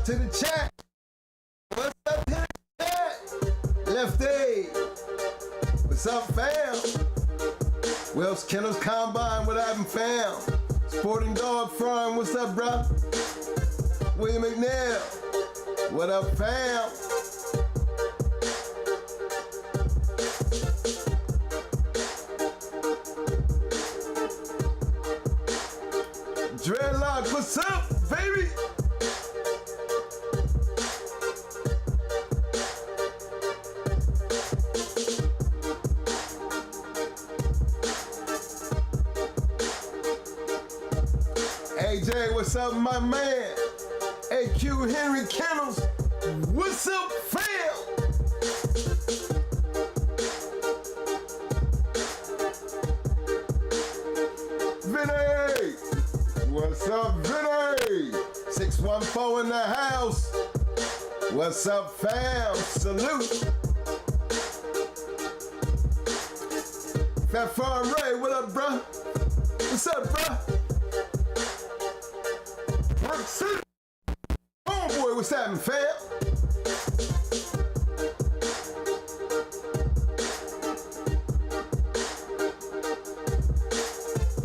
to the chat. What's up to the chat? Lefty. What's up, fam? Wells Kennels Combine, what I haven't found. Sporting Dog Farm, what's up, bro? William McNeil, what up, fam? Dreadlock, what's up, baby? AJ, what's up, my man? AQ Henry Kennels, what's up, fam? Vinny, what's up, Vinny? 614 in the house. What's up, fam? Salute. Fat Farm Ray, what up, bruh? What's up, bruh? Homeboy, what's happening, fam?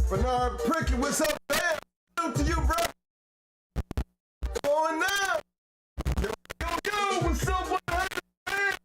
Bernard Prickett, what's up, fam? Salute to you, bro. Going now. Yo, what's up, what happened, fam?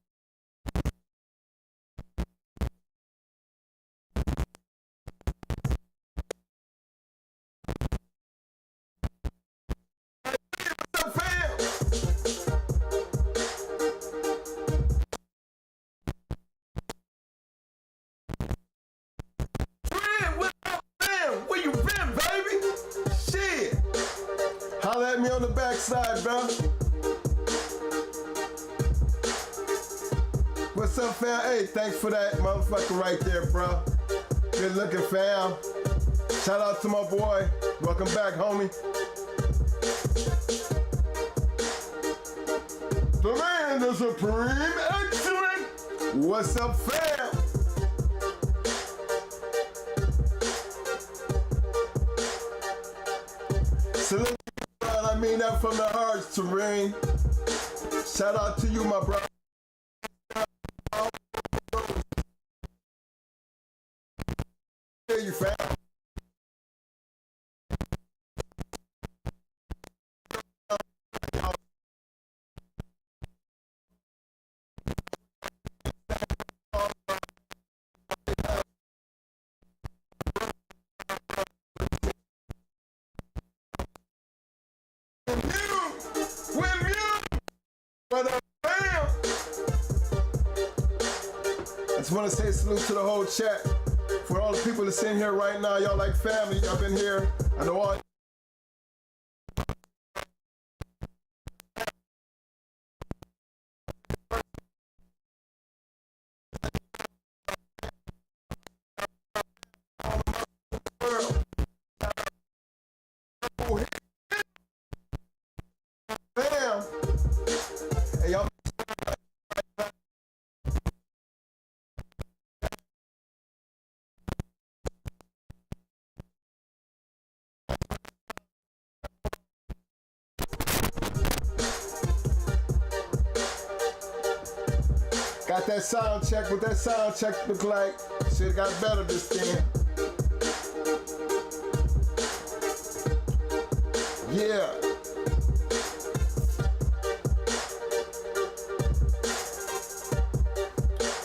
Holla at me on the backside, bro. What's up, fam? Hey, thanks for that motherfucker right there, bro. Good looking, fam. Shout out to my boy. Welcome back, homie. The man, the supreme excellent. What's up, fam? Salute. I mean that from the heart, Serene. Shout out to you, my brother. Hear you, fam. I just want to say salute to the whole chat. For all the people that's in here right now, y'all like family. Y'all been here. I know all. Bam. Hey, y'all. Got that sound check. What that sound check look like? Shit got better this thing. Yeah.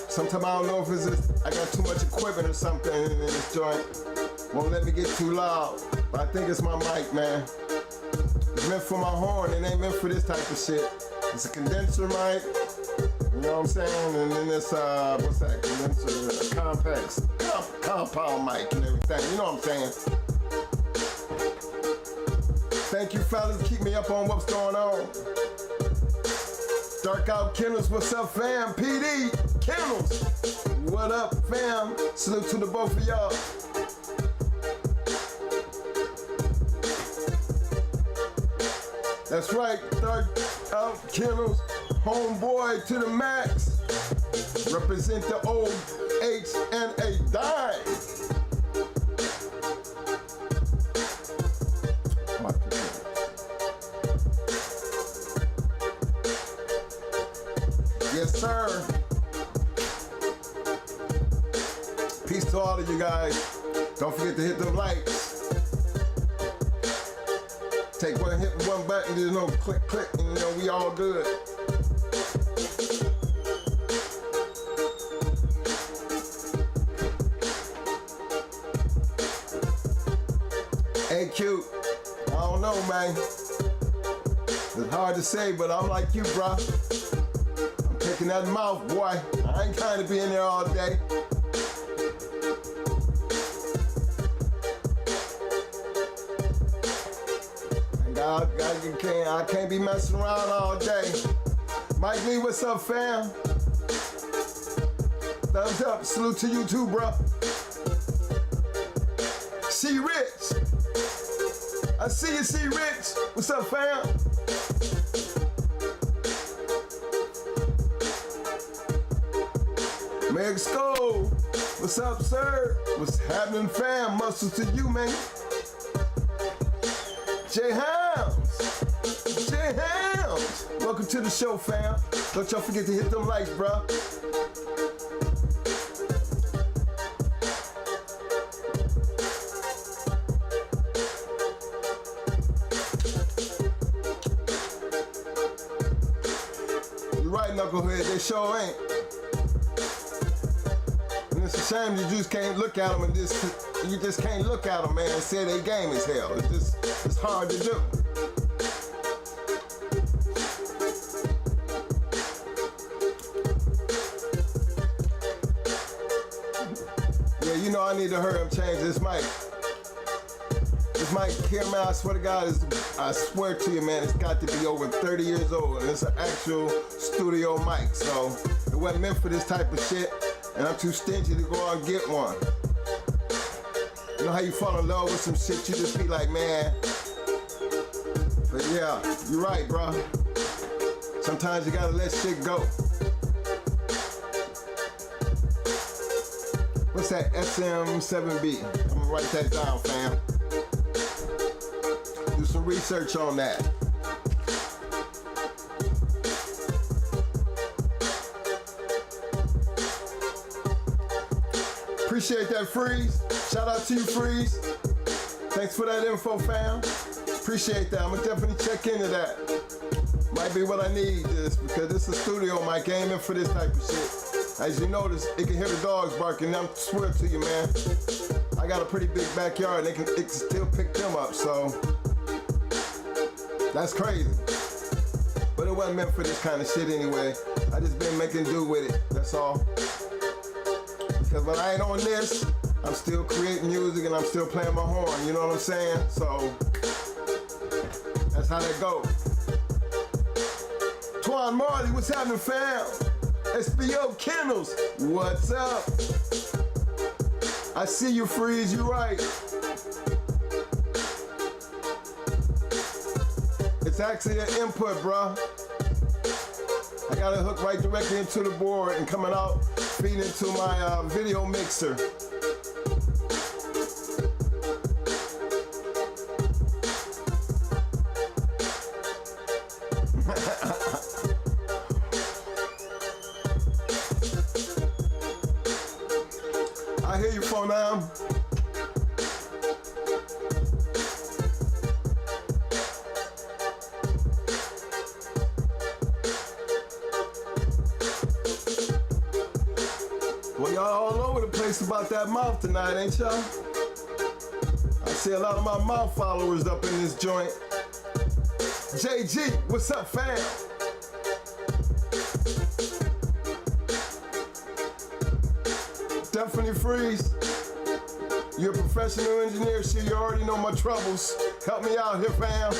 Sometimes I don't know if it's just I got too much equipment or something in this joint. Won't let me get too loud. But I think it's my mic, man. It's meant for my horn. It ain't meant for this type of shit. It's a condenser mic. You know what I'm saying? And then this, what's that? Condenser, complex, compound mic and everything. You know what I'm saying? Thank you, fellas. Keep me up on what's going on. Dark Out Kennels, what's up, fam? PD, Kennels, what up, fam? Salute to the both of y'all. That's right, Dark Out Kennels, homeboy to the max. Represent the old H and a dime. Yes, sir. Peace to all of you guys. Don't forget to hit them likes. Take one hit with one button, there's no click, click, and you know we all good. Hey, cute. I don't know, man. It's hard to say, but I'm like you, bro. I'm taking that mouth, boy. I ain't trying to be in there all day. I can't be messing around all day. Mike Lee, what's up, fam? Thumbs up. Salute to you too, bro. C. Rich. I see you, C. Rich. What's up, fam? Meg Skull. What's up, sir? What's happening, fam? Muscles to you, man. J. Hounds. J. Hounds. Welcome to the show, fam. Don't y'all forget to hit them likes, bro. You're right, knucklehead. They sure ain't. And it's a shame you just can't look at them and you just can't look at them, man, and say they game as hell. It's hard to do. Yeah, you know I need to hurry up and change this mic. This mic here, man, I swear to God, I swear to you, man, it's got to be over 30 years old, and it's an actual studio mic, so it wasn't meant for this type of shit, and I'm too stingy to go out and get one. You know how you fall in love with some shit, you just be like, man. But yeah, you're right, bro. Sometimes you gotta let shit go. What's that SM7B? I'm gonna write that down, fam. Do some research on that. Appreciate that, Freeze. Shout out to you, Freeze. Thanks for that info, fam. Appreciate that. I'm gonna definitely check into that. Might be what I need, because this is a studio mic, aiming for this type of shit. As you notice, it can hear the dogs barking. I swear to you, man. I got a pretty big backyard, and it can still pick them up, so that's crazy. But it wasn't meant for this kind of shit anyway. I just been making do with it. That's all. Because when I ain't on this, I'm still creating music and I'm still playing my horn, you know what I'm saying? So, that's how that goes. Twan Marley, what's happening, fam? SBO Kennels, what's up? I see you, Freeze, you right. It's actually an input, bruh. I got it hooked right directly into the board and coming out, feeding into my video mixer. I hear you, Phonam. Well, y'all all over the place about that mouth tonight, ain't y'all? I see a lot of my mouth followers up in this joint. JG, what's up, fam? Definitely Freeze. You're a professional engineer, shit, you already know my troubles. Help me out here, fam.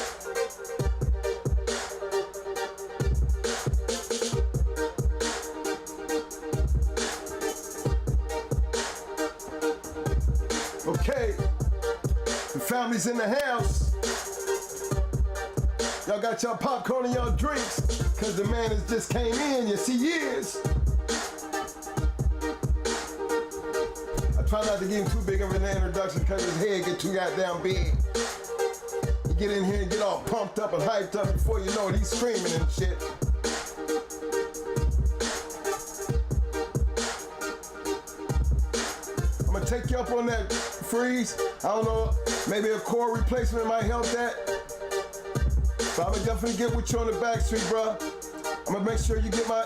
Okay, the family's in the house. Y'all got y'all popcorn and y'all drinks, cause the man has just came in, yes he is. I try not to give him too big of an introduction cause his head get too goddamn big. You get in here and get all pumped up and hyped up before you know it, he's screaming and shit. help on that freeze. I don't know, maybe a core replacement might help that. So I'm gonna definitely get with you on the back street, bro. I'm gonna make sure you get my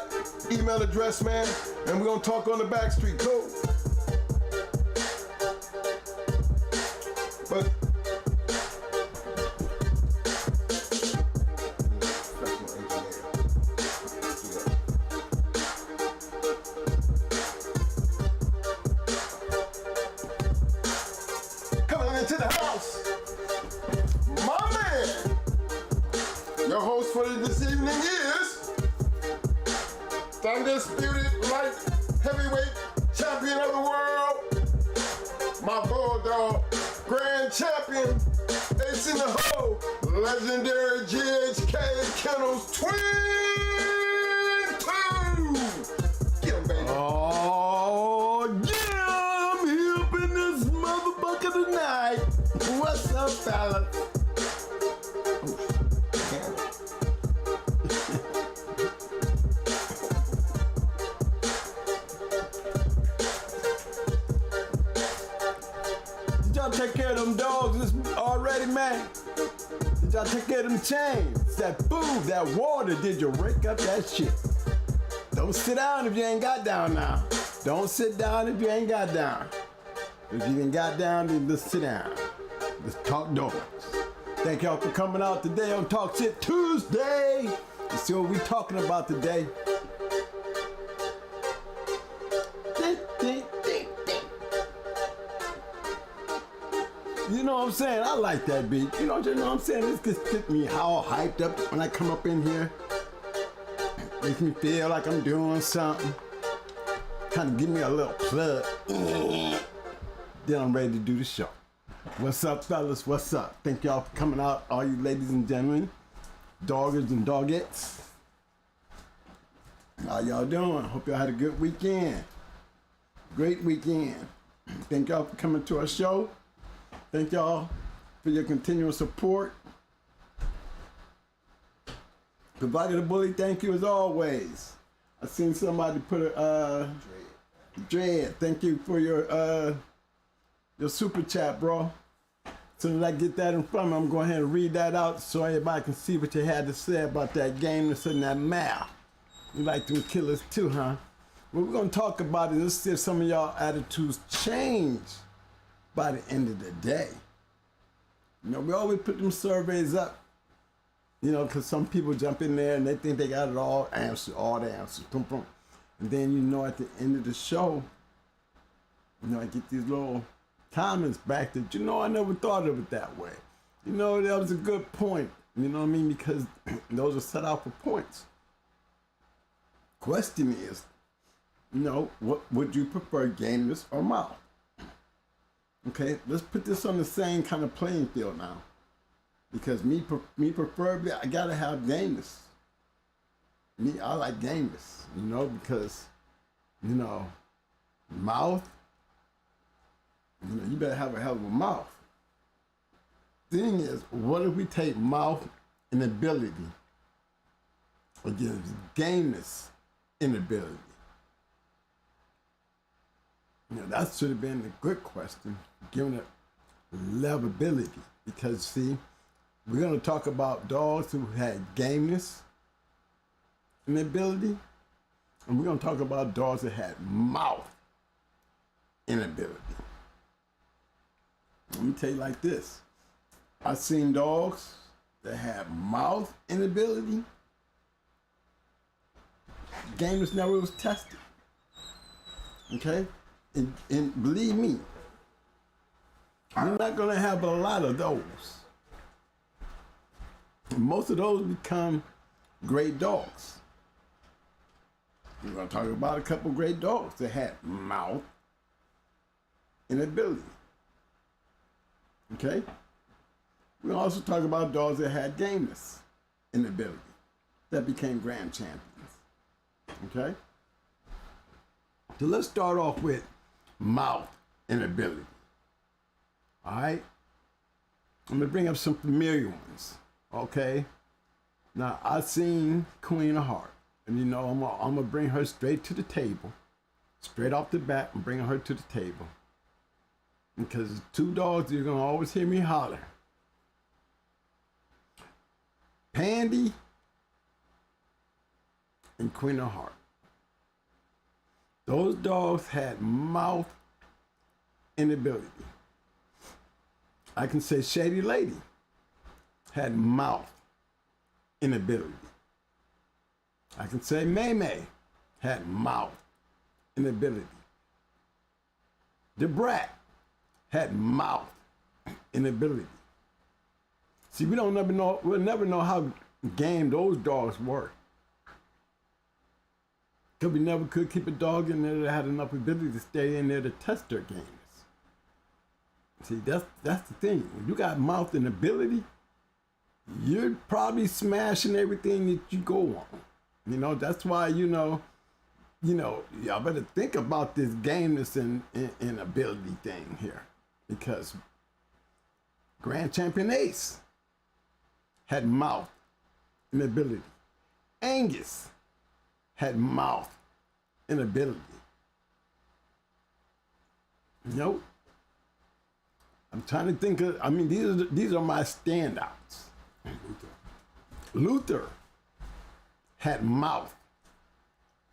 email address, man, and we're gonna talk on the back street. Cool. But coming into the house, my man. Your host for this evening is undisputed light heavyweight champion of the world, my bulldog, grand champion, ace in the hole, legendary GH Kennels Twin 2. Get him, baby. Oh, yeah, I'm here up in this motherfucker tonight. What's up, fellas? Did y'all take care of them dogs already, man? Did y'all take care of them chains? That food, that water, did you rake up that shit? Don't sit down if you ain't got down now. Don't sit down if you ain't got down. If you ain't got down, then just sit down. Let's talk dogs. Thank y'all for coming out today on Talk Shit Tuesday. Let's see what we talking about today. You know what I'm saying? I like that beat. You know what I'm saying? This gets get me all hyped up when I come up in here. Makes me feel like I'm doing something. Kind of give me a little plug. Then I'm ready to do the show. What's up, fellas? What's up? Thank y'all for coming out, all you ladies and gentlemen, doggers and dogettes. How y'all doing? Hope y'all had a good weekend. Great weekend. Thank y'all for coming to our show. Thank y'all for your continual support. Provided a bully, thank you as always. I seen somebody put a Dread. Thank you for your super chat, bro. As soon as I get that in front of me, I'm going ahead and read that out so everybody can see what you had to say about that game that's in that mouth. You like them killers too, huh? What we're gonna talk about is, let's see if some of y'all attitudes change by the end of the day. You know, we always put them surveys up, you know, because some people jump in there and they think they got it all the answers. And then, you know, at the end of the show, you know, I get these little comments back that, you know, I never thought of it that way. You know, that was a good point. You know what I mean? Because those are set out for points. Question is, you know, what would you prefer, GAMENESS or mouth? Okay, let's put this on the same kind of playing field now. Because me preferably, I gotta have GAMENESS. I like GAMENESS, you know, because, you know, mouth, you know, you better have a hell of a mouth. Thing is, what if we take mouth and ability against GAMENESS inability? You know, that should have been a good question, given it levelability. Because, see, we're going to talk about dogs who had GAMENESS inability, and we're going to talk about dogs that had mouth inability. Let me tell you like this. I've seen dogs that had mouth inability. GAMENESS never was tested. Okay? And believe me, you're not going to have a lot of those. Most of those become great dogs. We're going to talk about a couple great dogs that had mouth inability. Okay? We're going to also talk about dogs that had GAMENESS inability that became grand champions. Okay? So let's start off with mouth inability. All right? I'm going to bring up some familiar ones. Okay? Now, I've seen Queen of Heart. And you know, I'm going to bring her straight to the table. Straight off the bat, I'm bringing her to the table. because two dogs you're gonna always hear me holler. Pandy and Queen of Heart. Those dogs had mouth inability. I can say Shady Lady had mouth inability. I can say May May had mouth inability. The Brat had mouth inability. See, we'll never know how game those dogs were. Because we never could keep a dog in there that had enough ability to stay in there to test their games. See, that's the thing. When you got mouth inability, you're probably smashing everything that you go on. You know, that's why, y'all better think about this gameness and ability thing here. Because Grand Champion Ace had mouth inability. Angus had mouth inability. Nope. I'm trying to think of, these are my standouts. Luther had mouth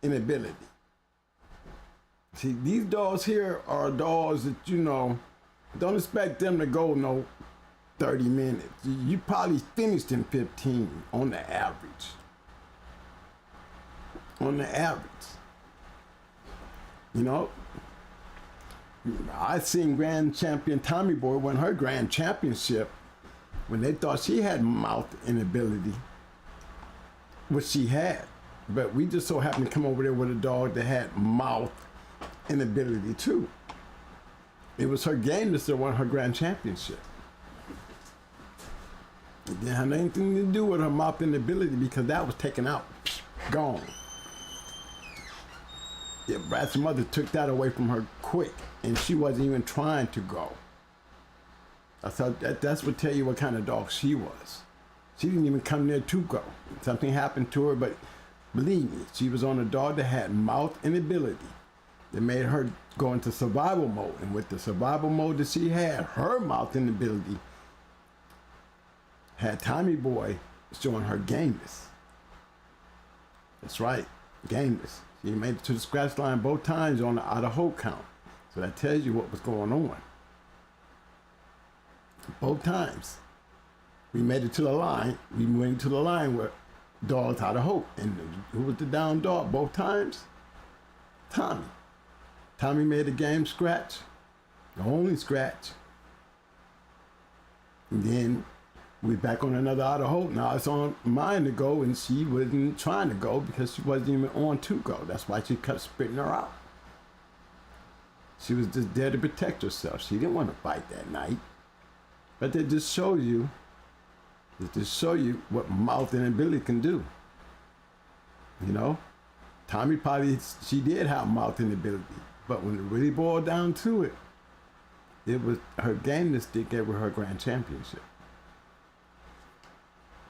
inability. See, these dogs here are dogs that, don't expect them to go no 30 minutes. You probably finished in 15 on the average. On the average. I seen Grand Champion Tommy Boy win her Grand Championship when they thought she had mouth inability, which she had. But we just so happened to come over there with a dog that had mouth inability too. It was her gameness that won her Grand Championship. It didn't have anything to do with her mouth inability because that was taken out, gone. Yeah, Brad's mother took that away from her quick, and she wasn't even trying to go. I thought that's what tell you what kind of dog she was. She didn't even come there to go. Something happened to her, but believe me, she was on a dog that had mouth inability. That made her go into survival mode, and with the survival mode that she had, her mouth inability had Tommy Boy showing her gameness. That's right, gameness. She made it to the scratch line both times on the out of hope count. So that tells you what was going on. Both times. We made it to the line. We went to the line where dogs out of hope. And who was the down dog both times? Tommy. Tommy made the game scratch. The only scratch. And then we back on another out of hope. Now it's on mine to go, and she wasn't trying to go because she wasn't even on to go. That's why she kept spitting her out. She was just there to protect herself. She didn't want to fight that night. But they just show you what mouth inability can do. Tommy probably, she did have mouth inability, but when it really boiled down to it, it was her gameness that gave her Grand Championship.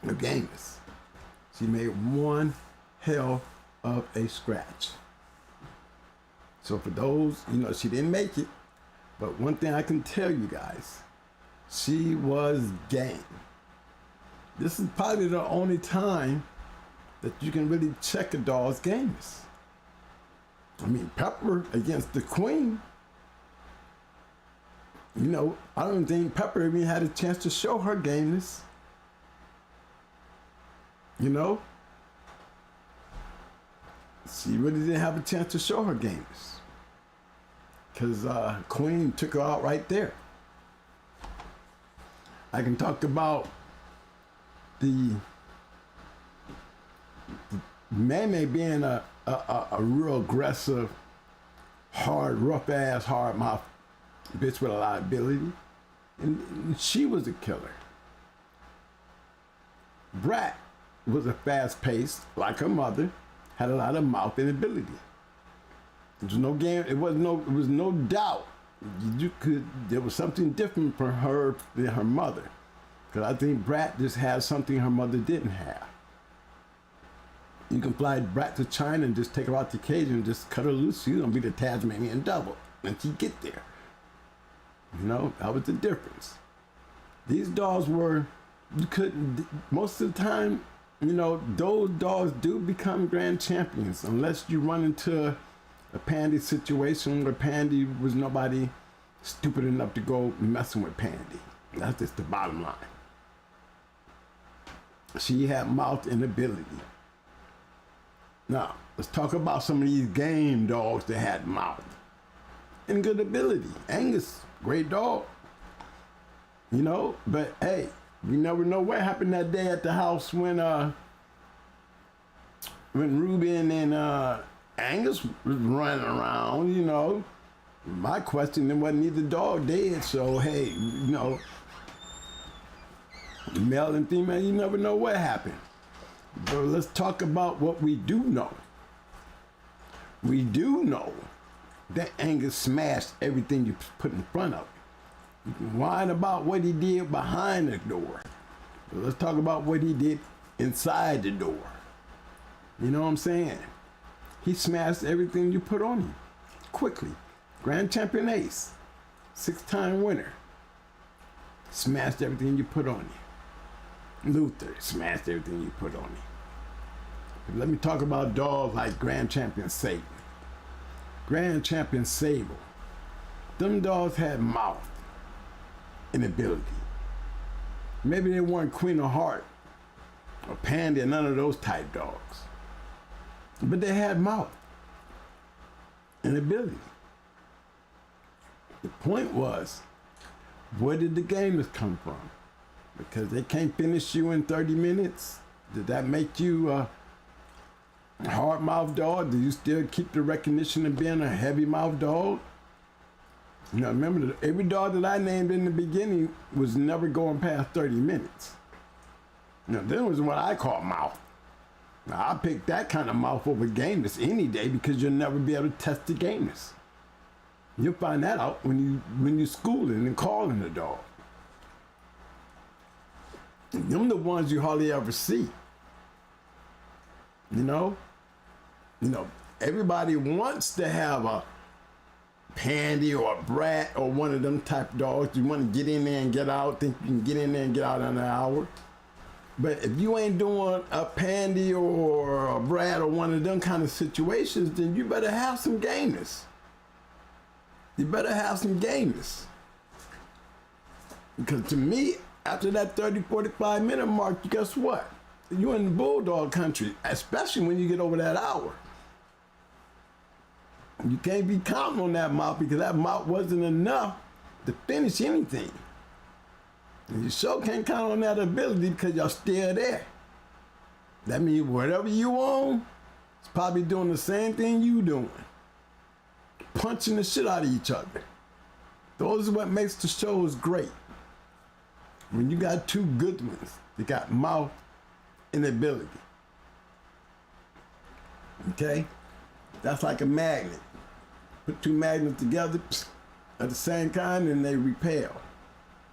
Her gameness. She made one hell of a scratch. So for those, she didn't make it, but one thing I can tell you guys, she was game. This is probably the only time that you can really check a dog's gameness. Pepper against the Queen, I don't think Pepper even had a chance to show her gameness. She really didn't have a chance to show her gameness. Because Queen took her out right there. I can talk about the May being a real aggressive, hard, rough ass, hard mouth bitch with a lot of ability. And she was a killer. Brat was a fast paced, like her mother, had a lot of mouth and ability. There was no game, it was no doubt there was something different from her than her mother. Because I think Brat just had something her mother didn't have. You can fly Brat to China and just take her out the cage and just cut her loose. She's gonna be the Tasmanian devil when she get there. You know, that was the difference. These dogs were, you couldn't, most of the time, you know, those dogs do become grand champions unless you run into a Pandy situation where Pandy was nobody stupid enough to go messing with Pandy. That's just the bottom line. She had mouth and ability. Now, let's talk about some of these game dogs that had mouth and good ability. Angus, great dog. You know, but hey, you never know what happened that day at the house when Ruben and Angus was running around, you know. My question, then wasn't either dog dead, so hey, you know, male and female, you never know what happened. But let's talk about what we do know. We do know that Angus smashed everything you put in front of him. You can whine about what he did behind the door. But let's talk about what he did inside the door. You know what I'm saying? He smashed everything you put on him quickly. Grand champion ace, 6-time winner. Smashed everything you put on him. Luther smashed everything you put on him. Let me talk about dogs like Grand Champion Sable. Grand Champion Sable. Them dogs had mouth and ability. Maybe they weren't Queen of Heart or Pandy or none of those type dogs. But they had mouth and ability. The point was, where did the gamers come from? Because they can't finish you in 30 minutes? Did that make you a hard-mouthed dog? Do you still keep the recognition of being a heavy-mouthed dog? You know, remember, that every dog that I named in the beginning was never going past 30 minutes. You know, that was what I call mouth. Now, I pick that kind of mouth over gameness any day because you'll never be able to test the gameness. You'll find that out when you're schooling and calling a dog. Them the ones you hardly ever see. You know, everybody wants to have a Pandy or a Brat or one of them type of dogs. You want to get in there and get out, think you can get in there and get out in an hour. But if you ain't doing a Pandy or a Brat or one of them kind of situations, then you better have some gameness. You better have some gameness. Because to me, after that 30, 45 minute mark, guess what? You're in the bulldog country, especially when you get over that hour. You can't be counting on that mouth because that mouth wasn't enough to finish anything. And you sure can't count on that ability because you're still there. That means whatever you own, it's probably doing the same thing you doing. Punching the shit out of each other. Those are what makes the shows great. When you got two good ones, you got mouth and ability. Okay? That's like a magnet. Put two magnets together at the same kind and they repel.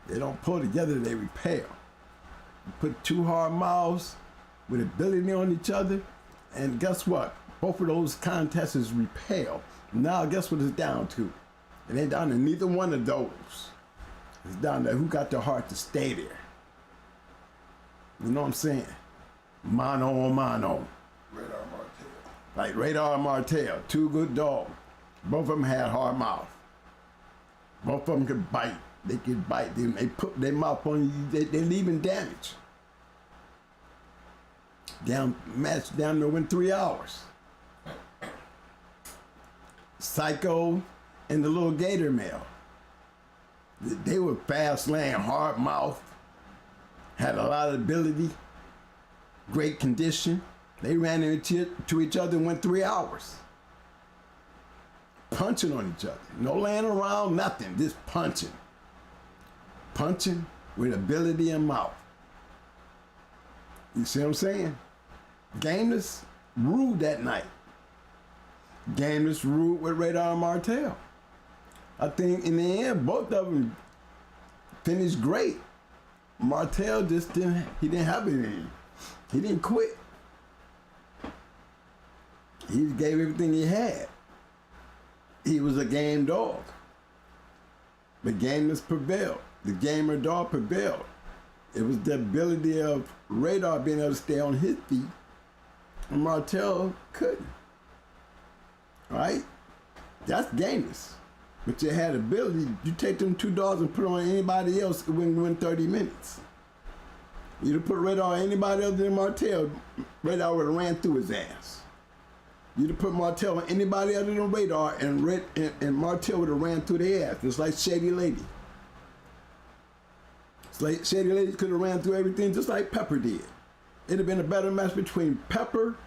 They don't pull together, they repel. You put two hard mouths with ability on each other, and guess what? Both of those contests repel. Now guess what it's down to? It ain't down to neither one of those. It's down to who got the heart to stay there. You know what I'm saying? Mano on mano. Radar Martell. Like Radar and Martell, two good dogs. Both of them had hard mouth. Both of them could bite. They could bite. They put their mouth on you. They leaving damage. Match down there in 3 hours. Psycho and the little gator male. They were fast laying, hard mouth, had a lot of ability, great condition. They ran into each other and went 3 hours. Punching on each other. No laying around, nothing, just punching. Punching with ability and mouth. You see what I'm saying? Gameness ruled that night. Gameness ruled with Radar and Martell. I think in the end, both of them finished great. Martell just didn't have it in him. He didn't quit. He gave everything he had. He was a game dog. But gameness prevailed. The gamer dog prevailed. It was the ability of Radar being able to stay on his feet, and Martell couldn't. Right? That's gameness. But you had ability. You take them two dogs and put on anybody else, it wouldn't win 30 minutes. You'd put Radar on anybody other than Martell, Radar would have ran through his ass. You'd have put Martell on anybody other than Radar, and Martell would have ran through their ass, just like Shady Lady. It's like Shady Lady could have ran through everything just like Pepper did. It'd have been a better match between Pepper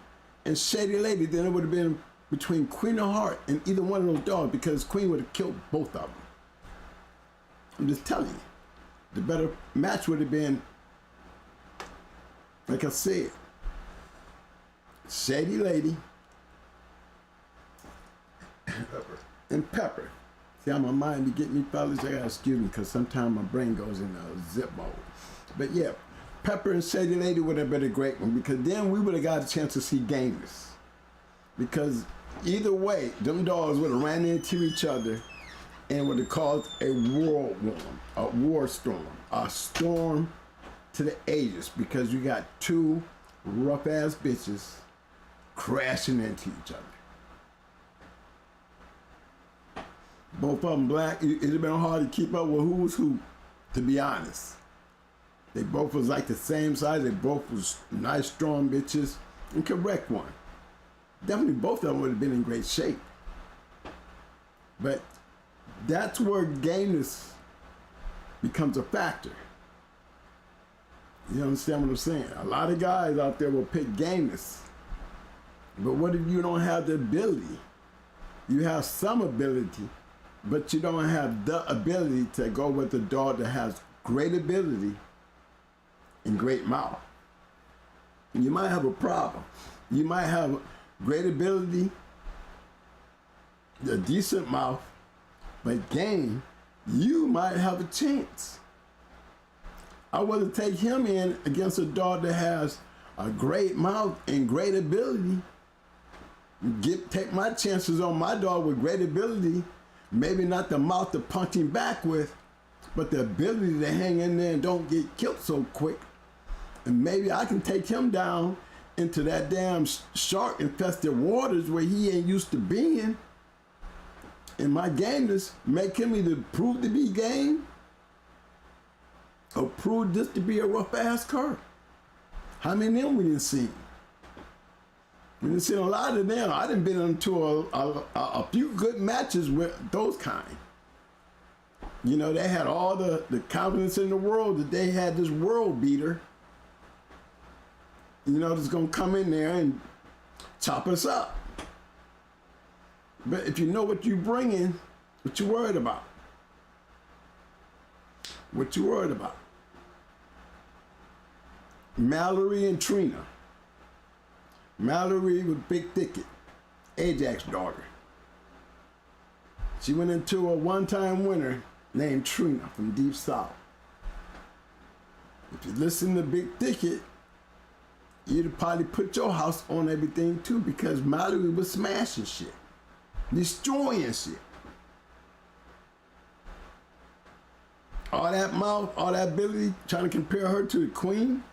and Shady Lady than it would have been between Queen of Heart and either one of those dogs, because Queen would have killed both of them. I'm just telling you. The better match would have been, like I said, Shady Lady and Pepper. See how my mind be getting me, fellas? I gotta excuse me, because sometimes my brain goes in a zip mode. But yeah, Pepper and Shady Lady would have been a great one, because then we would have got a chance to see gameness. Because either way, them dogs would have ran into each other and would have caused a whirlwind, a war storm, a storm to the ages, because you got two rough ass bitches crashing into each other. Both of them black. It'd have been hard to keep up with who was who, to be honest. They both was like the same size. They both was nice, strong bitches, and correct one. Definitely both of them would have been in great shape. But that's where gameness becomes a factor. You understand what I'm saying? A lot of guys out there will pick gameness. But what if you don't have the ability? You have some ability, but you don't have the ability to go with a dog that has great ability and great mouth. You might have a problem. You might have great ability, a decent mouth, but game, you might have a chance. I would take him in against a dog that has a great mouth and great ability. Take my chances on my dog with great ability, maybe not the mouth to punch him back with, but the ability to hang in there and don't get killed so quick. And maybe I can take him down into that damn shark infested waters where he ain't used to being. And my gameness make him either prove to be game or prove this to be a rough ass cur. How many of them we didn't see? We didn't see a lot of them. I done been into a few good matches with those kind. You know, they had all the confidence in the world that they had this world beater, you know, that's gonna come in there and chop us up. But if you know what you bringing, what you worried about? What you worried about? Mallory and Trina. Mallory was Big Thicket, Ajax's daughter. She went into a one-time winner named Trina from Deep South. If you listen to Big Thicket, you'd probably put your house on everything too, because Mallory was smashing shit, destroying shit. All that mouth, all that ability, trying to compare her to the queen.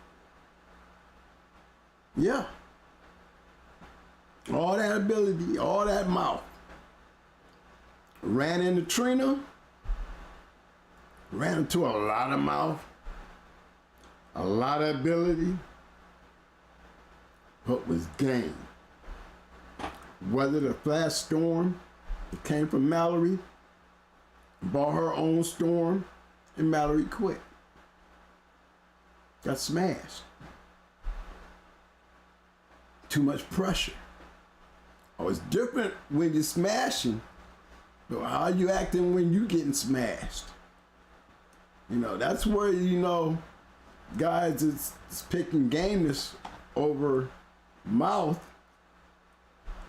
Yeah. All that ability, all that mouth. Ran into Trina, ran into a lot of mouth, a lot of ability, but was game. Weathered a flash storm that came from Mallory, bought her own storm, and Mallory quit. Got smashed. Too much pressure. Oh, it's different when you're smashing, but how you acting when you getting smashed? You know, that's where, you know, guys is picking gameness over mouth,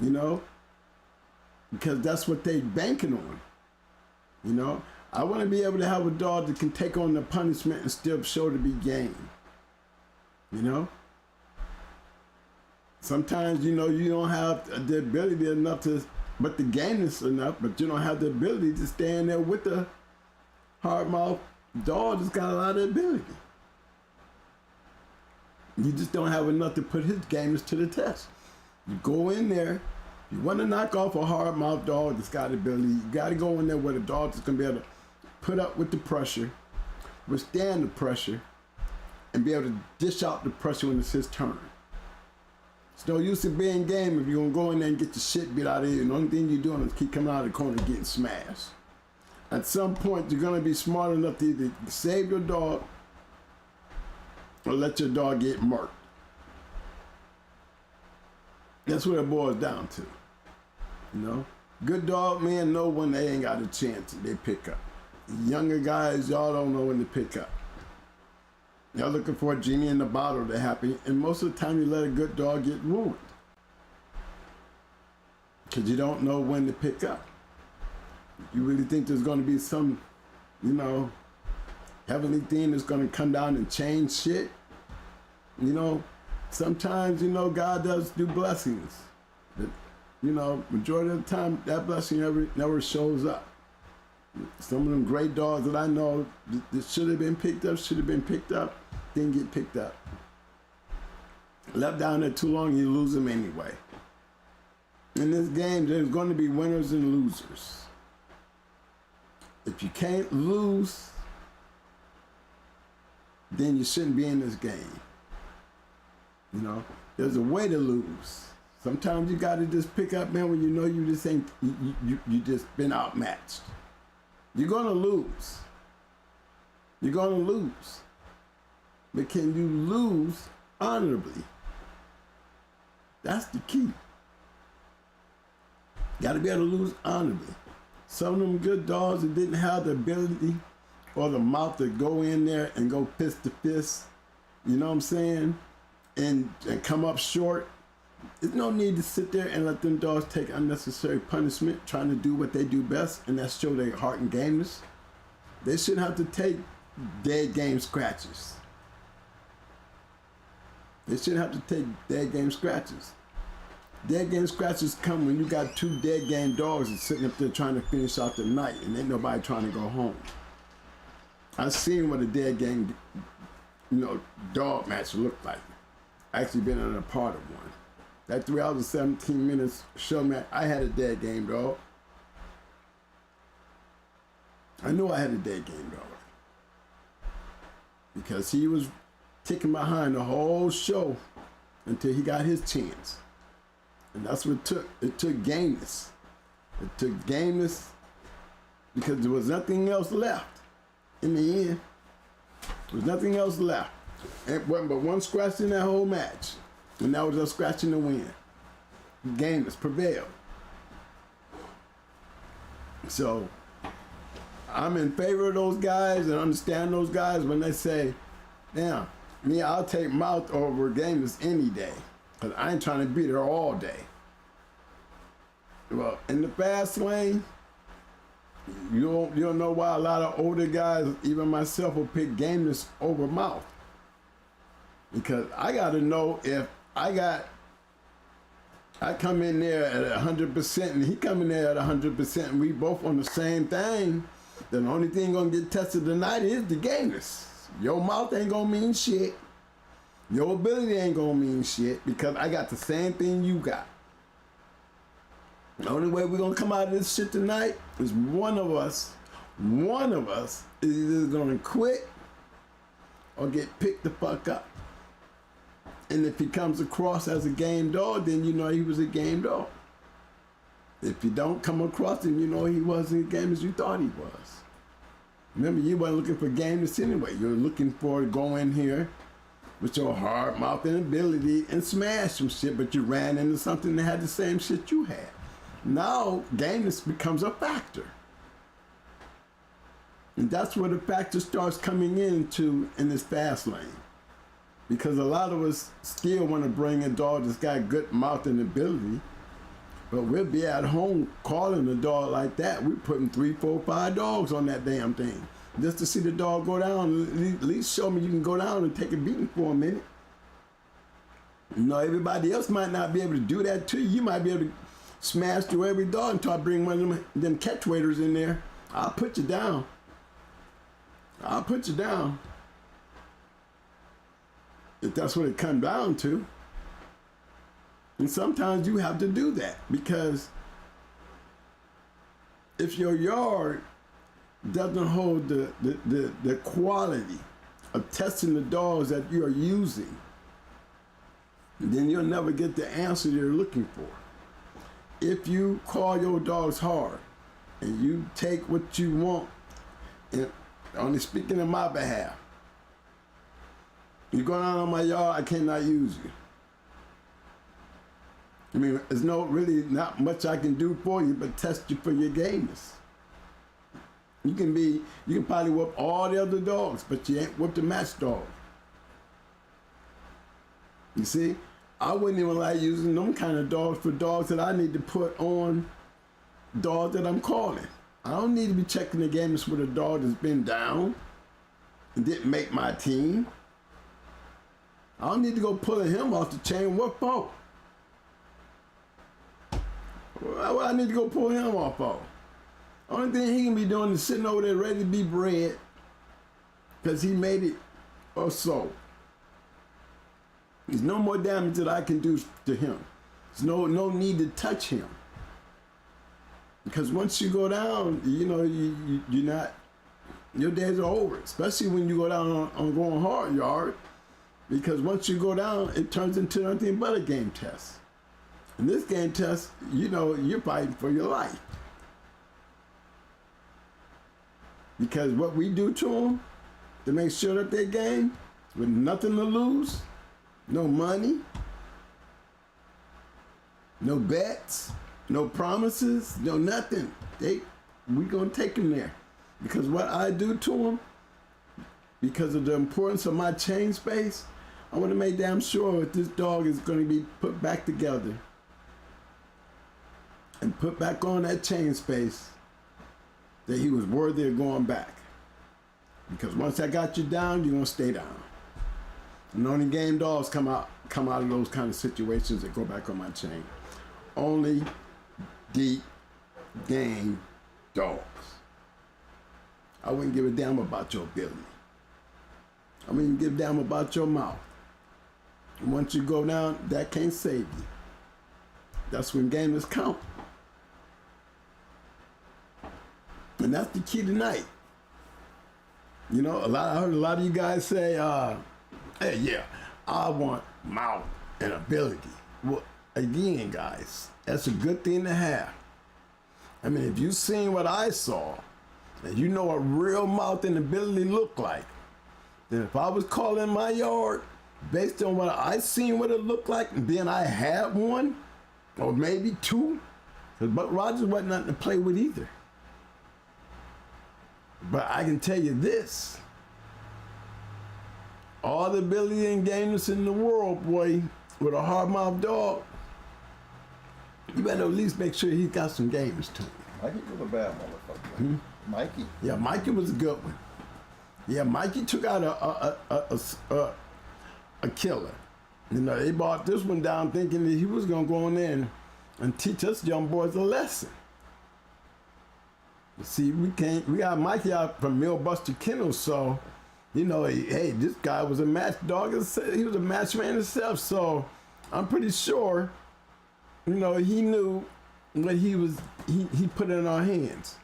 you know, because that's what they banking on. You know, I want to be able to have a dog that can take on the punishment and still show to be game. You know? Sometimes, you know, you don't have the ability enough to, but the gameness enough, but you don't have the ability to stand there with hard mouth dog that's got a lot of ability. You just don't have enough to put his games to the test. You go in there, you want to knock off a hard mouth dog that's got ability, you got to go in there with a dog that's going to be able to put up with the pressure, withstand the pressure, and be able to dish out the pressure when it's his turn. It's no use in being game if you're going to go in there and get the shit beat out of you. And the only thing you're doing is keep coming out of the corner and getting smashed. At some point, you're going to be smart enough to either save your dog or let your dog get murked. That's what it boils down to. You know? Good dog men know when they ain't got a chance, they pick up. Younger guys, y'all don't know when to pick up. Y'all looking for a genie in the bottle to happen, and most of the time you let a good dog get ruined. Because you don't know when to pick up. You really think there's going to be some, you know, heavenly thing that's going to come down and change shit? You know, sometimes, you know, God does do blessings. But, you know, majority of the time, that blessing never shows up. Some of them great dogs that I know that should have been picked up, didn't get picked up. Left down there too long, you lose them anyway. In this game, there's going to be winners and losers. If you can't lose, then you shouldn't be in this game. You know, there's a way to lose. Sometimes you got to just pick up, man, when you know you just ain't, you just been outmatched. You're going to lose. You're going to lose. But can you lose honorably? That's the key. You got to be able to lose honorably. Some of them good dogs that didn't have the ability or the mouth to go in there and go fist to fist, you know what I'm saying, and come up short. There's no need to sit there and let them dogs take unnecessary punishment trying to do what they do best, and that's show their heart and gameness. They shouldn't have to take dead game scratches. They shouldn't have to take dead game scratches. Dead game scratches come when you got two dead game dogs that's sitting up there trying to finish out the night and ain't nobody trying to go home. I've seen what a dead game, you know, dog match looked like. I actually been in a part of one. That 3 hours and 17 minutes show me I had a dead game dog. I knew I had a dead game dog. Because he was ticking behind the whole show until he got his chance. And that's what it took. It took GAMENESS. It took GAMENESS because there was nothing else left. In the end, there was nothing else left. And but one scratch in that whole match. And that was a scratch in the win. GAMENESS prevailed. So I'm in favor of those guys and understand those guys when they say, damn, me, I'll take mouth over GAMENESS any day. Because I ain't trying to beat her all day. Well, in the fast lane, you don't know why a lot of older guys, even myself, will pick GAMENESS over mouth. Because I got to know if I come in there at 100% and he come in there at 100% and we both on the same thing, then the only thing gonna get tested tonight is the GAMENESS. Your mouth ain't gonna mean shit. Your ability ain't gonna mean shit because I got the same thing you got. The only way we're gonna come out of this shit tonight is one of us is either gonna quit or get picked the fuck up. And if he comes across as a game dog, then you know he was a game dog. If you don't come across him, you know he wasn't as game as you thought he was. Remember, you weren't looking for GAMENESS anyway. You're looking for to go in here with your hard mouth and ability and smash some shit, but you ran into something that had the same shit you had. Now, GAMENESS becomes a factor. And that's where the factor starts coming into in this fast lane. Because a lot of us still want to bring a dog that's got good mouth and ability, but we'll be at home calling a dog like that. We're putting 3, 4, 5 dogs on that damn thing. Just to see the dog go down, at least show me you can go down and take a beating for a minute. You know, everybody else might not be able to do that to you. You might be able to smash through every dog until I bring one of them catch waiters in there. I'll put you down. I'll put you down. If that's what it comes down to. And sometimes you have to do that because if your yard doesn't hold the quality of testing the dogs that you are using, then you'll never get the answer you're looking for. If you call your dogs hard and you take what you want, and only speaking on my behalf, you go down on my yard, I cannot use you. I mean, there's not much I can do for you but test you for your gameness. You can probably whoop all the other dogs, but you ain't whoop the match dog. You see, I wouldn't even like using them kind of dogs for dogs that I need to put on dogs that I'm calling. I don't need to be checking the gameness with a dog that's been down and didn't make my team. I don't need to go pulling him off the chain. What for? What I need to go pull him off of? Only thing he can be doing is sitting over there ready to be bred because he made it or so. There's no more damage that I can do to him. There's no need to touch him. Because once you go down, you're not, your days are over, especially when you go down on going hard yard. Because once you go down, it turns into nothing but a game test. In this game test, you're fighting for your life. Because what we do to them to make sure that they game with nothing to lose, no money, no bets, no promises, no nothing. We gonna take them there. Because what I do to them, because of the importance of my chain space, I want to make damn sure that this dog is going to be put back together and put back on that chain space that he was worthy of going back. Because once I got you down, you're going to stay down. And only game dogs come out of those kind of situations that go back on my chain. Only deep game dogs. I wouldn't give a damn about your ability. I wouldn't give a damn about your mouth. And once you go down, that can't save you. That's when gamers count. And that's the key tonight. I heard a lot of you guys say, hey, yeah, I want mouth and ability. Well, again, guys, that's a good thing to have. I mean, if you've seen what I saw, and you know what real mouth and ability look like, then if I was calling my yard based on what I seen what it looked like, and then I had one, or maybe two, because Buck Rogers wasn't nothing to play with either. But I can tell you this, all the ability and gameness in the world, boy, with a hard-mouthed dog, you better at least make sure he's got some gameness to him. Mikey was a bad motherfucker. Mikey? Yeah, Mikey was a good one. Yeah, Mikey took out a killer. They brought this one down thinking that he was going to go in there and teach us young boys a lesson. See, we got Mikey out from Millbuster Kennels, so, hey, this guy was a match dog. He was a match man himself, so I'm pretty sure, he knew what he put in our hands.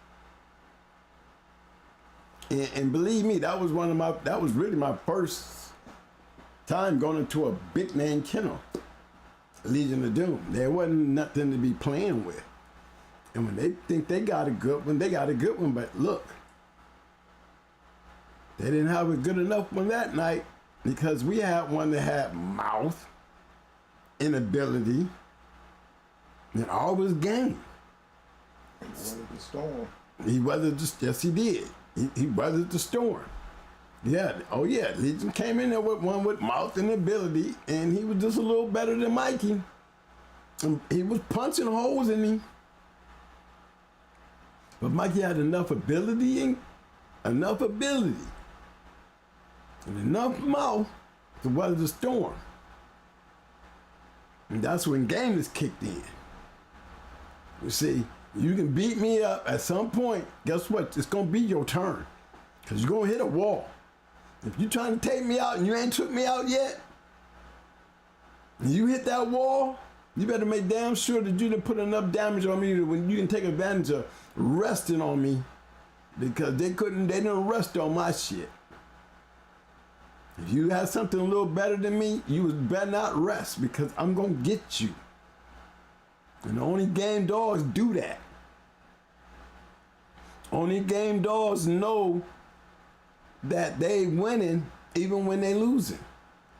And believe me, that was really my first time going into a big name kennel, Legion of Doom. There wasn't nothing to be playing with. And when they think they got a good one, they got a good one. But look, they didn't have a good enough one that night because we had one that had mouth and ability and always game. He weathered the storm. Yes, he did. He weathered the storm. Yeah, oh yeah, Legion came in there with one with mouth and ability, and he was just a little better than Mikey. And he was punching holes in me. But Mikey had enough ability and enough mouth to weather the storm. And that's when gameness kicked in. You see, you can beat me up at some point. Guess what? It's going to be your turn. Because you're going to hit a wall. If you're trying to take me out and you ain't took me out yet, and you hit that wall, you better make damn sure that you didn't put enough damage on me when you can take advantage of resting on me, because they didn't rest on my shit. If you had something a little better than me, you better not rest, because I'm going to get you. And only game dogs do that. Only game dogs know that they winning even when they losing,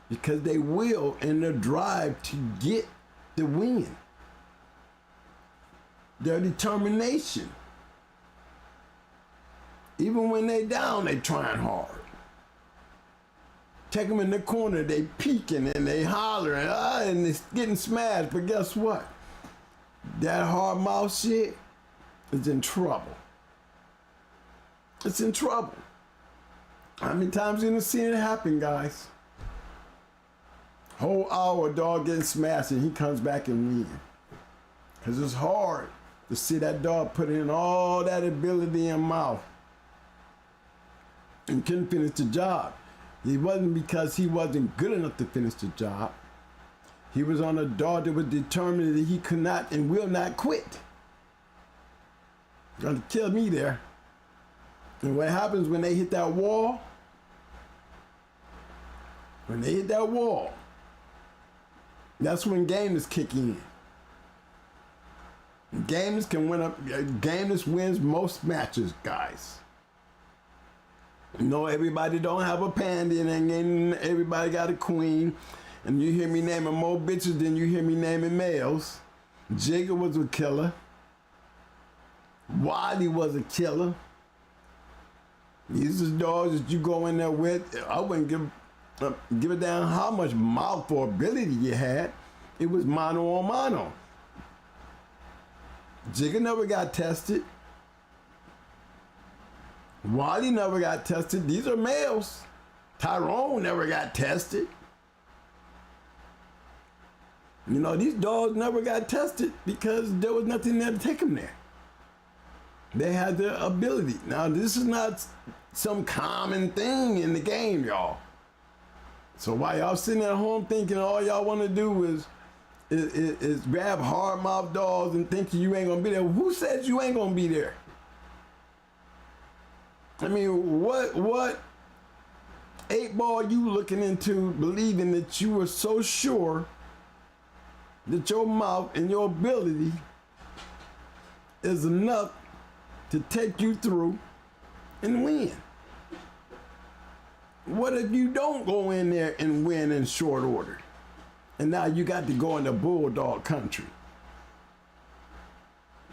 because they will in their drive to get the win. Their determination. Even when they down, they trying hard. Take them in the corner, they peeking and they hollering, and they getting smashed. But guess what? That hard mouth shit is in trouble. It's in trouble. How many times you done seen it happen, guys? Whole hour, dog getting smashed, and he comes back and wins. Because it's hard to see that dog put in all that ability in mouth and couldn't finish the job. It wasn't because he wasn't good enough to finish the job. He was on a dog that was determined that he could not and will not quit. Gonna kill me there. And what happens when they hit that wall? When they hit that wall, that's when GAMENESS kick in. GAMENESS can win up. GAMENESS wins most matches, guys. You know, everybody don't have a pandy, and everybody got a queen. And you hear me naming more bitches than you hear me naming males. Jigga was a killer. Wiley was a killer. These are dogs that you go in there with. I wouldn't give a damn how much mouth or ability you had. It was mano on mano. Jigga never got tested. Wiley never got tested. These are males. Tyrone never got tested. You know, these dogs never got tested because there was nothing there to take them there. They had the ability. Now, this is not some common thing in the game, y'all. So while y'all sitting at home thinking all y'all want to do is grab hard mouth dogs and thinking you ain't gonna be there, who says you ain't gonna be there? I mean, what 8-ball you looking into believing that you were so sure that your mouth and your ability is enough to take you through and win? What if you don't go in there and win in short order? And now you got to go into bulldog country.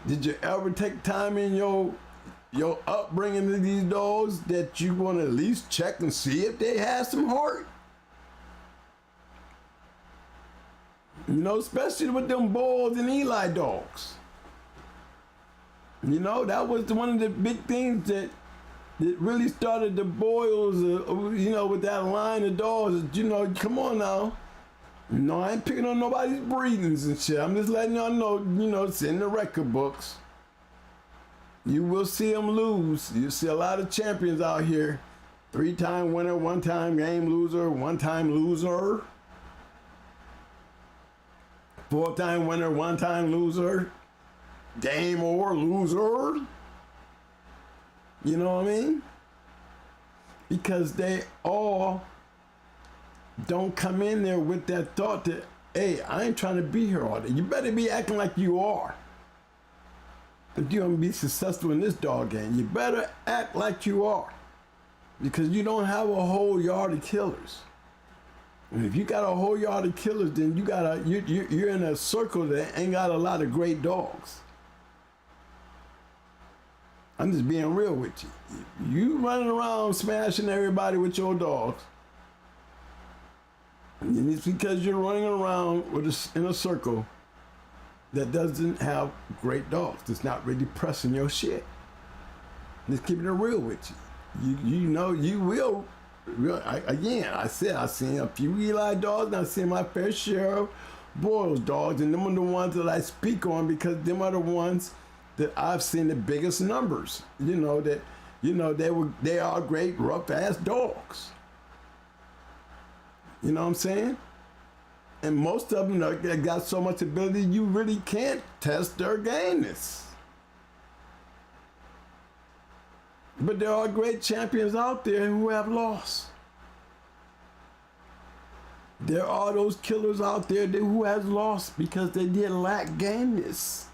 Did you ever take time in your upbringing of these dogs that you want to at least check and see if they have some heart? You know, especially with them Bulls and Eli dogs. You know, that was one of the big things that really started the boils, you know, with that line of dogs. You know, come on now. You know, I ain't picking on nobody's breedings and shit. I'm just letting y'all know, you know, it's in the record books. You will see them lose. You see a lot of champions out here. 3-time winner, 1-time game loser, 1-time loser. 4-time winner, 1-time loser. Game or loser. You know what I mean? Because they all don't come in there with that thought that, hey, I ain't trying to be here all day. You better be acting like you are. If you're gonna be successful in this dog game, you better act like you are. Because you don't have a whole yard of killers. And if you got a whole yard of killers, then you're in a circle that ain't got a lot of great dogs. I'm just being real with you. You running around smashing everybody with your dogs, and it's because you're running around in a circle that doesn't have great dogs. That's not really pressing your shit. Just keeping it real with you. You know, you will. Again, I said I seen a few Eli dogs, and I seen my fair share of Boyles dogs, and them are the ones that I speak on because them are the ones that I've seen the biggest numbers. You know, that you know, they are great rough ass dogs. You know what I'm saying? And most of them they got so much ability you really can't test their gameness. But there are great champions out there who have lost. There are those killers out there who has lost because they did lack gameness.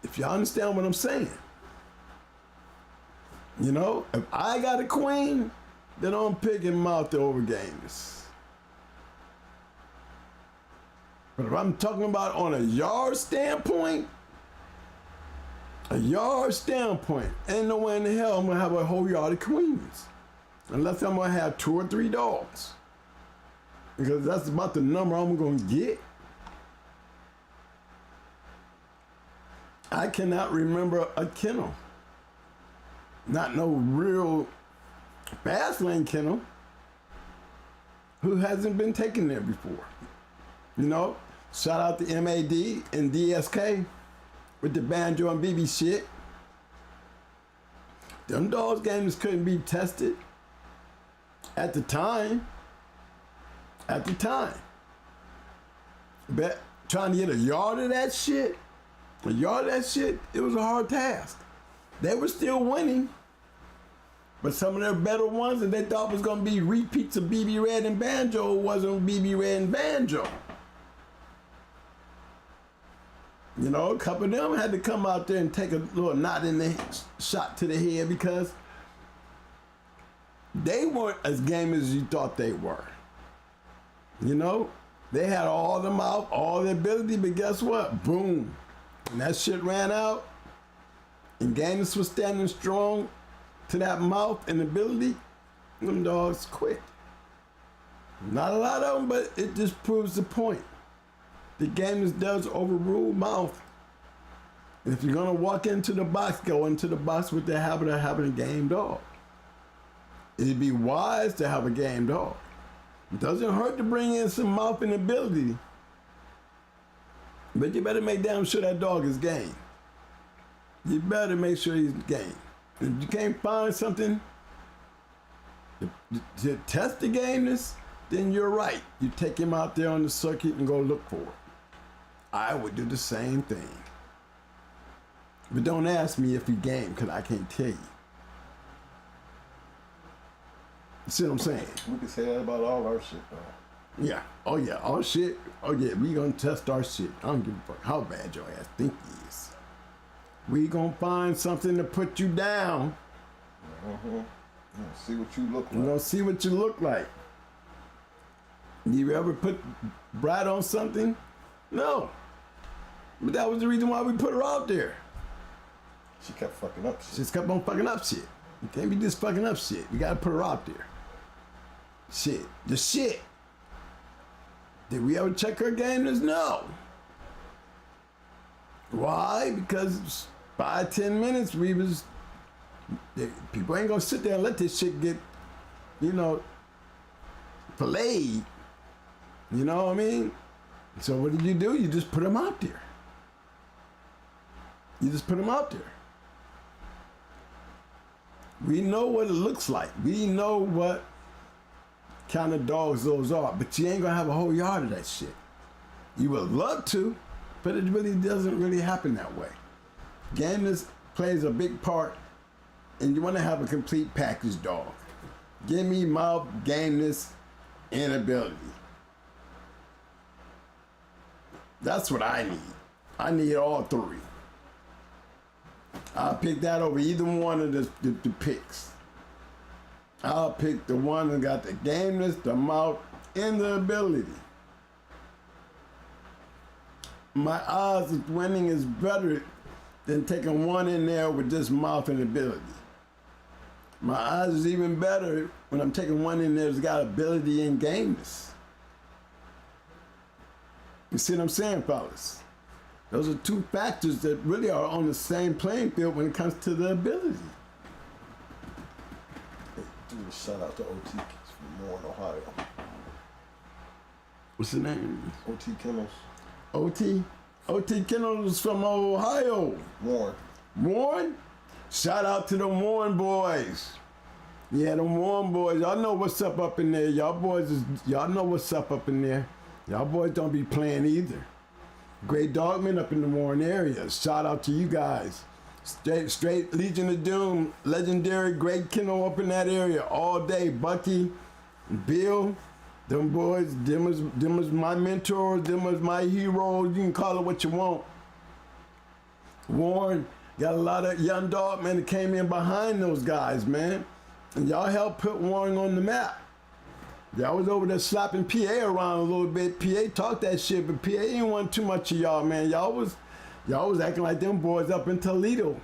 If y'all understand what I'm saying. You know, if I got a queen, then I'm picking mouth over gameness. But if I'm talking about on a yard standpoint, ain't no way in the hell I'm gonna have a whole yard of queens. Unless I'm gonna have 2 or 3 dogs. Because that's about the number I'm gonna get. I cannot remember a kennel. Not no real fast lane kennel who hasn't been taken there before. You know, shout out to MAD and DSK with the banjo and BB shit. Them dogs games couldn't be tested at the time. But trying to get a yard of that shit, it was a hard task. They were still winning, but some of their better ones that they thought was gonna be repeats of BB Red and Banjo wasn't BB Red and Banjo. You know, a couple of them had to come out there and take a little knot in the shot to the head because they weren't as game as you thought they were. You know, they had all the mouth, all the ability, but guess what? Boom. And that shit ran out, and GAMENESS was standing strong to that mouth and ability, them dogs quit. Not a lot of them, but it just proves the point. The GAMENESS does overrule mouth. And if you're gonna walk into the box, go into the box with the habit of having a game dog. It'd be wise to have a game dog. It doesn't hurt to bring in some mouth and ability, but you better make damn sure that dog is game. You better make sure he's game. If you can't find something to test the gameness, then you're right. You take him out there on the circuit and go look for it. I would do the same thing. But don't ask me if he game, because I can't tell you. You see what I'm saying? We can say that about all our shit, though. Yeah. Oh, yeah. All shit. Oh, yeah. We gonna test our shit. I don't give a fuck how bad your ass think he is. We gonna find something to put you down. See what you look like. We gonna see what you look like. You ever put Brad on something? No. But that was the reason why we put her out there. She kept fucking up shit. She just kept on fucking up shit. You can't be just fucking up shit. We gotta put her out there. Shit. The shit. Did we ever check her gameness? No. Why? Because 5-10 minutes people ain't gonna sit there and let this shit get, you know, filleted. You know what I mean? So what do? You just put them out there. You just put them out there. We know what it looks like. We know what kind of dogs those are, but you ain't gonna have a whole yard of that shit. You would love to, but it really doesn't really happen that way. Gameness plays a big part, and you want to have a complete package dog. Give me mouth, gameness, and ability. That's what I need. I need all 3. I'll pick that over either one of the picks. I'll pick the one that got the gameness, the mouth, and the ability. My odds of winning is better than taking one in there with just mouth and ability. My odds is even better when I'm taking one in there that's got ability and gameness. You see what I'm saying, fellas? Those are 2 factors that really are on the same playing field when it comes to the ability. Do a shout out to OT from Warren, Ohio. What's the name? OT Kennels. OT Kennels from Ohio. Warren. Warren, shout out to the Warren boys. Yeah, the Warren boys. Y'all know what's up in there. Y'all know what's up in there. Y'all boys don't be playing either. Great dogmen up in the Warren area. Shout out to you guys. Straight Legion of Doom, legendary great kennel up in that area all day. Bucky, Bill, them boys, them was my mentors, them was my heroes. You can call it what you want. Warren got a lot of young dog men that came in behind those guys, man. And y'all helped put Warren on the map. Y'all was over there slapping PA around a little bit. PA talked that shit, but PA ain't want too much of y'all, man. Y'all was acting like them boys up in Toledo.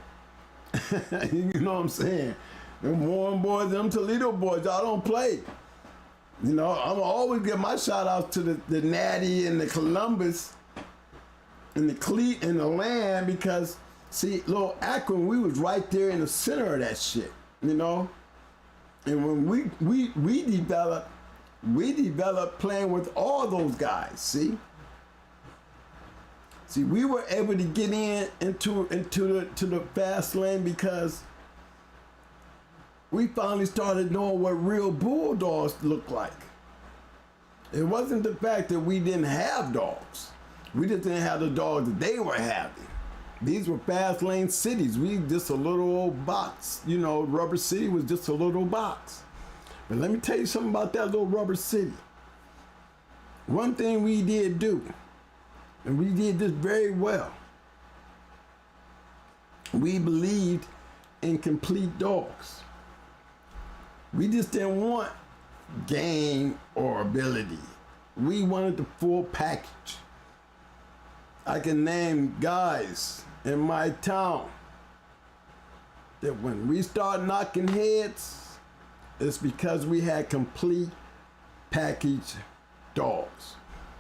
You know what I'm saying? Them Warren boys, them Toledo boys, y'all don't play. You know, I'm always give my shout outs to the Natty and the Columbus and the Cleat and the Land, because see, little Akron, we was right there in the center of that shit, you know? And when we developed playing with all those guys, see, we were able to get into the fast lane because we finally started knowing what real bulldogs look like. It wasn't the fact that we didn't have dogs. We just didn't have the dogs that they were having. These were fast lane cities. We just a little old box. You know, Rubber City was just a little box. But let me tell you something about that little Rubber City. One thing we did do, and we did this very well, we believed in complete dogs. We just didn't want game or ability. We wanted the full package. I can name guys in my town that when we start knocking heads, it's because we had complete package dogs.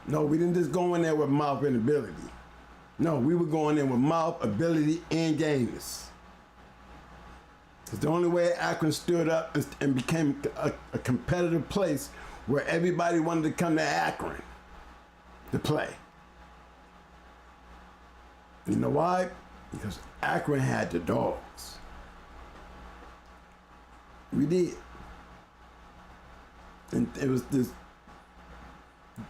No, we didn't just go in there with mouth and ability. No, we were going in with mouth, ability, and gameness. It's the only way Akron stood up and became a competitive place where everybody wanted to come to Akron to play. You know why? Because Akron had the dogs. We did. And it was this,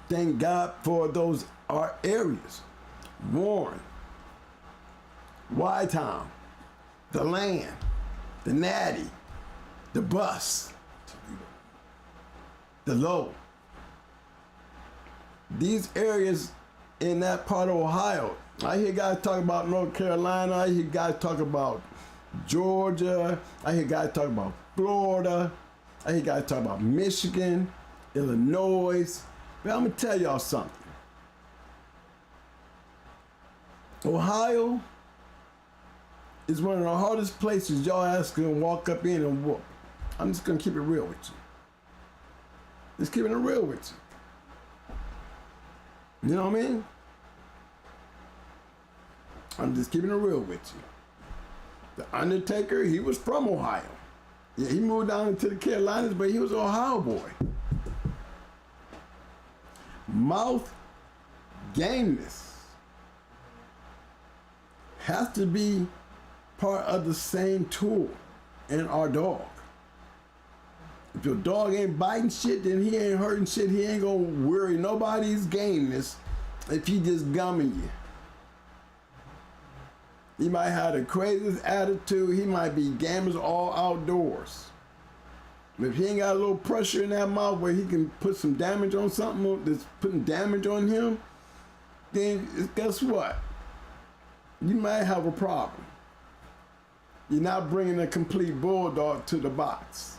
thank God for those our areas. Warren, Y-Town, the Land, the Natty, the Bus, the Low. These areas in that part of Ohio, I hear guys talk about North Carolina, I hear guys talk about Georgia, I hear guys talk about Florida, I hear guys talk about Michigan, Illinois. But I'm gonna tell y'all something. Ohio is one of the hardest places y'all ass can walk up in and whoop. I'm just gonna keep it real with you. Just keeping it real with you. You know what I mean? I'm just keeping it real with you. The Undertaker, he was from Ohio. Yeah, he moved down into the Carolinas, but he was an Ohio boy. Mouth gameness has to be part of the same tool in our dog. If your dog ain't biting shit, then he ain't hurting shit. He ain't gonna worry nobody's gameness if he just gumming you. He might have the craziest attitude. He might be gamers all outdoors. But if he ain't got a little pressure in that mouth where he can put some damage on something that's putting damage on him, then guess what? You might have a problem. You're not bringing a complete bulldog to the box.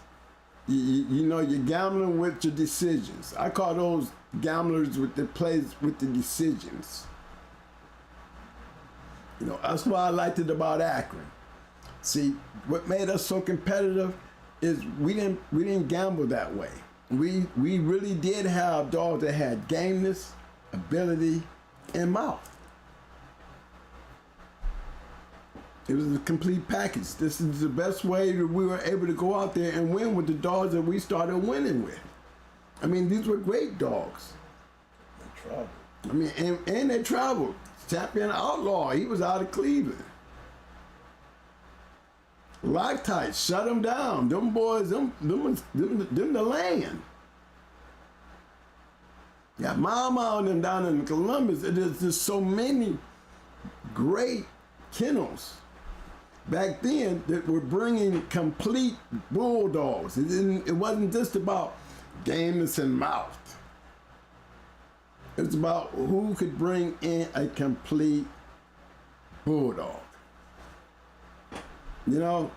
You know, you're gambling with your decisions. I call those gamblers with the plays with the decisions. You know, that's what I liked it about Akron. See, what made us so competitive is we didn't gamble that way. We really did have dogs that had gameness, ability, and mouth. It was a complete package. This is the best way that we were able to go out there and win with the dogs that we started winning with. I mean, these were great dogs. They traveled. I mean, and they traveled. Champion Outlaw, he was out of Cleveland. Loctite, shut them down. Them boys, them the land. Yeah, Mama and them down in Columbus, there's just so many great kennels back then that were bringing complete bulldogs. It wasn't just about gameness and mouth. It's about who could bring in a complete bulldog. You know,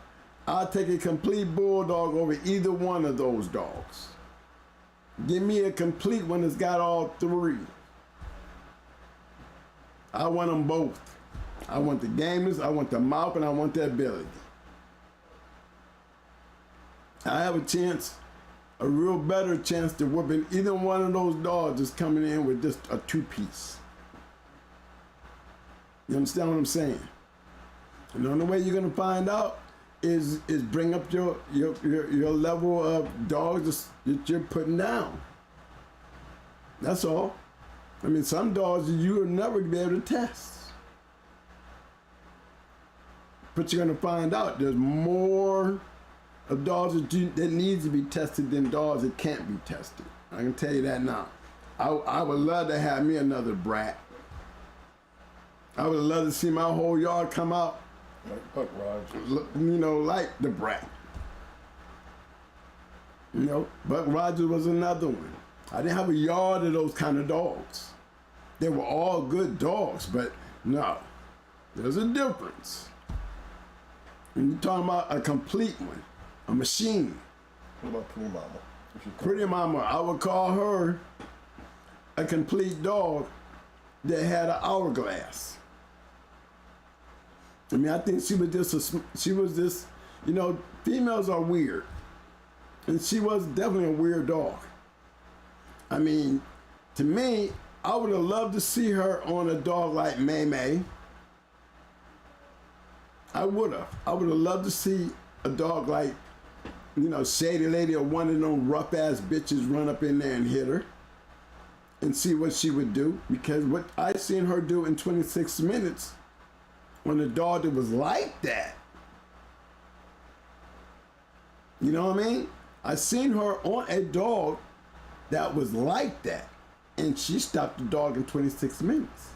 I'll take a complete bulldog over either one of those dogs. Give me a complete one that's got all three. I want them both. I want the gameness, I want the mouth, and I want the ability. I have a chance, a real better chance to whooping either one of those dogs that's coming in with just a two-piece. You understand what I'm saying? And the only way you're gonna find out is bring up your level of dogs that you're putting down. That's all. I mean, some dogs you'll never be able to test. But you're gonna find out there's more of dogs that needs to be tested than dogs that can't be tested. I can tell you that now. I would love to have me another brat. I would love to see my whole yard come out Like Buck Rogers. you know, like the brat. You know, Buck Rogers was another one. I didn't have a yard of those kind of dogs. They were all good dogs, but no, there's a difference. When you're talking about a complete one, a machine. What about Pretty Mama? Pretty Mama, I would call her a complete dog that had an hourglass. I mean, I think she was just, you know, females are weird. And she was definitely a weird dog. I mean, to me, I would have loved to see her on a dog like May May. I would have. I would have loved to see a dog like, you know, Shady Lady or one of them rough ass bitches run up in there and hit her and see what she would do. Because what I seen her do in 26 minutes on a dog that was like that. You know what I mean? I seen her on a dog that was like that. And she stopped the dog in 26 minutes.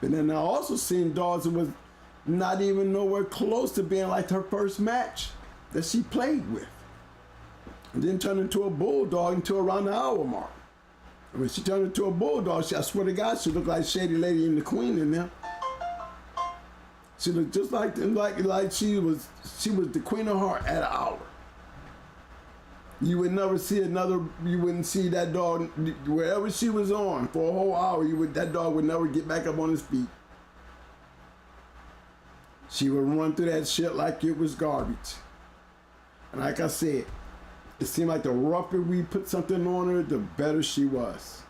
But then I also seen dogs that was not even nowhere close to being like her first match that she played with. And then turned into a bulldog until around the hour mark. And when she turned into a bulldog, I swear to God, she looked like Shady Lady and the Queen in there. She looked just like she was the Queen of Heart at an hour. You would never see you wouldn't see that dog, wherever she was on for a whole hour, that dog would never get back up on his feet. She would run through that shit like it was garbage. And like I said, it seemed like the rougher we put something on her, the better she was.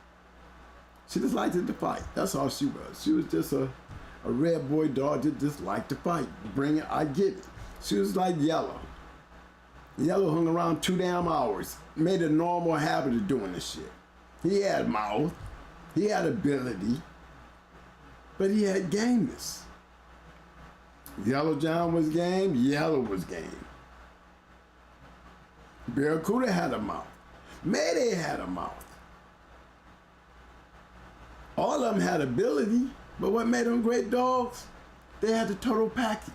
She just liked to fight. That's all she was. She was just a red boy dog that just liked to fight. Bring it, I get it. She was like Yellow. Yellow hung around 2 damn hours. Made a normal habit of doing this shit. He had mouth. He had ability. But he had gameness. Yellow John was game. Yellow was game. Barracuda had a mouth. Mayday had a mouth. All of them had ability. But what made them great dogs? They had the total package.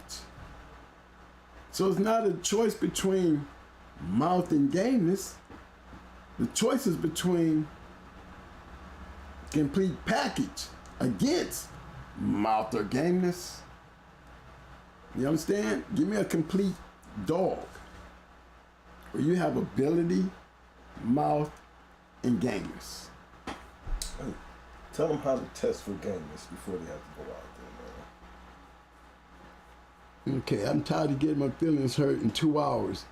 So it's not a choice between mouth and gameness. The choice is between complete package against mouth or gameness. You understand? Give me a complete dog where you have ability, mouth, and gameness. Tell them how to test for gameness before they have to go out there, man. Okay, I'm tired of getting my feelings hurt in 2 hours.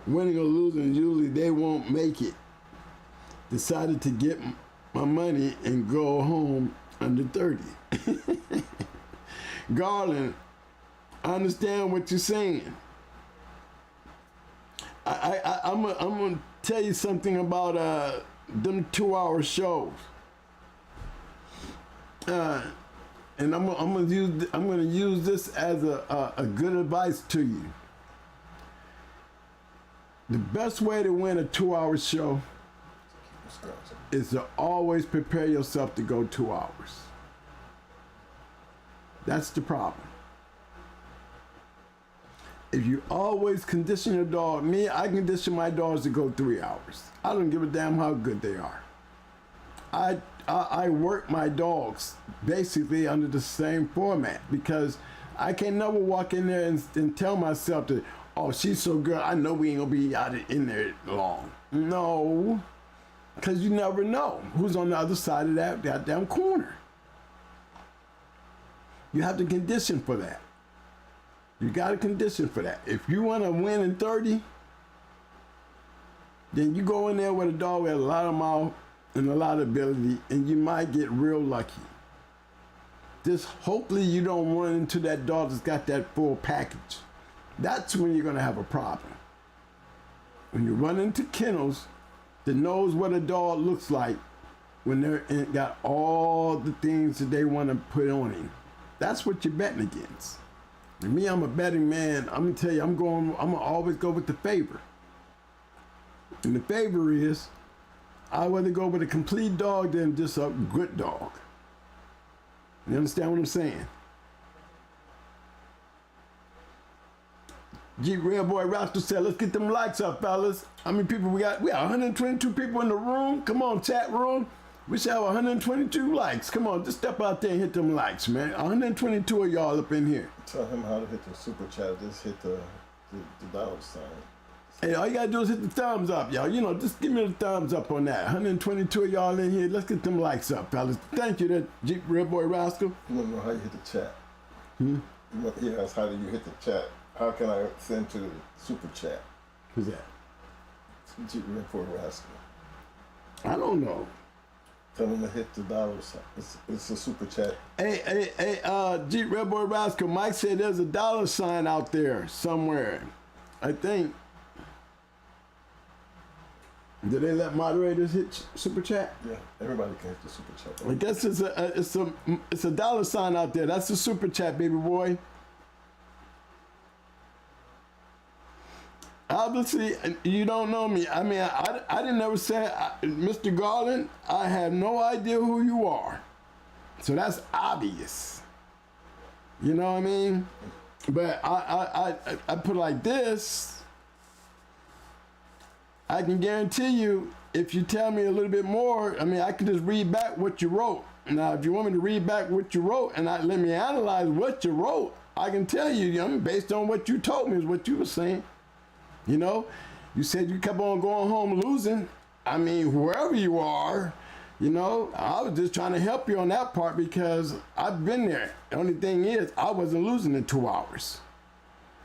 Winning or losing, usually they won't make it. Decided to get my money and go home under 30. Garland, I understand what you're saying. I'm gonna tell you something about them 2 hour shows. and I'm gonna use this as a good advice to you. The best way to win a 2-hour show is to always prepare yourself to go 2 hours. That's the problem. If you always condition your dog, I condition my dogs to go 3 hours. I don't give a damn how good they are. I work my dogs basically under the same format because I can never walk in there and tell myself that, oh, she's so good, I know we ain't gonna be out in there long. No, because you never know who's on the other side of that goddamn corner. You have to condition for that. You got to condition for that. If you want to win in 30, then you go in there with a dog with a lot of mouth and a lot of ability, and you might get real lucky. Just hopefully you don't run into that dog that's got that full package. That's when you're going to have a problem. When you run into kennels that knows what a dog looks like when they're got all the things that they want to put on him, that's what you're betting against. And me, I'm a betting man. I'm gonna tell you, I'm gonna always go with the favor. And the favor is, I'd rather go with a complete dog than just a good dog. You understand what I'm saying? Real Boy Rascal said, let's get them likes up, fellas. How many people we got? We got 122 people in the room. Come on, chat room. We should have 122 likes. Come on, just step out there and hit them likes, man. 122 of y'all up in here. Tell him how to hit the super chat. Just hit the dollar sign. Hey, all you gotta do is hit the thumbs up, y'all. You know, just give me the thumbs up on that. 122 of y'all in here. Let's get them likes up, fellas. Thank you, that Jeep Real Boy Rascal. You want to know how you hit the chat? He asked, how do you hit the chat? How can I send to the super chat? Who's that? Jeep Real Boy Rascal. I don't know. Tell him to hit the dollar sign. It's a super chat. Hey, Jeep Red Boy Rascal, Mike said there's a dollar sign out there somewhere. I think. Did they let moderators hit super chat? Yeah, everybody can hit the super chat. I guess it's a dollar sign out there. That's the super chat, baby boy. Obviously, you don't know me. I mean, I didn't ever say, Mr. Garland, I have no idea who you are. So that's obvious. You know what I mean? But I put it like this. I can guarantee you, if you tell me a little bit more, I mean, I can just read back what you wrote. Now, if you want me to read back what you wrote and let me analyze what you wrote, I can tell you, based on what you told me is what you were saying. You know, you said you kept on going home losing. I mean, wherever you are, you know, I was just trying to help you on that part because I've been there. The only thing is, I wasn't losing in 2 hours.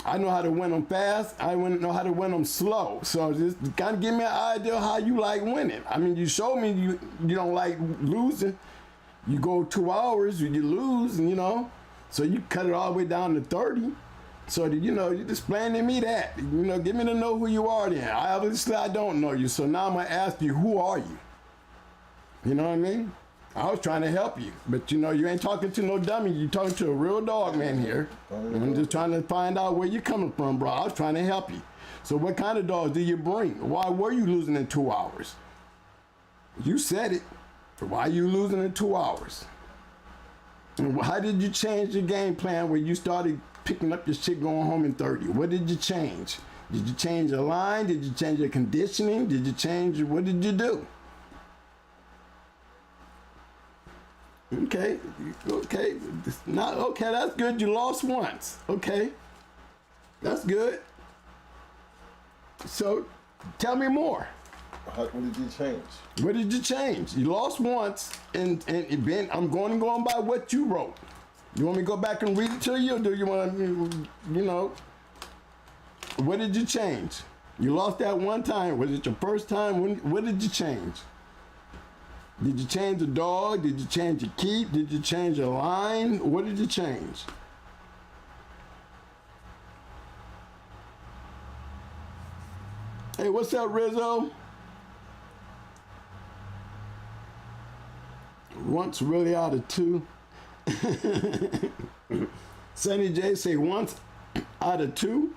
I know how to win them fast. I know how to win them slow. So just kind of give me an idea how you like winning. I mean, you showed me you don't like losing. You go 2 hours, you lose, and you know, so you cut it all the way down to 30. So, you're explaining to me that. Get me to know who you are then. Obviously, I don't know you. So now I'm going to ask you, who are you? You know what I mean? I was trying to help you. But, you ain't talking to no dummy. You're talking to a real dog man here. I'm just trying to find out where you're coming from, bro. I was trying to help you. So what kind of dogs do you bring? Why were you losing in 2 hours? You said it. Why are you losing in 2 hours? And how did you change your game plan where you started picking up your shit going home in 30? What did you change? Did you change your line? Did you change your conditioning? Did you change, what did you do? Okay, not okay, that's good. You lost once. Okay, that's good. So tell me more. What did you change? What did you change? You lost once, and Ben, I'm going by what you wrote. You want me to go back and read it to you, or do you want to, what did you change? You lost that one time. Was it your first time? What did you change? Did you change the dog? Did you change your keep? Did you change your line? What did you change? Hey, what's up, Rizzo? Once really out of two. Sunny J say once out of two.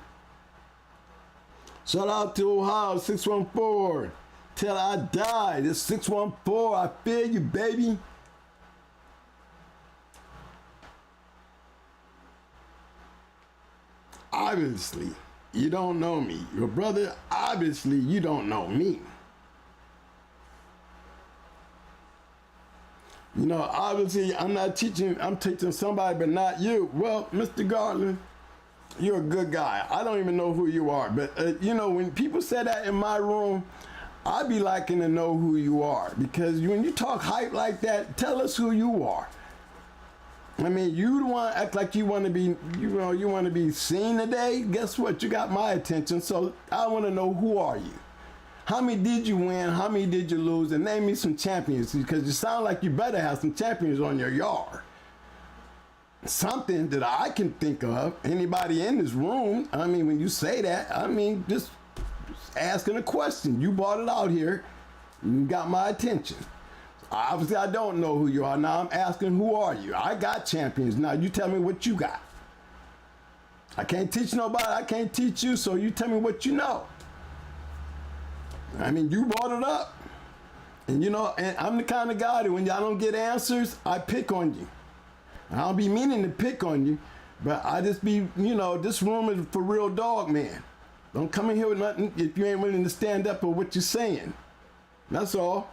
Shout out to Ohio 614. Till I die. This 614. I feel you, baby. Obviously, you don't know me. Your brother, obviously, you don't know me. You know, obviously, I'm teaching somebody, but not you. Well, Mr. Garland, you're a good guy. I don't even know who you are. But, you know, when people say that in my room, I'd be liking to know who you are. Because when you talk hype like that, tell us who you are. I mean, you want to act like you want to be, you want to be seen today. Guess what? You got my attention. So I want to know, who are you? How many did you win? How many did you lose? And name me some champions, because you sound like you better have some champions on your yard. Something that I can think of. Anybody in this room, I mean, when you say that, I mean, just asking a question. You brought it out here. You got my attention. Obviously, I don't know who you are. Now I'm asking, who are you? I got champions. Now you tell me what you got. I can't teach nobody. I can't teach you, so you tell me what you know. I mean, you brought it up. And you know, and I'm the kind of guy that when y'all don't get answers, I pick on you. I don't be meaning to pick on you, but I just be, you know, this room is for real dog man. Don't come in here with nothing if you ain't willing to stand up for what you're saying. That's all.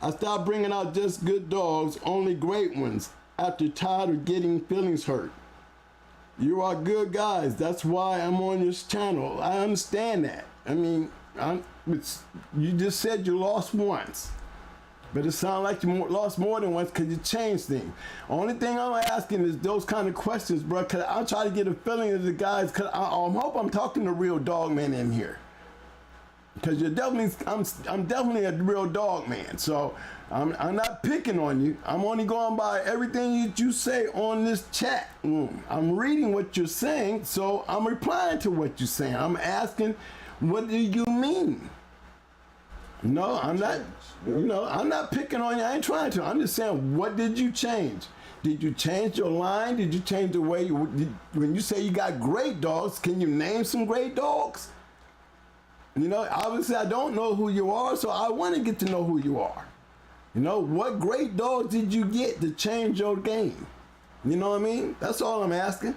I stopped bringing out just good dogs, only great ones, after tired of getting feelings hurt. You are good guys. That's why I'm on this channel. I understand that. I mean, you just said you lost once. But it sounds like you lost more than once because you changed things. Only thing I'm asking is those kind of questions, bro, because I'm trying to get a feeling of the guys, because I hope I'm talking to real dog men in here. Because I'm definitely a real dog man. So I'm not picking on you. I'm only going by everything that you say on this chat room. I'm reading what you're saying, so I'm replying to what you're saying. I'm asking, what do you mean? No, I'm not. You know, I'm not picking on you. I ain't trying to. I'm just saying, what did you change? Did you change your line? Did you change the way when you say you got great dogs, can you name some great dogs? You know, obviously I don't know who you are, so I want to get to know who you are. You know, what great dogs did you get to change your game? You know what I mean? That's all I'm asking.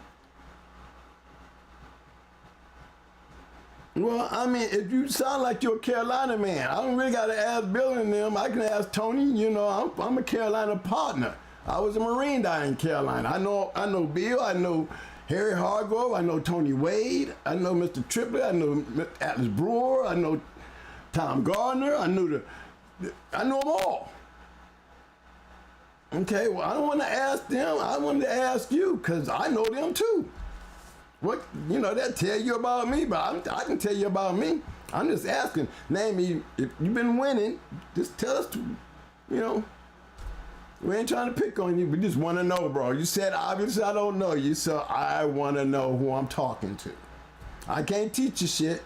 Well, I mean, if you sound like you're a Carolina man, I don't really got to ask Bill and them. I can ask Tony. You know, I'm a Carolina partner. I was a Marine down in Carolina. I know Bill. I know Harry Hargrove. I know Tony Wade. I know Mr. Triplett. I know Atlas Brewer. I know Tom Gardner. I know them all. Okay, well, I don't want to ask them. I wanted to ask you because I know them too. What, you know, they'll tell you about me, but I can tell you about me. I'm just asking, name me, if you've been winning, just tell us, you know, we ain't trying to pick on you, we just want to know, bro. You said, obviously, I don't know you, so I want to know who I'm talking to. I can't teach you shit,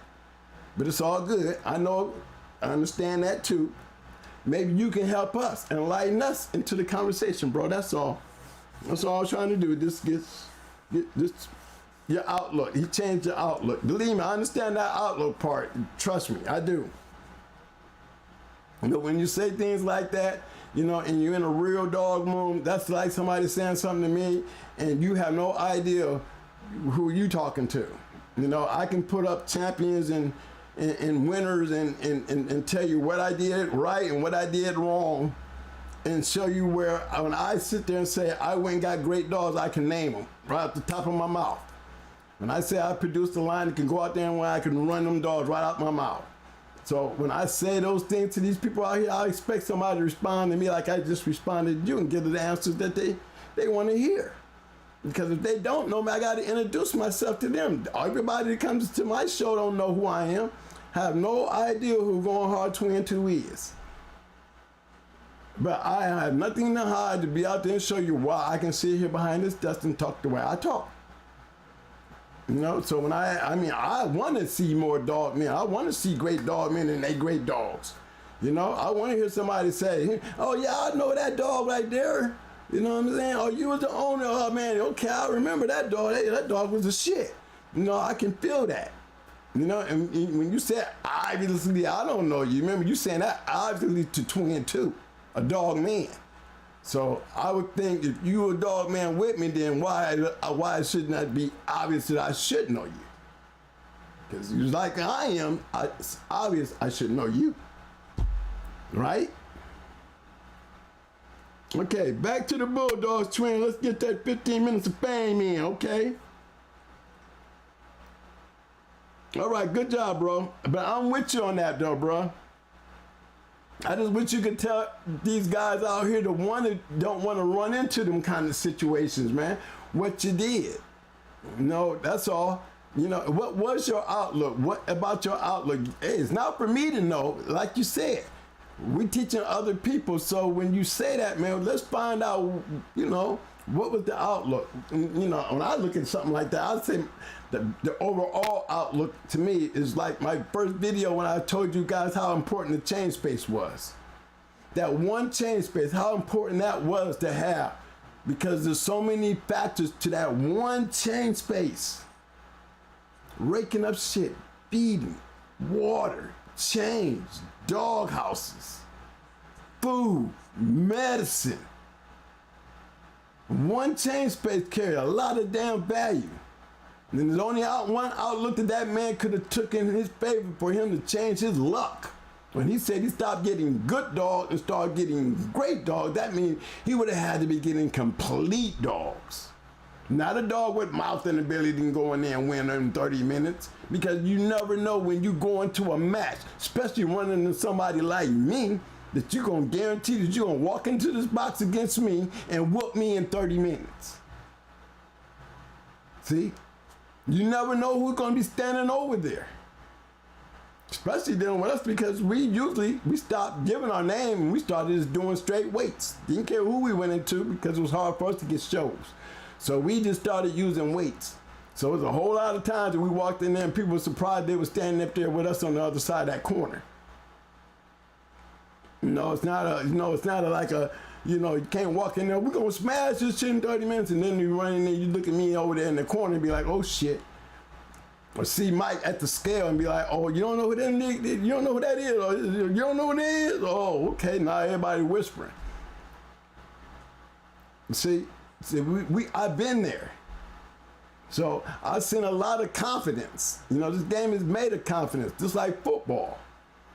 but it's all good. I know, I understand that too. Maybe you can help us, enlighten us into the conversation, bro. That's all. That's all I was trying to do. Just get your outlook. He changed your outlook. Believe me, I understand that outlook part. Trust me, I do. You know, when you say things like that, you know, and you're in a real dog room, that's like somebody saying something to me and you have no idea who you talking to. You know, I can put up champions and winners and tell you what I did right and what I did wrong and show you where, when I sit there and say I went and got great dogs, I can name them right off the top of my mouth. When I say I produced a line that can go out there and where I can run them dogs right out my mouth. So when I say those things to these people out here, I expect somebody to respond to me like I just responded to you and give the answers that they want to hear. Because if they don't know me, I got to introduce myself to them. Everybody that comes to my show don't know who I am, have no idea who Going Hard 22 is. But I have nothing to hide to be out there and show you why I can sit here behind this desk and talk the way I talk. You know, so when I want to see more dog men. I want to see great dog men and they great dogs. You know, I want to hear somebody say, oh yeah, I know that dog right there. You know what I'm saying? Oh, you was the owner. Oh man, okay, I remember that dog. Hey, that dog was a shit. You know, I can feel that. You know, and when you said obviously, I don't know you. Remember you saying that obviously to twin too, a dog man. So I would think if you were a dog man with me, then why should not be obvious that I should know you? Because you're like I am, it's obvious I should know you. Right? Okay, back to the Bulldogs twin. Let's get that 15 minutes of fame in, okay? All right, good job, bro. But I'm with you on that, though, bro. I just wish you could tell these guys out here don't want to run into them kind of situations, man. What you did. No, that's all. You know, what was your outlook? What about your outlook? Hey, it's not for me to know, like you said. We're teaching other people, so when you say that, man, let's find out, you know, what was the outlook? You know, when I look at something like that, I'd say the overall outlook to me is like my first video when I told you guys how important the chain space was. That one chain space, how important that was to have, because there's so many factors to that one chain space. Raking up shit, feeding, water, change, dog houses, food, medicine. One chain space carried a lot of damn value. And there's only one outlook that man could have took in his favor for him to change his luck. When he said he stopped getting good dogs and started getting great dogs, that means he would have had to be getting complete dogs. Not a dog with mouth and ability to go in there and win in 30 minutes. Because you never know when you go into a match, especially running into somebody like me, that you're going to guarantee that you're going to walk into this box against me and whoop me in 30 minutes. See? You never know who's going to be standing over there. Especially dealing with us, because we stopped giving our name and we started just doing straight weights. Didn't care who we went into because it was hard for us to get shows. So we just started using weights. So it was a whole lot of times that we walked in there and people were surprised they were standing up there with us on the other side of that corner. You know, it's not like you can't walk in there, we're gonna smash this shit in 30 minutes, and then you run in there, you look at me over there in the corner and be like, oh shit. Or see Mike at the scale and be like, oh, you don't know who that is? You don't know who that is? Or you don't know who that is? Oh, okay, now everybody whispering. See, I've been there. So I've seen a lot of confidence. You know, this game is made of confidence, just like football.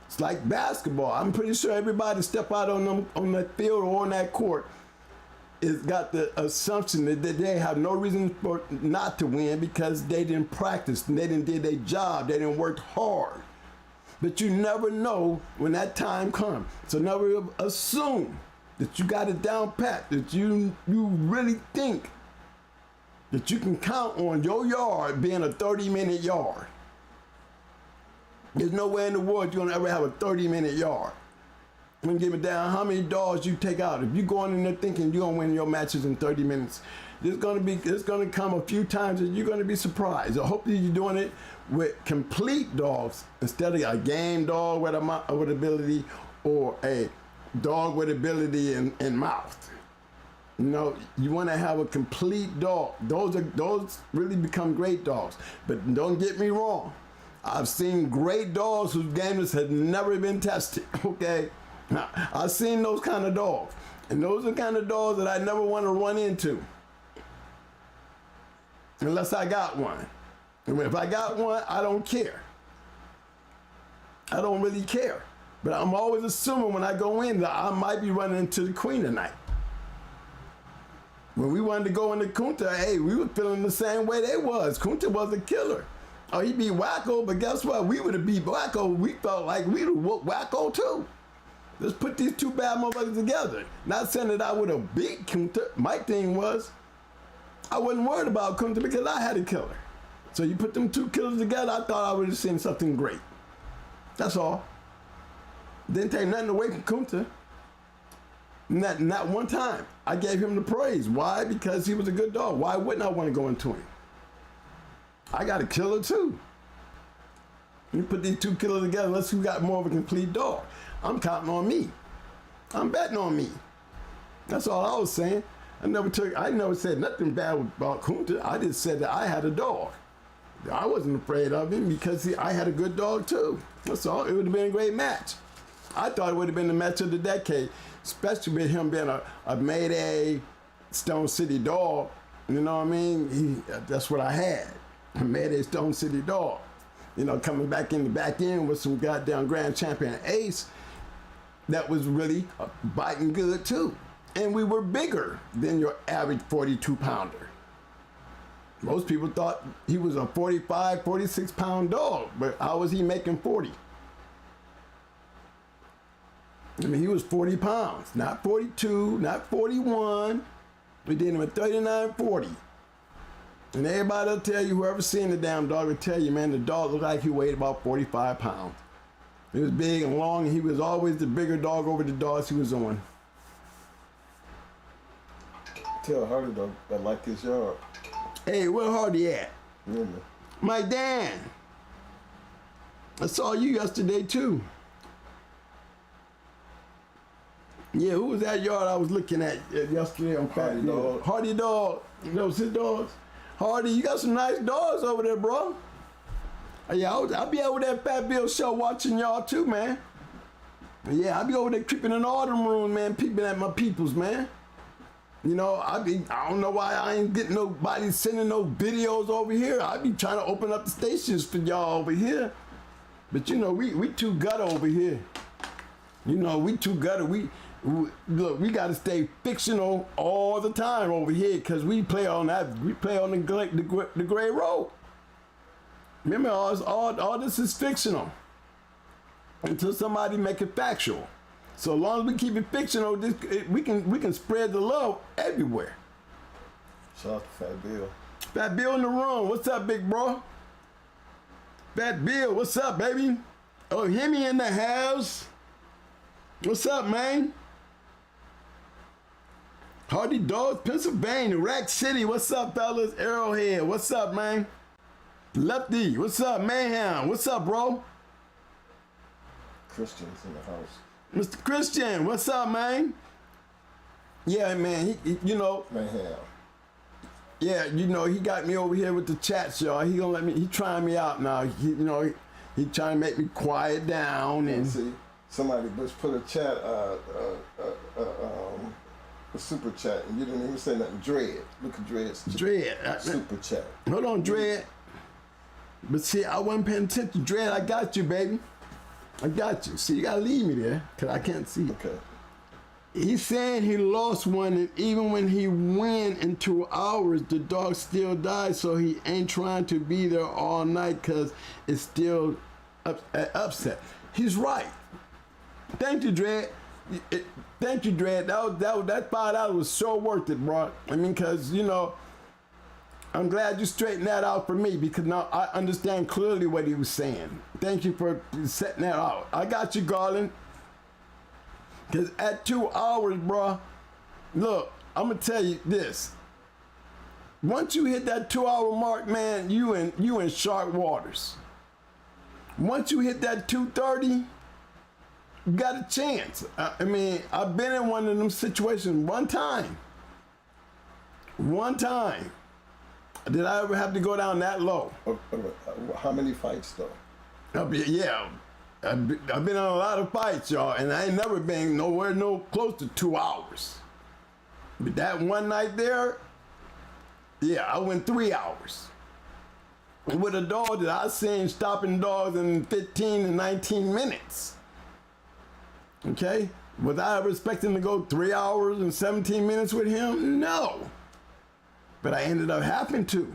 It's like basketball. I'm pretty sure everybody step out on that field or on that court is got the assumption that they have no reason for not to win because they didn't practice and they didn't do their job. They didn't work hard. But you never know when that time comes. So never assume that you got it down pat, that you really think that you can count on your yard being a 30-minute yard. There's no way in the world you're gonna ever have a 30-minute yard. I'm gonna give it down how many dogs you take out. If you're going in there thinking you're gonna win your matches in 30 minutes, there's gonna come a few times that you're gonna be surprised. So hopefully you're doing it with complete dogs instead of a game dog with ability or a dog with ability in mouth. You know, you want to have a complete dog. Those really become great dogs. But don't get me wrong. I've seen great dogs whose GAMENESS had never been tested. Okay, now, I've seen those kind of dogs, and those are the kind of dogs that I never want to run into unless I got one. And if I got one, I don't care. I don't really care. But I'm always assuming when I go in that I might be running into the queen tonight. When we wanted to go into Kunta, hey, we were feeling the same way they was. Kunta was a killer. Oh, he beat Wacko, but guess what? We would have beat Wacko. We felt like we would have whooped Wacko too. Let's put these two bad motherfuckers together. Not saying that I would have beat Kunta. My thing was, I wasn't worried about Kunta because I had a killer. So you put them two killers together, I thought I would have seen something great. That's all. Didn't take nothing away from Kunta. Not one time. I gave him the praise. Why? Because he was a good dog. Why wouldn't I want to go into him? I got a killer too. You put these 2 killers together, let's see who got more of a complete dog. I'm counting on me. I'm betting on me. That's all I was saying. I never said nothing bad about Kunta. I just said that I had a dog. I wasn't afraid of him because I had a good dog too. That's all. It would have been a great match. I thought it would have been the match of the decade, especially with him being a Mayday Stone City dog. You know what I mean? That's what I had. A Mayday Stone City dog. You know, coming back in the back end with some goddamn grand champion ace that was really biting good too. And we were bigger than your average 42 pounder. Most people thought he was a 45, 46 pound dog, but how was he making 40? I mean, he was 40 pounds, not 42, not 41. We did him at 39, 40. And everybody will tell you, whoever's seen the damn dog will tell you, man, the dog looked like he weighed about 45 pounds. He was big and long, and he was always the bigger dog over the dogs he was on. Tell Hardy though, I like his yard. Hey, where Hardy at? Yeah, man. Mike Dan. I saw you yesterday too. Yeah, who was that yard I was looking at yesterday on Fat Hardy Dog. Hardy Dog. Those his dogs. Hardy, you got some nice dogs over there, bro. Yeah, I'll be over there at Fat Bill show watching y'all too, man. Yeah, I'll be over there creeping in all them rooms, man, peeping at my peoples, man. You know, I don't know why I ain't getting nobody sending no videos over here. I be trying to open up the stations for y'all over here. But you know, we too gutter over here. You know, we too gutter. Look, we got to stay fictional all the time over here because we play on the gray road. Remember, all this is fictional until somebody make it factual. So as long as we keep it fictional, we can spread the love everywhere. Shout out to Fat Bill. Fat Bill in the room. What's up, big bro? Fat Bill, what's up, baby? Oh, Hemi in the house. What's up, man? Hardy Dogs, Pennsylvania, Rack City. What's up, fellas? Arrowhead, what's up, man? Lefty, what's up, Mayhem? What's up, bro? Christian's in the house. Mr. Christian, what's up, man? Yeah, man, you know. Mayhem. Yeah, you know, he got me over here with the chats, y'all. He gonna let me, he trying me out now. He trying to make me quiet down and see, somebody just put a chat, a super chat, and you didn't even say nothing. Dread. Look at Dread's Dread. Super chat. Hold on, Dread. But see, I wasn't paying attention. Dread, I got you, baby. I got you. See, you gotta leave me there, cause I can't see. Okay. He's saying he lost one, and even when he win in 2 hours, the dog still dies, so he ain't trying to be there all night cause it's still upset. He's right. Thank you, Dread. Thank you, Dread. That $5 was so worth it, bro. I mean, cause you know, I'm glad you straightened that out for me because now I understand clearly what he was saying. Thank you for setting that out. I got you, Garland. Because at 2 hours, bro, look, I'm going to tell you this. Once you hit that 2 hour mark, man, you in shark waters. Once you hit that 2:30, you got a chance. I mean, I've been in one of them situations one time. One time. Did I ever have to go down that low? How many fights though? Yeah, I've been in a lot of fights, y'all, and I ain't never been nowhere close to 2 hours. But that one night there, yeah, I went 3 hours. With a dog that I seen stopping dogs in 15 to 19 minutes. Okay? Was I ever expecting to go 3 hours and 17 minutes with him? No. But I ended up having to.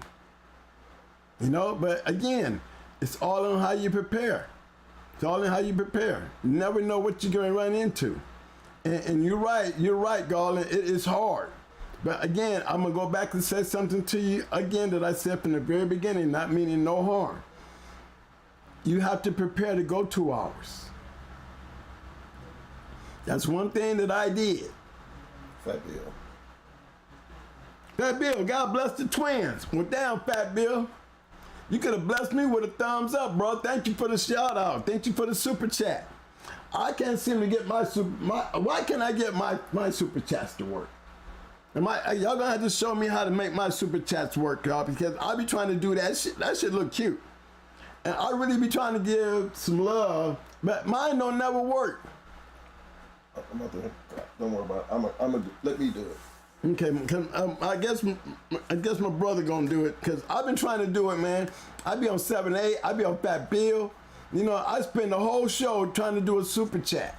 You know, but again, it's all on how you prepare. It's all in how you prepare. You never know what you're going to run into. And you're right, Garland, it is hard. But again, I'm going to go back and say something to you again that I said from the very beginning, not meaning no harm. You have to prepare to go 2 hours. That's one thing that I did. Fat Bill. Fat Bill, God bless the twins. Well, down, Fat Bill. You could have blessed me with a thumbs up, bro. Thank you for the shout out. Thank you for the super chat. I can't seem to get why can't I get my super chats to work? Y'all gonna have to show me how to make my super chats work, y'all, because I be trying to do that shit. That shit look cute. And I really be trying to give some love, but mine don't never work. I'm not doing it. Don't worry about it. I'm gonna let me do it. Okay, I guess my brother gonna do it, because I've been trying to do it, man. I be on 7-8, I be on Fat Bill. You know, I spend the whole show trying to do a super chat.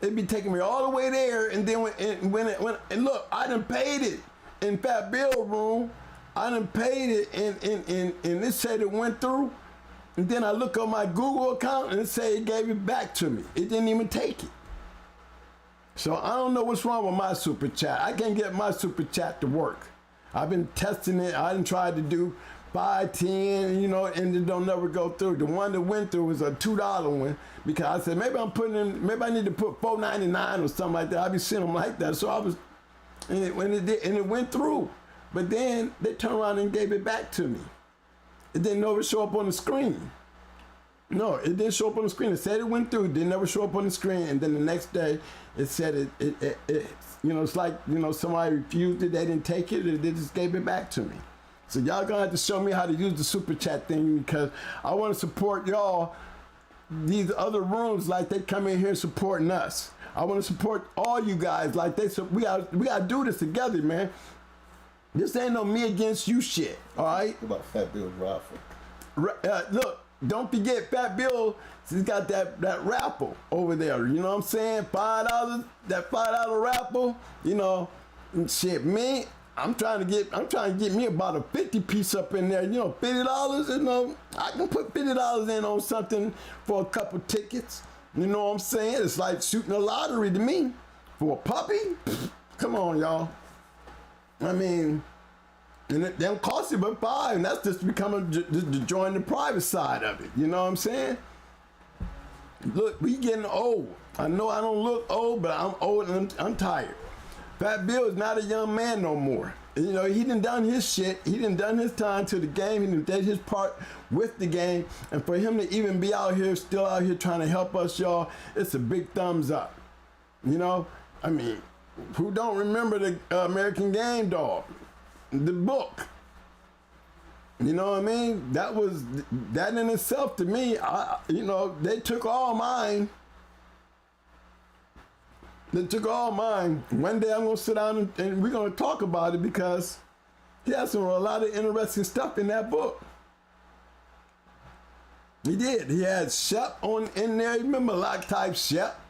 It be taking me all the way there, and then when look, I done paid it in Fat Bill room. I done paid it, and it said it went through. And then I look on my Google account, and it said it gave it back to me. It didn't even take it. So I don't know what's wrong with my super chat. I can't get my super chat to work. I've been testing it. I done tried to do 5, 10, you know, and it don't never go through. The one that went through was a $2 one, because I said maybe I need to put $4.99 or something like that. I be seeing them like that. So I was, and it went through. But then they turned around and gave it back to me. It didn't ever show up on the screen. No, it didn't show up on the screen. It said it went through. It didn't ever show up on the screen. And then the next day, it said it you know, it's like, you know, somebody refused it. They didn't take it. They just gave it back to me. So y'all gonna have to show me how to use the super chat thing, because I want to support y'all. These other rooms, like they come in here supporting us. I want to support all you guys. Like we gotta do this together, man. This ain't no me against you shit. All right. What about Fat Bill's raffle? Look. Don't forget, Fat Bill, he's got that raffle over there. You know what I'm saying? $5, that $5 raffle. You know, and shit, me, I'm trying to get me about a 50 piece up in there. You know, $50. You know, I can put $50 in on something for a couple tickets. You know what I'm saying? It's like shooting a lottery to me. For a puppy, come on, y'all. I mean. And it don't cost you but $5, and that's just becoming to join the private side of it. You know what I'm saying? Look, we getting old. I know I don't look old, but I'm old and I'm tired. Fat Bill is not a young man no more. You know, he done his shit. He done his time to the game. He did his part with the game. And for him to even be out here, still out here trying to help us, y'all, it's a big thumbs up. You know? I mean, who don't remember the American Game Dog? The book, you know what I mean? That in itself to me, you know, they took all mine. They took all mine. One day I'm gonna sit down and we're gonna talk about it, because he has a lot of interesting stuff in that book. He did. He had Shep in there. Remember Loctite Shep?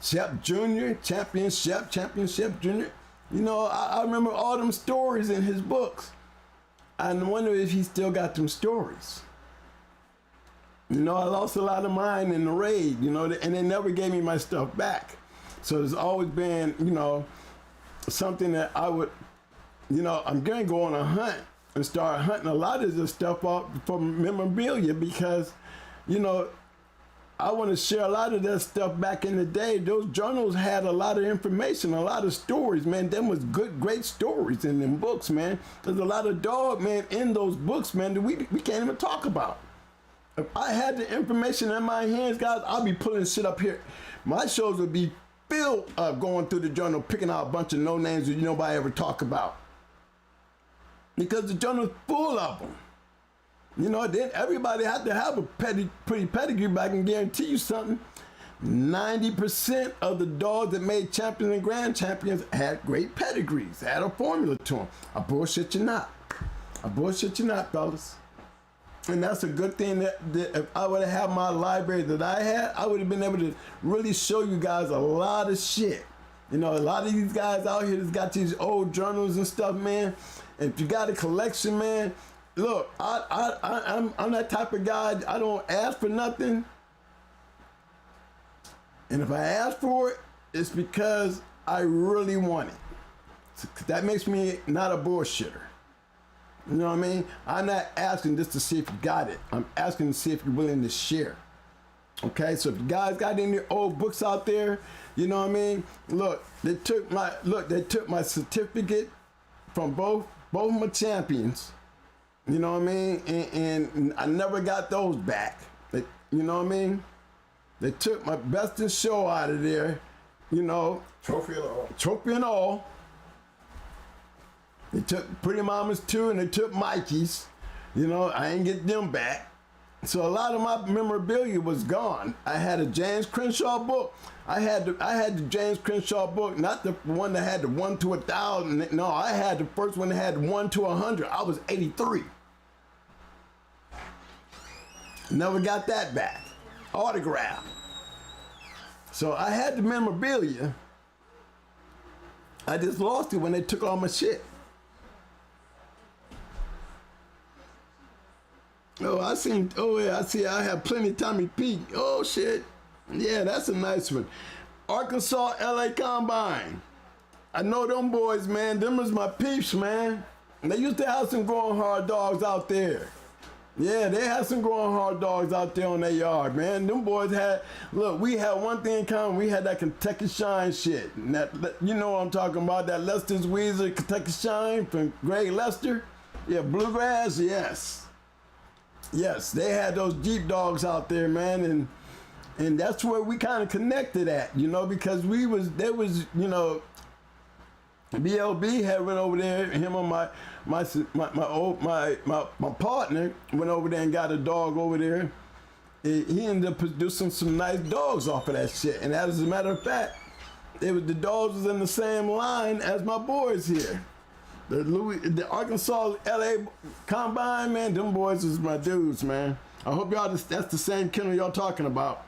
Shep Jr., Championship Jr. You know, I remember all them stories in his books. I wonder if he still got them stories. You know, I lost a lot of mine in the raid, you know, and they never gave me my stuff back. So there's always been, you know, something that I would, you know, I'm going to go on a hunt and start hunting a lot of this stuff up from memorabilia, because, you know, I want to share a lot of that stuff back in the day. Those journals had a lot of information, a lot of stories, man. Them was great stories in them books, man. There's a lot of dog, man, in those books, man, that we can't even talk about. If I had the information in my hands, guys, I'll be pulling shit up here. My shows would be filled up going through the journal, picking out a bunch of no names that nobody ever talk about. Because the journal's full of them. You know, then everybody had to have a pretty pedigree, but I can guarantee you something. 90% of the dogs that made champions and grand champions had great pedigrees, had a formula to them. I bullshit you not. I bullshit you not, fellas. And that's a good thing that if I would have had my library that I had, I would have been able to really show you guys a lot of shit. You know, a lot of these guys out here that's got these old journals and stuff, man. And if you got a collection, man, look, I'm that type of guy. I don't ask for nothing. And if I ask for it, it's because I really want it. So that makes me not a bullshitter. You know what I mean? I'm not asking just to see if you got it. I'm asking to see if you're willing to share. Okay, so if you guys got any old books out there, you know what I mean? Look, they took my certificate from both my champions. You know what I mean? And I never got those back. You know what I mean? They took my best in show out of there, you know. Trophy and all. Trophy and all. They took Pretty Mamas too, and they took Mikey's. You know, I ain't get them back. So a lot of my memorabilia was gone. I had a James Crenshaw book. I had the James Crenshaw book, not the one that had the 1 to 1,000. No, I had the first one that had 1 to 100. I was 83. Never got that back. Autograph. So I had the memorabilia. I just lost it when they took all my shit. Oh, I see I have plenty of Tommy P. Oh shit. Yeah, that's a nice one. Arkansas LA Combine. I know them boys, man. Them was my peeps, man. They used to have some growing hard dogs out there. Yeah, they had some growing hard dogs out there on their yard, man. Them boys had, look, we had one thing in common. We had that Kentucky Shine shit. And that, you know what I'm talking about, that Lester's Weezer Kentucky Shine from Greg Lester. Yeah, Bluegrass, yes. Yes, they had those Jeep dogs out there, man, and that's where we kind of connected at, you know, because there was, you know, BLB had went over there, him and my partner went over there and got a dog over there. He ended up producing some nice dogs off of that shit. And as a matter of fact, the dogs was in the same line as my boys here. The Arkansas LA Combine, man, them boys is my dudes, man. I hope y'all, that's the same kennel y'all talking about.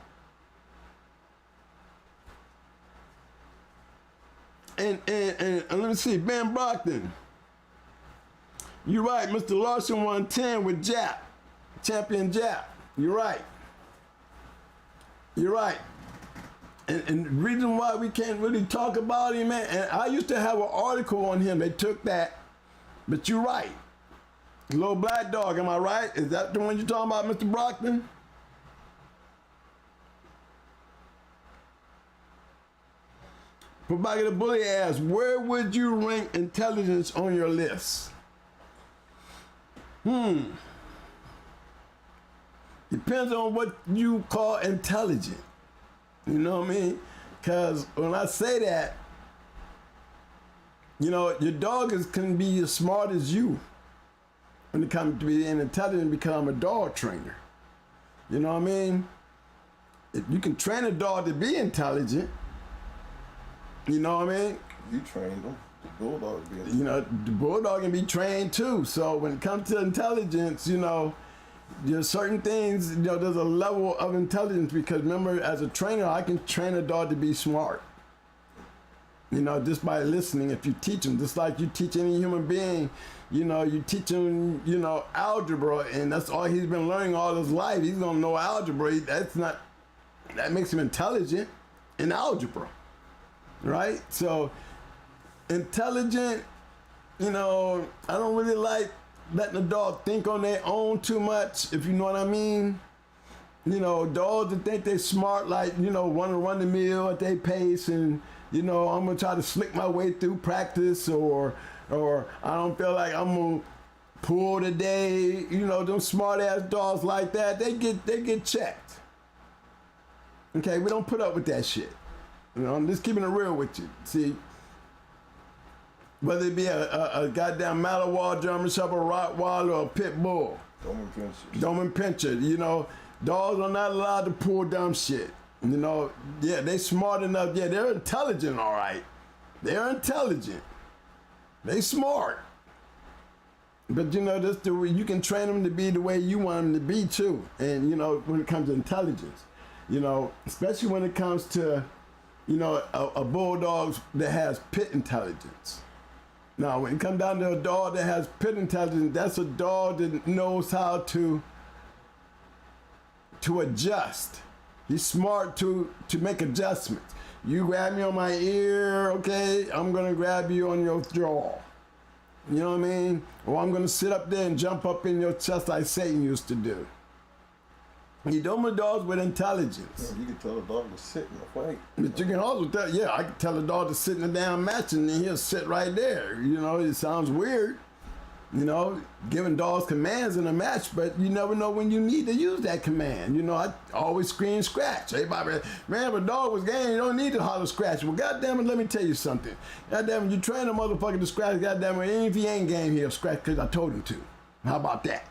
And let me see, Ben Brockton. You're right, Mr. Larson 110 with Jap, Champion Jap. You're right. You're right. And the reason why we can't really talk about him, man, and I used to have an article on him, they took that, but you're right. Little black dog, am I right? Is that the one you're talking about, Mr. Brockton? Provocative Bully asks, where would you rank intelligence on your list? Depends on what you call intelligent. You know what I mean? Because when I say that, you know, your dog can be as smart as you when it comes to being intelligent, become a dog trainer. You know what I mean? If you can train a dog to be intelligent, you know what I mean? You trained them. The bulldog be intelligent. You know, the bulldog can be trained too. So when it comes to intelligence, you know, there's certain things, you know, there's a level of intelligence because remember, as a trainer, I can train a dog to be smart. You know, just by listening, if you teach them, just like you teach any human being, you know, you teach him, you know, algebra, and that's all he's been learning all his life. He's gonna know algebra. That makes him intelligent in algebra, right? So, intelligent, you know, I don't really like letting the dog think on their own too much, if you know what I mean. You know, dogs that think they're smart, like, you know, want to run the mill at their pace and, you know, I'm going to try to slick my way through practice or I don't feel like I'm going to pull today. You know, them smart ass dogs like that, they get checked. Okay, we don't put up with that shit. You know, I'm just keeping it real with you. See, whether it be a goddamn Malinois, German Shepherd, Rottweiler, or a Pit Bull. Doberman Pinscher. You know, dogs are not allowed to pull dumb shit. You know, yeah, they smart enough. Yeah, they're intelligent, all right. They're intelligent. They smart. But, you know, you can train them to be the way you want them to be, too. And, you know, when it comes to intelligence, you know, especially when it comes to, you know, a bulldog that has pit intelligence. Now, when it comes down to a dog that has pit intelligence, that's a dog that knows how to adjust. He's smart to make adjustments. You grab me on my ear, okay, I'm gonna grab you on your jaw. You know what I mean? Or I'm gonna sit up there and jump up in your chest like Satan used to do. You don't with dogs with intelligence. Yeah, you can tell a dog to sit in the fight. But you can also tell, yeah, I can tell a dog to sit in the damn match and he'll sit right there. You know, it sounds weird. You know, giving dogs commands in a match, but you never know when you need to use that command. You know, I always scream scratch. Everybody, man, if a dog was game, you don't need to holler scratch. Well, goddamn it, let me tell you something. Goddamn it, you train a motherfucker to scratch, goddamn it, even if he ain't game, he'll scratch because I told him to. How about that?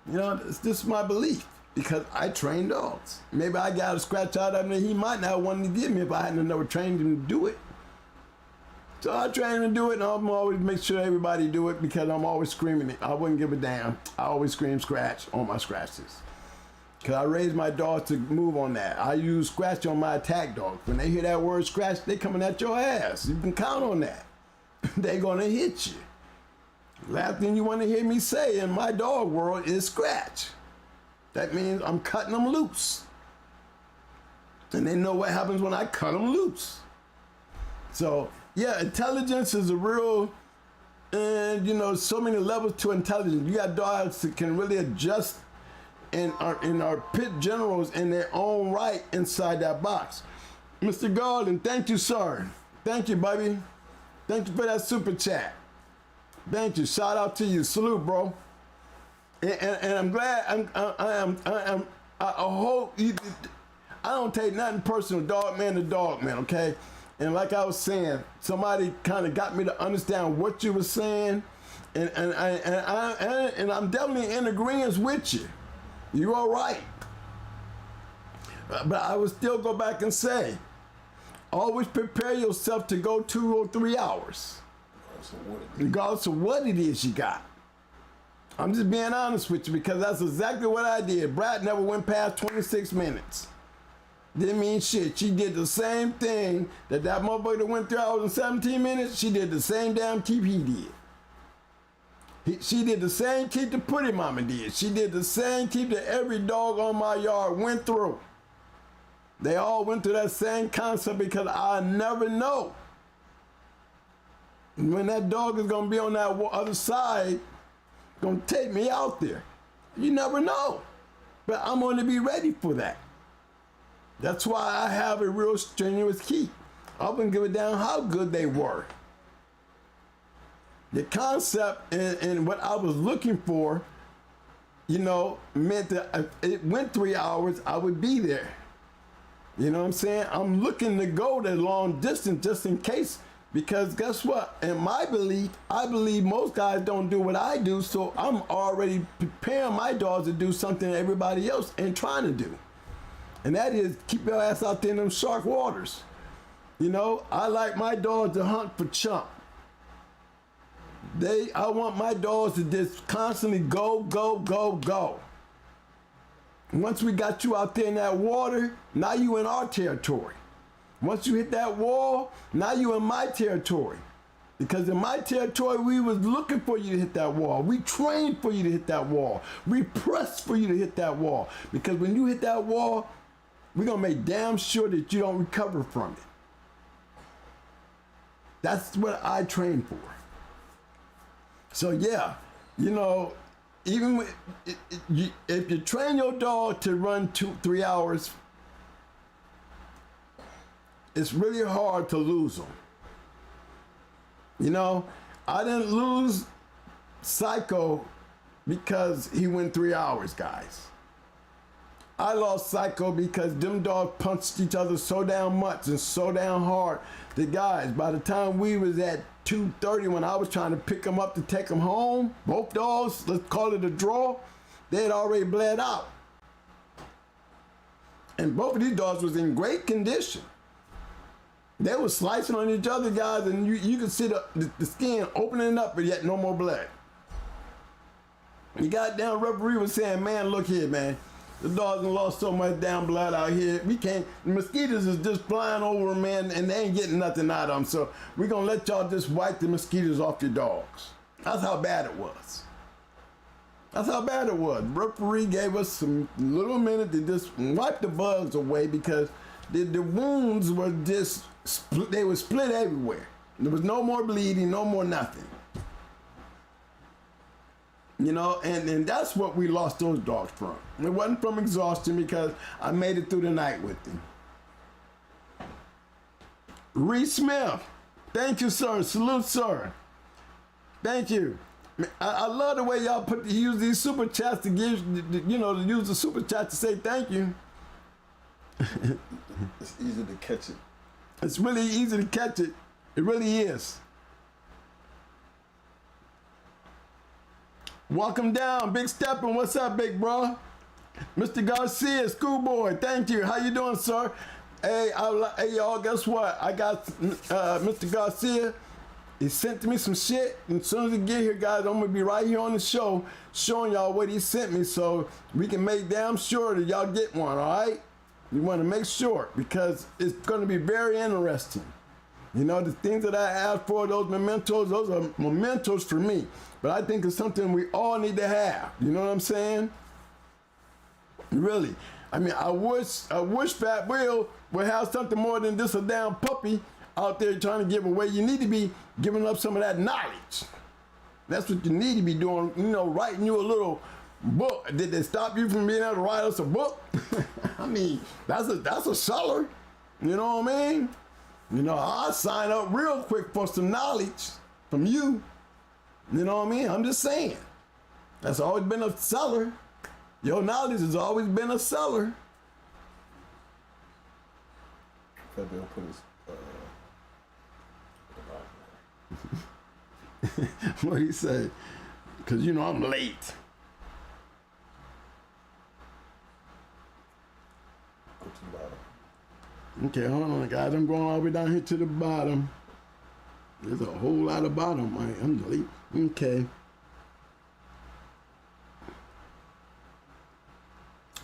You know, this is my belief because I train dogs. Maybe I got a scratch out of him that he might not want to give me if I hadn't never trained him to do it. So I train him to do it, and I'm always make sure everybody do it because I'm always screaming it. I wouldn't give a damn. I always scream scratch on my scratches. Because I raised my dogs to move on that. I use scratch on my attack dogs. When they hear that word scratch, they coming at your ass. You can count on that. They gonna hit you. Last thing you want to hear me say in my dog world is scratch. That means I'm cutting them loose. And they know what happens when I cut them loose. So, yeah, intelligence is a real, and you know, so many levels to intelligence. You got dogs that can really adjust and are pit generals in their own right inside that box. Mr. Garland, thank you, sir. Thank you, baby. Thank you for that super chat. Thank you. Shout out to you. Salute, bro. And I'm glad. I hope you. I don't take nothing personal, dog man to dog man. Okay. And like I was saying, somebody kind of got me to understand what you were saying, and I'm definitely in agreement with you. You're all right. But I would still go back and say, always prepare yourself to go 2 or 3 hours, regardless of what it is you got. I'm just being honest with you because that's exactly what I did. Brad never went past 26 minutes. Didn't mean shit. She did the same thing that motherfucker that went 3 hours and 17 minutes, she did the same damn keep he did. She did the same keep the pretty mama did. She did the same keep that every dog on my yard went through. They all went through that same concept because I never know when that dog is gonna be on that other side, gonna take me out there. You never know. But I'm gonna be ready for that. That's why I have a real strenuous keep. I wouldn't give a damn how good they were. The concept and what I was looking for, you know, meant that if it went 3 hours, I would be there. You know what I'm saying? I'm looking to go that long distance just in case, because guess what? In my belief, I believe most guys don't do what I do, so I'm already preparing my dogs to do something everybody else ain't trying to do. And that is keep your ass out there in them shark waters. You know, I like my dogs to hunt for chump. I want my dogs to just constantly go, go, go, go. Once we got you out there in that water, now you in our territory. Once you hit that wall, now you in my territory. Because in my territory, we was looking for you to hit that wall. We trained for you to hit that wall. We pressed for you to hit that wall. Because when you hit that wall, we're going to make damn sure that you don't recover from it. That's what I train for. So yeah, you know, even if you train your dog to run 2-3 hours, it's really hard to lose them. You know, I didn't lose Psycho because he went 3 hours, guys. I lost Psycho because them dogs punched each other so damn much and so damn hard. The guys, by the time we was at 2:30 when I was trying to pick them up to take them home, both dogs, let's call it a draw, they had already bled out. And both of these dogs was in great condition. They were slicing on each other, guys, and you could see the skin opening up, but yet no more blood. The goddamn referee was saying, man, look here, man. The dogs done lost so much damn blood out here. We can't, the mosquitoes is just flying over them, man, and they ain't getting nothing out of them. So we're gonna let y'all just wipe the mosquitoes off your dogs. That's how bad it was. That's how bad it was. The referee gave us some little minute to just wipe the bugs away because the wounds were just, they were split everywhere. There was no more bleeding, no more nothing. You know, and that's what we lost those dogs from. It wasn't from exhaustion because I made it through the night with them. Reese Smith, thank you, sir. Salute, sir. Thank you. I love the way y'all use these super chats to give, you know, to use the super chat to say thank you. It's easy to catch it. It's really easy to catch it. It really is. Welcome down, Big Steppin'. What's up, big bro? Mr. Garcia, schoolboy, thank you. How you doing, sir? Hey, hey, y'all, guess what? I got Mr. Garcia. He sent me some shit. And as soon as he get here, guys, I'm gonna be right here on the show showing y'all what he sent me so we can make damn sure that y'all get one, all right? You want to make sure because it's going to be very interesting. You know, the things that I asked for, those are mementos for me. But I think it's something we all need to have. You know what I'm saying? Really. I mean, I wish Fat Will would have something more than just a damn puppy out there trying to give away. You need to be giving up some of that knowledge. That's what you need to be doing, you know, writing you a little book. Did they stop you from being able to write us a book? I mean, that's a seller. You know what I mean? You know, I'll sign up real quick for some knowledge from you. You know what I mean? I'm just saying. That's always been a seller. Your knowledge has always been a seller. Fat Bill put his What do you say? Because, you know, I'm late. go to the bottom. Okay, hold on, guys. I'm going all the way down here to the bottom. There's a whole lot of bottom. I'm late. Okay.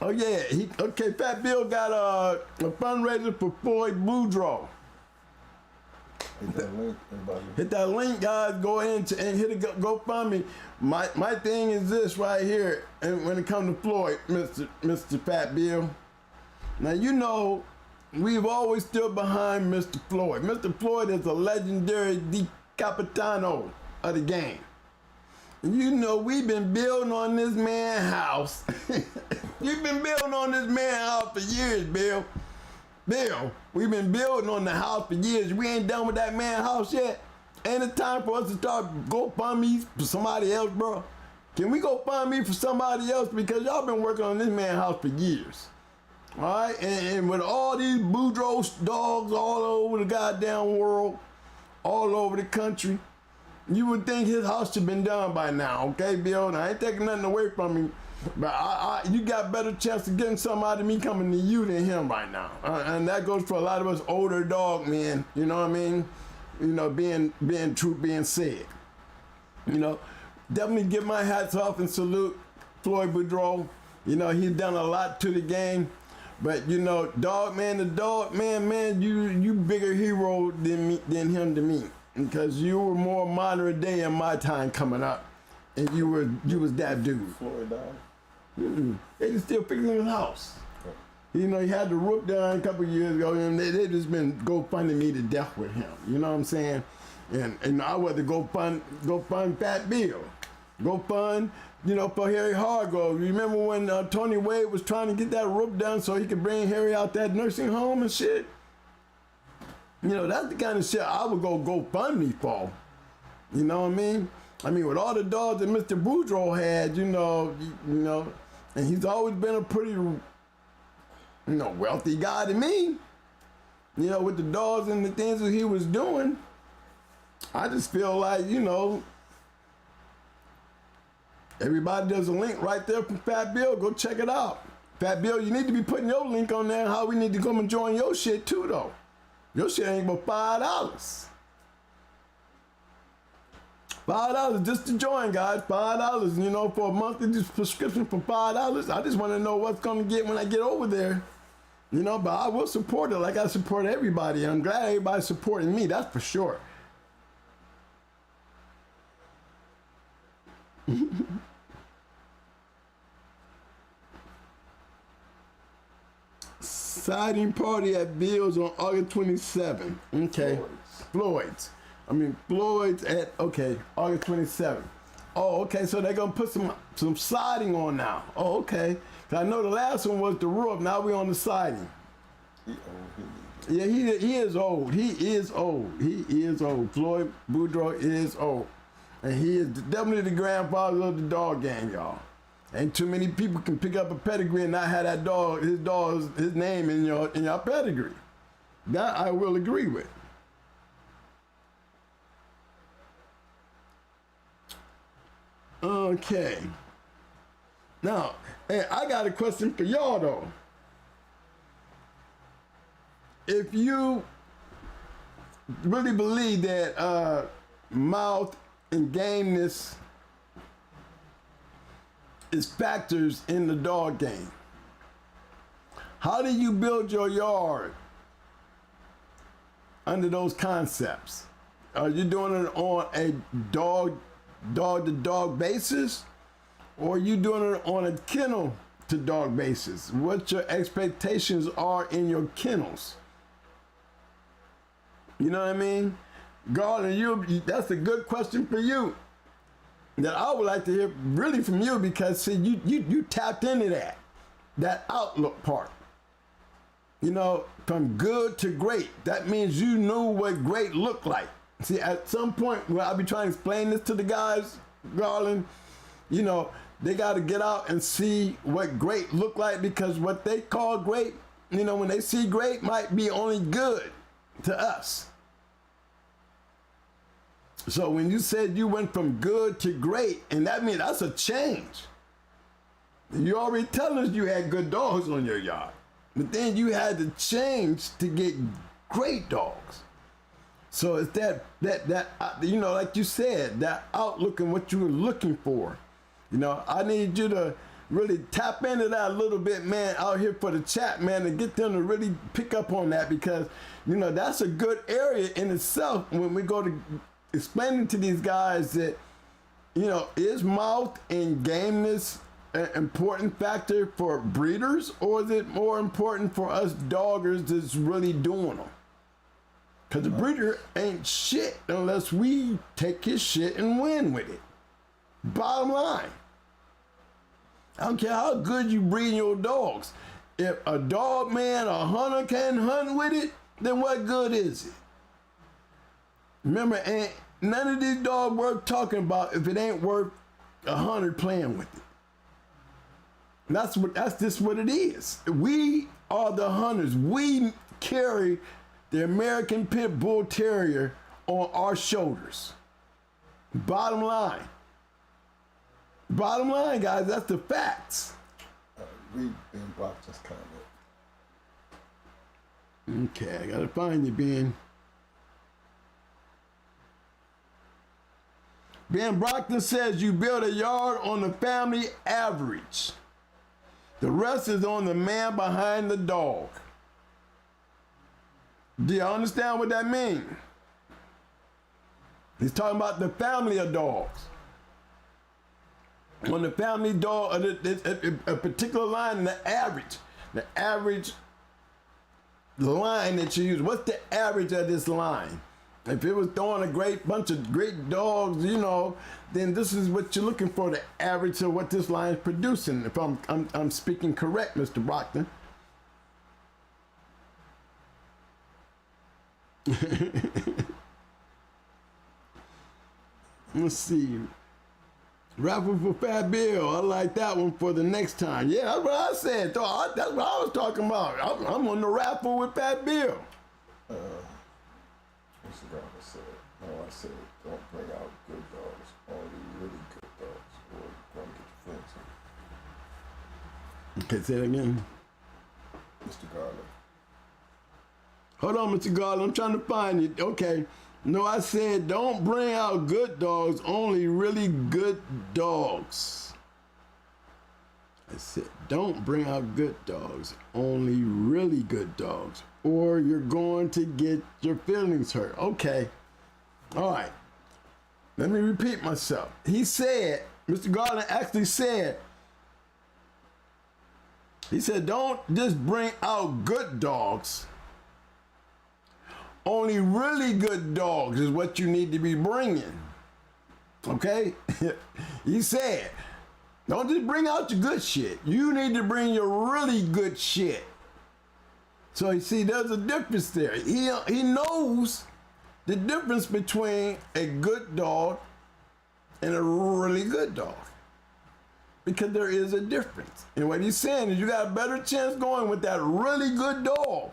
Oh yeah, Fat Bill got a fundraiser for Floyd Boudreaux. Hit that link, everybody. Hit that link, guys. Go in and hit a GoFundMe. My thing is this right here, and when it comes to Floyd, Mr. Fat Bill. Now you know we've always stood behind Mr. Floyd. Mr. Floyd is a legendary Capitano of the game. And you know we've been building on this man's house. You've been building on this man's house for years, Bill. Bill, we've been building on the house for years. We ain't done with that man's house yet. Ain't it time for us to start GoFundMe for somebody else, bro? Can we GoFundMe for somebody else? Because y'all been working on this man's house for years. All right, and with all these Boudreaux dogs all over the goddamn world, all over the country, you would think his house should have been done by now, okay, Bill? Now, I ain't taking nothing away from you, but you got better chance of getting something out of me coming to you than him right now. And that goes for a lot of us older dog men, you know what I mean? You know, being true, being said. You know, definitely give my hats off and salute Floyd Boudreaux. You know, he's done a lot to the game. But you know, the dog man, you bigger hero than him to me, because you were more modern day in my time coming up, and you was that dude. Floyd died. They just still fixing his house. You know, he had the roof done a couple years ago, and they just been GoFunding me to death with him. You know what I'm saying? And I was to go fund Fat Bill, go fund. You know, for Harry Hargrove. You remember when Tony Wade was trying to get that roof done so he could bring Harry out that nursing home and shit? You know, that's the kind of shit I would go fund me for. You know what I mean? I mean, with all the dogs that Mr. Boudreaux had, you know, and he's always been a pretty, wealthy guy to me. You know, with the dogs and the things that he was doing, I just feel like, everybody, there's a link right there from Fat Bill. Go check it out. Fat Bill, you need to be putting your link on there. How we need to come and join your shit too, though. Your shit ain't but $5. $5 just to join, guys. $5, for a monthly prescription for $5. I just want to know what's going to get when I get over there. But I will support it like I support everybody. I'm glad everybody's supporting me, that's for sure. Siding party at Bill's on August 27th. Okay. Floyd's at, August 27th. Oh, okay, so they're gonna put some siding on now. Oh, okay. I know the last one was the roof, now we're on the siding. Yeah, he is old. He is old. Floyd Boudreaux is old. And he is definitely the grandfather of the dog game, y'all. Ain't too many people can pick up a pedigree and not have that dog, his name in your pedigree. That I will agree with. Okay. Now, hey, I got a question for y'all though. If you really believe that mouth and gameness is factors in the dog game, how do you build your yard under those concepts? Are you doing it on a dog-to-dog basis, or are you doing it on a kennel-to-dog basis? What your expectations are in your kennels? You know what I mean? Garland, that's a good question for you that I would like to hear really from you, because see, you tapped into that outlook part. You know, from good to great. That means you knew what great looked like. See, at some point, when I'll be trying to explain this to the guys, Garland, you know, they got to get out and see what great look like, because what they call great, you know, when they see great, might be only good to us. So when you said you went from good to great, and that means that's a change. You already telling us you had good dogs on your yard, but then you had to change to get great dogs. So it's that you know, like you said, that outlook and what you were looking for. You know, I need you to really tap into that a little bit, man, out here for the chat, man, and get them to really pick up on that, because, you know, that's a good area in itself when we go to explaining to these guys that, you know, is mouth and gameness an important factor for breeders, or is it more important for us doggers that's really doing them? Because the breeder ain't shit unless we take his shit and win with it. Bottom line. I don't care how good you breed your dogs. If a dog man, a hunter can hunt with it, then what good is it? Remember, ain't none of these dogs worth talking about if it ain't worth a hunter playing with it. That's just what it is. We are the hunters. We carry the American Pit Bull Terrier on our shoulders. Bottom line. Bottom line, guys, that's the facts. Read Ben Brockton's comment. Okay, I gotta find you, Ben. Ben Brockton says you build a yard on the family average. The rest is on the man behind the dog. Do you understand what that means? He's talking about the family of dogs. On the family dog, a particular line, the average line that you use. What's the average of this line? If it was throwing a bunch of great dogs, you know, then this is what you're looking for, the average of what this line is producing. If I'm speaking correct, Mr. Brockton. Let's see. Raffle for Fat Bill. I like that one for the next time. Yeah, that's what I said. That's what I was talking about. I'm on the raffle with Fat Bill. Mr. Garner said, no, I said, don't bring out good dogs, only really good dogs, or you're going to get your friends. Okay, say it again. Mr. Garner. Hold on, Mr. Garland. I'm trying to find you. Okay. No, I said don't bring out good dogs, only really good dogs. I said don't bring out good dogs, only really good dogs, or you're going to get your feelings hurt. Okay. All right. Let me repeat myself. He said, Mr. Garland actually said, he said, don't just bring out good dogs. Only really good dogs is what you need to be bringing. Okay? He said, don't just bring out your good shit. You need to bring your really good shit. So you see, there's a difference there. He knows the difference between a good dog and a really good dog. Because there is a difference. And what he's saying is you got a better chance going with that really good dog.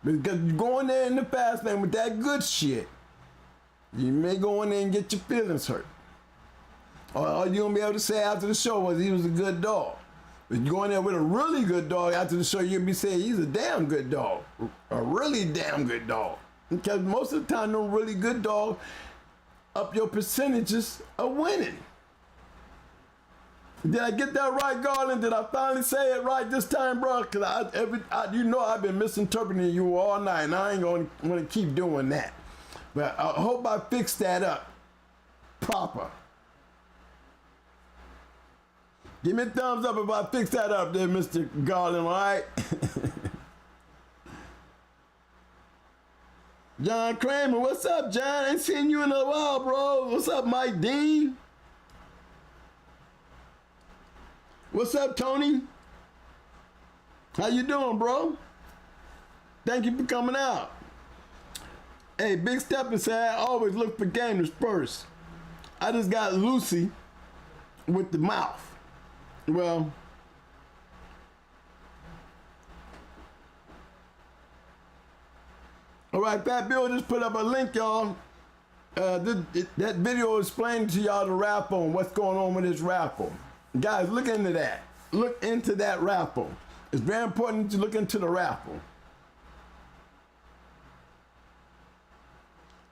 Because you go in there in the fast lane with that good shit, you may go in there and get your feelings hurt. Or all you're gonna be able to say after the show was he was a good dog. But you go in there with a really good dog after the show, you'll be saying he's a damn good dog. A really damn good dog. Because most of the time, no really good dog up your percentages of winning. Did I get that right, Garland? Did I finally say it right this time, bro? Because you know I've been misinterpreting you all night, and I ain't going to keep doing that. But I hope I fixed that up proper. Give me a thumbs up if I fix that up there, Mr. Garland, all right? John Kramer, what's up, John? Ain't seen you in a while, bro. What's up, Mike Dean? What's up, Tony? How you doing, bro? Thank you for coming out. Hey, Big Steppin said I always look for gamers first. I just got Lucy with the mouth. Well, all right, Fat Bill just put up a link, y'all. That video explained to y'all the raffle and what's going on with this raffle. Guys, look into that. Look into that raffle. It's very important to look into the raffle.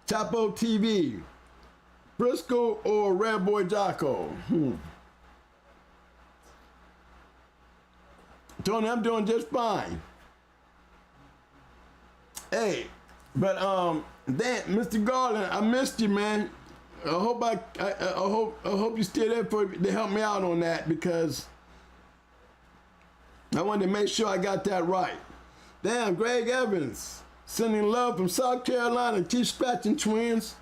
Chapo TV, Briscoe or Red Boy Jocko? Tony, I'm doing just fine. Hey, but Dan, Mr. Garland, I missed you, man. I hope you still there to help me out on that, because I wanted to make sure I got that right. Damn, Greg Evans, sending love from South Carolina. Keep scratching, twins.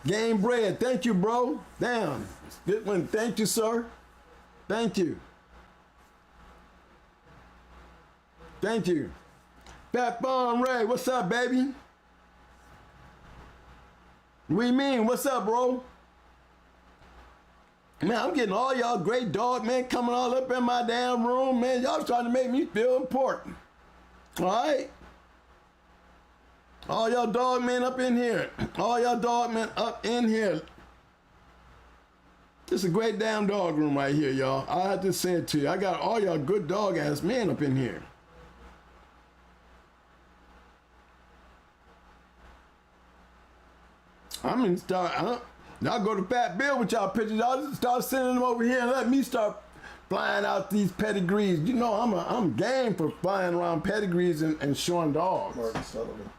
Game bread. Thank you, bro. Damn. Good one. Thank you, sir. Thank you. Thank you. Fat Farm Ray, what's up, baby? What do you mean? What's up, bro? Man, I'm getting all y'all great dog, man, coming all up in my damn room, man. Y'all trying to make me feel important. All right? All y'all dog men up in here. All y'all dog men up in here. This is a great damn dog room right here, y'all. I have to say it to you. I got all y'all good dog ass men up in here. I'm gonna start, y'all go to Fat Bill with y'all pictures. Y'all just start sending them over here and let me start flying out these pedigrees. You know, I'm game for flying around pedigrees and showing dogs. Martin Sullivan.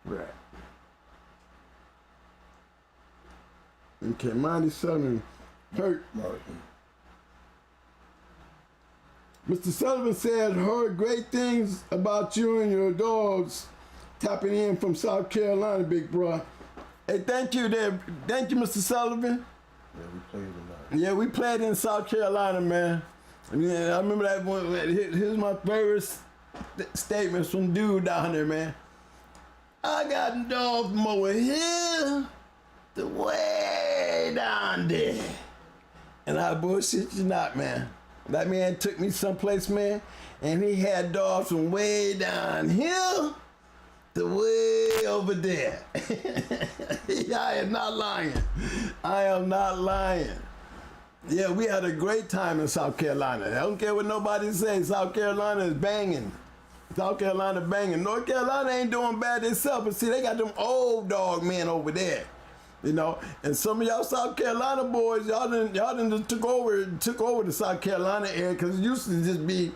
Right. Okay, Monty Sullivan. Hurt. Martin. Mr. Sullivan said, heard great things about you and your dogs. Tapping in from South Carolina, big bro. Hey, thank you there. Thank you, Mr. Sullivan. Yeah, we played tonight. Yeah, we played in South Carolina, man. Yeah, I remember that one. Here's my favorite statements from dude down there, man. I got dogs from over here to way down there. And I bullshit you not, man. That man took me someplace, man, and he had dogs from way down here to way over there. I am not lying. I am not lying. Yeah, we had a great time in South Carolina. I don't care what nobody says. South Carolina is banging. South Carolina banging. North Carolina ain't doing bad themselves, but see, they got them old dog men over there. You know, and some of y'all South Carolina boys, y'all done just took over the South Carolina area, because it used to just be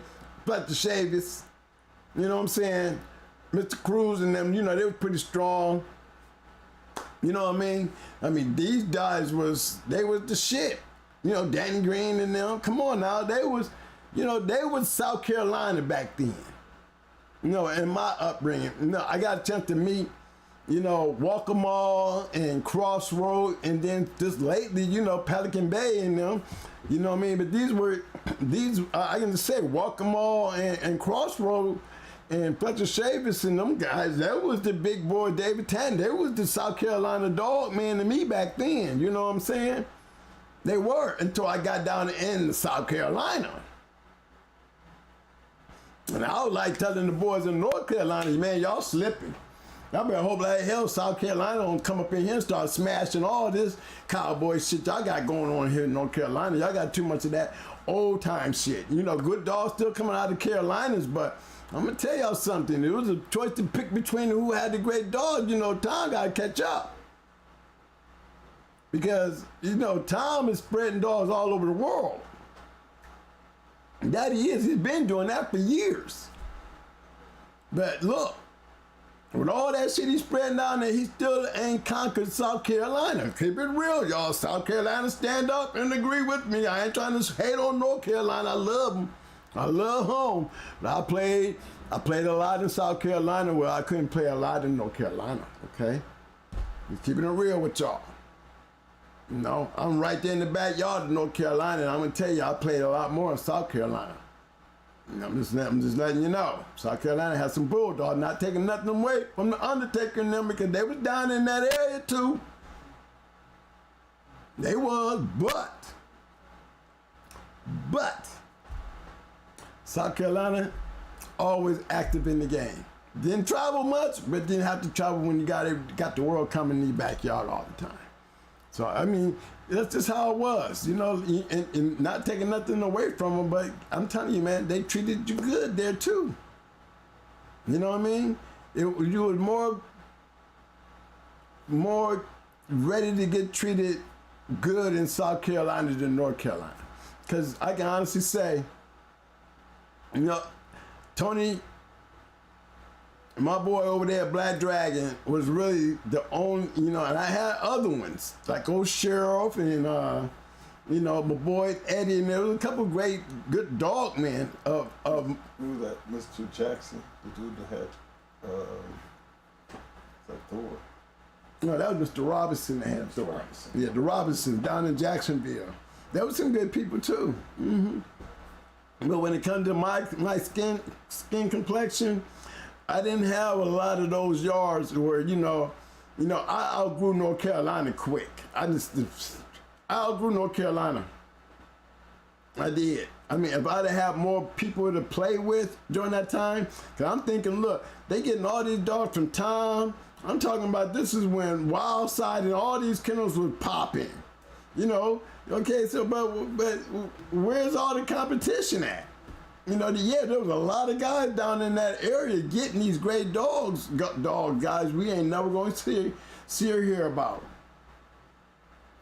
Fletcher Chavis. You know what I'm saying? Mr. Cruz and them, you know, they were pretty strong. You know what I mean? I mean, these guys was the shit. You know, Danny Green and them. Come on now, they was South Carolina back then. You know, in my upbringing. You know, I got a chance to meet, you know, Walker Mall and Crossroad, and then just lately, you know, Pelican Bay and them. You know what I mean? But I can just say Walker Mall and Crossroad, And Fletcher Chavis and them guys, that was the big boy David Tanner. They was the South Carolina dog man to me back then. You know what I'm saying? They were until I got down in South Carolina. And I was like telling the boys in North Carolina, man, y'all slipping. Y'all better hope like hell South Carolina don't come up in here and start smashing all this cowboy shit y'all got going on here in North Carolina. Y'all got too much of that old time shit. You know, good dogs still coming out of the Carolinas, but I'm gonna tell y'all something. It was a choice to pick between who had the great dogs. You know, Tom gotta catch up. Because, you know, Tom is spreading dogs all over the world. And that he is. He's been doing that for years. But look, with all that shit he's spreading down there, he still ain't conquered South Carolina. Keep it real, y'all. South Carolina, stand up and agree with me. I ain't trying to hate on North Carolina. I love them. I love home. But I played a lot in South Carolina where I couldn't play a lot in North Carolina, okay? Just keeping it real with y'all. You know, I'm right there in the backyard of North Carolina, and I'm gonna tell you, I played a lot more in South Carolina. You know, I'm just letting you know. South Carolina has some bulldogs, not taking nothing away from the Undertaker and them, because they was down in that area too. They was, but South Carolina always active in the game. Didn't travel much, but didn't have to travel when you got the world coming in your backyard all the time. So, I mean, that's just how it was, you know, and not taking nothing away from them, but I'm telling you, man, they treated you good there too. You know what I mean? You were more ready to get treated good in South Carolina than North Carolina. Because I can honestly say, you know, Tony, my boy over there, Black Dragon, was really the only, you know, and I had other ones, like old Sheriff and, you know, my boy Eddie, and there was a couple great, good dog men of Who was that? Mr. Jackson, the dude that had, that Thor. No, that was Mr. Robinson that had Thor. Robinson. Yeah, the Robinsons down in Jacksonville. There was some good people too. Mm-hmm. But when it comes to my skin complexion, I didn't have a lot of those yards where, you know, I outgrew North Carolina quick. I outgrew North Carolina. I did. I mean, if I'd have had more people to play with during that time, because I'm thinking, look, they getting all these dogs from Tom. I'm talking about this is when Wild Side and all these kennels was popping. You know, okay, so, but where's all the competition at? You know, yeah, there was a lot of guys down in that area getting these great dogs, guys we ain't never going to see or hear about.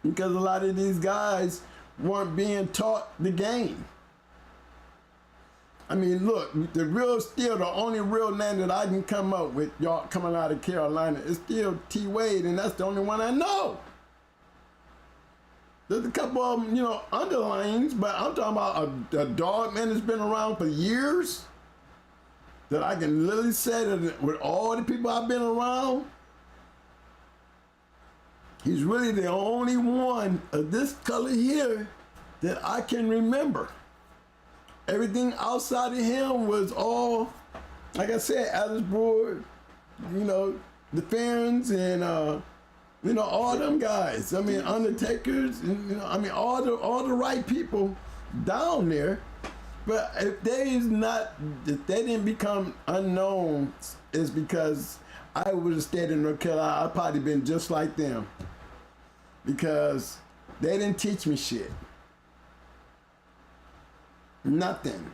Because a lot of these guys weren't being taught the game. I mean, look, the only real name that I can come up with, y'all coming out of Carolina, is still T. Wade, and that's the only one I know. There's a couple of them, you know, underlines, but I'm talking about a dog man that's been around for years, that I can literally say that with all the people I've been around, he's really the only one of this color here that I can remember. Everything outside of him was all, like I said, Alice Brewer, you know, the Ferns and, you know, all them guys. I mean, Undertakers, you know, I mean, all the right people down there. But if they didn't become unknown, it's because I would have stayed in North Carolina. I'd probably been just like them, because they didn't teach me shit. Nothing.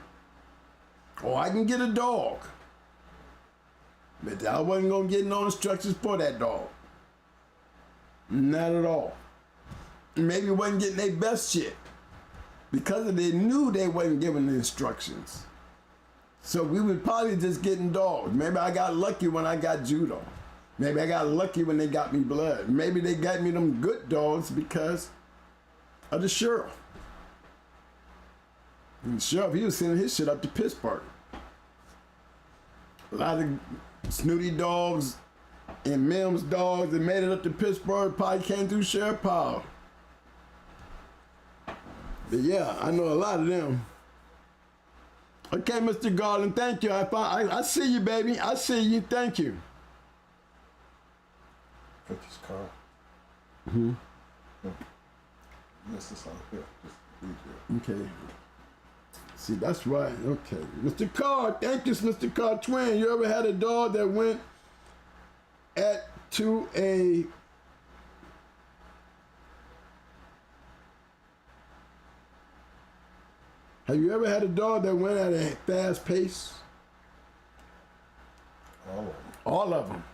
Oh, I can get a dog, but I wasn't gonna get no instructions for that dog. Not at all. Maybe wasn't getting their best shit because they knew they wasn't giving the instructions. So we was probably just getting dogs. Maybe I got lucky when I got judo. Maybe I got lucky when they got me blood. Maybe they got me them good dogs because of the sheriff. And the sheriff, he was sending his shit up to Pittsburgh. A lot of snooty dogs and Mims dogs that made it up to Pittsburgh probably came through Sheriff Powell. But yeah, I know a lot of them. Okay, Mr. Garland, thank you. I see you, baby. I see you. Thank you. Put this car. This is on here. Just leave here. Okay. See, that's right. Okay. Mr. Carr, thank you, Mr. Carr Twin. You ever had a dog that went to a Have you ever had a dog that went at a fast pace? All of them. All of them.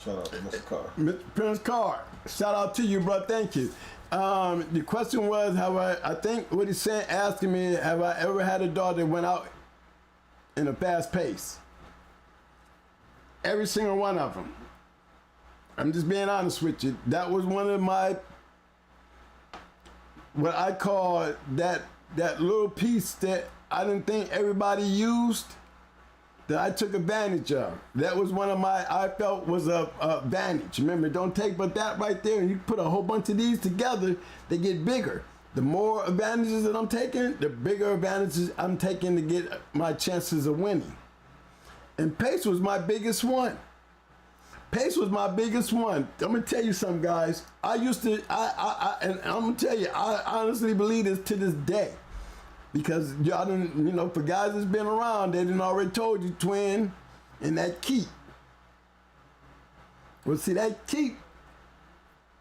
Shout out to Mr. Carr. Mr. Prince Carr, shout out to you, bro. Thank you. The question was, I think what he's saying, asking me, have I ever had a dog that went out in a fast pace? Every single one of them. I'm just being honest with you. That was one of my, what I call that little piece that I didn't think everybody used, that I took advantage of. That was one of my, I felt was a advantage. Remember, don't take but that right there, and you put a whole bunch of these together, they get bigger. The more advantages that I'm taking, the bigger advantages I'm taking to get my chances of winning. And pace was my biggest one. Pace was my biggest one. I'm gonna tell you something, guys. I used to, and I'm gonna tell you, I honestly believe this to this day. Because y'all didn't, you know, for guys that's been around, they didn't already told you, twin, and that keep. Well, see, that keep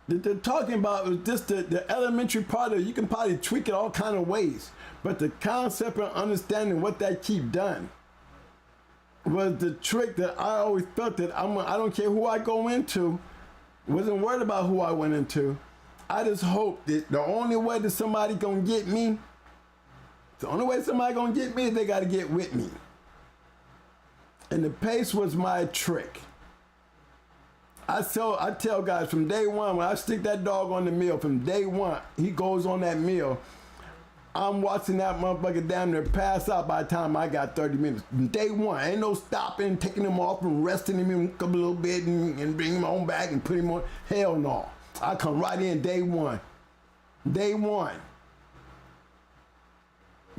that they're talking about was just the elementary part of it. You can probably tweak it all kind of ways. But the concept of understanding what that keep done was the trick that I always felt that I don't care who I go into, wasn't worried about who I went into. I just hope that the only way that somebody gonna get me, the only way somebody gonna get me is they gotta get with me. And the pace was my trick. I tell guys from day one, when I stick that dog on the meal, from day one, he goes on that meal, I'm watching that motherfucker damn near pass out by the time I got 30 minutes. From day one, ain't no stopping, taking him off and resting him a little bit and bring him on back and put him on. Hell no. I come right in day one. Day one.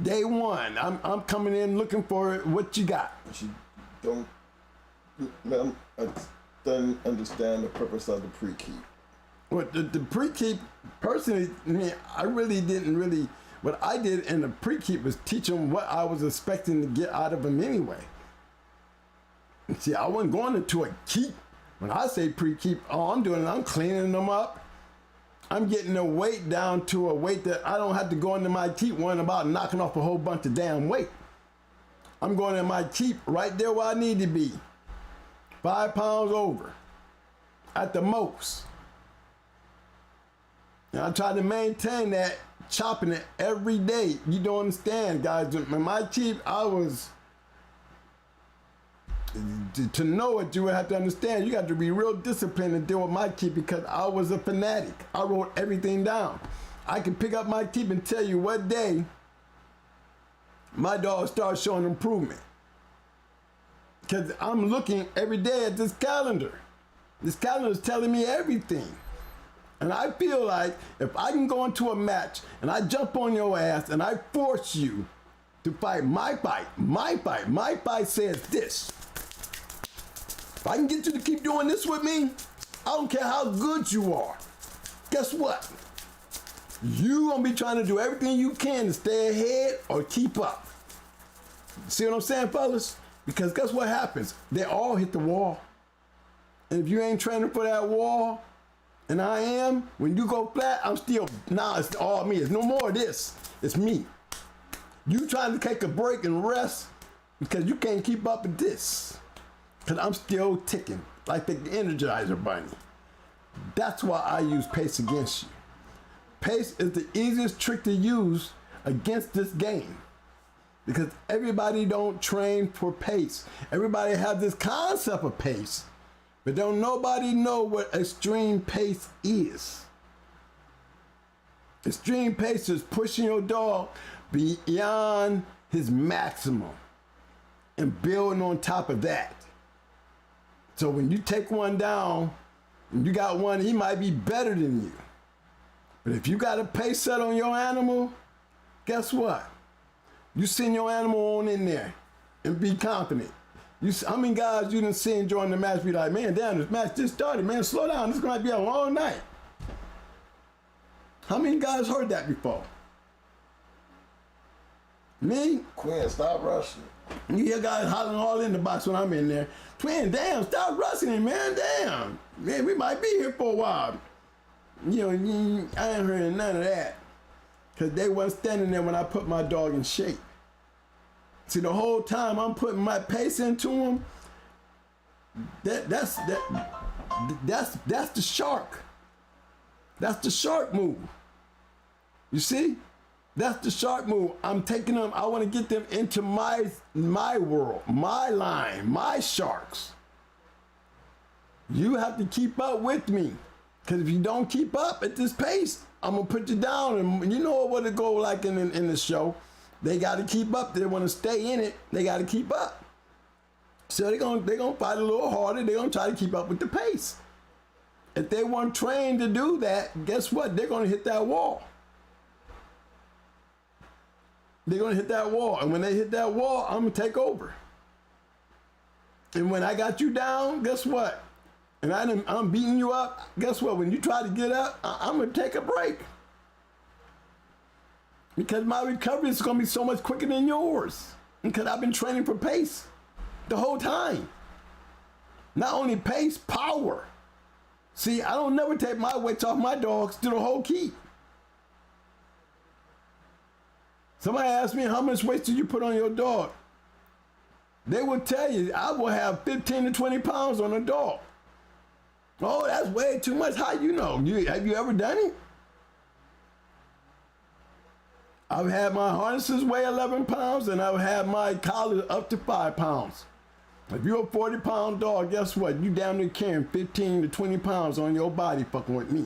Day one. I'm coming in looking for what you got. But you don't let them understand the purpose of the pre-keep. Well, the pre-keep, personally, I really didn't really. What I did in the pre-keep was teach them what I was expecting to get out of them anyway. See, I wasn't going into a keep. When I say pre-keep, all I'm doing is I'm cleaning them up. I'm getting their weight down to a weight that I don't have to go into my keep worrying about knocking off a whole bunch of damn weight. I'm going in my keep right there where I need to be. 5 pounds over at the most. And I try to maintain that, chopping it every day. You don't understand, guys. In my keep, I was, to know it, you would have to understand. You got to be real disciplined to deal with my keep because I was a fanatic. I wrote everything down. I can pick up my keep and tell you what day my dog starts showing improvement. Because I'm looking every day at this calendar. This calendar is telling me everything. And I feel like if I can go into a match and I jump on your ass and I force you to fight my fight says this. If I can get you to keep doing this with me, I don't care how good you are. Guess what? You gonna be trying to do everything you can to stay ahead or keep up. See what I'm saying, fellas? Because guess what happens? They all hit the wall. And if you ain't training for that wall, and I am, when you go flat, I'm still, it's all me. It's no more of this. It's me. You trying to take a break and rest because you can't keep up with this. Because I'm still ticking like the Energizer Bunny. That's why I use pace against you. Pace is the easiest trick to use against this game. Because everybody don't train for pace. Everybody has this concept of pace. But don't nobody know what extreme pace is. Extreme pace is pushing your dog beyond his maximum and building on top of that. So when you take one down and you got one, he might be better than you. But if you got a pace set on your animal, guess what? You send your animal on in there and be confident. How many guys you done seen during the match be like, man, damn, this match just started, man, slow down, this gonna be a long night. How many guys heard that before? Me? Quinn, stop rushing. You hear guys hollering all in the box when I'm in there. Twin, damn, stop rushing it, man, damn. Man, we might be here for a while. You know, I ain't hearing none of that. Because they wasn't standing there when I put my dog in shape. See, the whole time I'm putting my pace into him, that's the shark. That's the shark move. You see? That's the shark move. I'm taking them, I want to get them into my world, my line, my sharks. You have to keep up with me. Because if you don't keep up at this pace, I'm going to put you down. And you know what it go like in the show. They got to keep up. They want to stay in it. They got to keep up. So they're gonna fight a little harder. They're going to try to keep up with the pace. If they weren't trained to do that, guess what? They're going to hit that wall. They're going to hit that wall. And when they hit that wall, I'm going to take over. And when I got you down, guess what? And I'm beating you up, guess what? When you try to get up, I'm going to take a break. Because my recovery is going to be so much quicker than yours. Because I've been training for pace the whole time. Not only pace, power. See, I don't never take my weights off my dogs through the whole keep. Somebody asked me, how much weight do you put on your dog? They will tell you, I will have 15 to 20 pounds on a dog. Oh, that's way too much. How you know? Have you ever done it? I've had my harnesses weigh 11 pounds and I've had my collars up to 5 pounds. If you're a 40-pound dog, guess what? You down there carrying 15 to 20 pounds on your body fucking with me.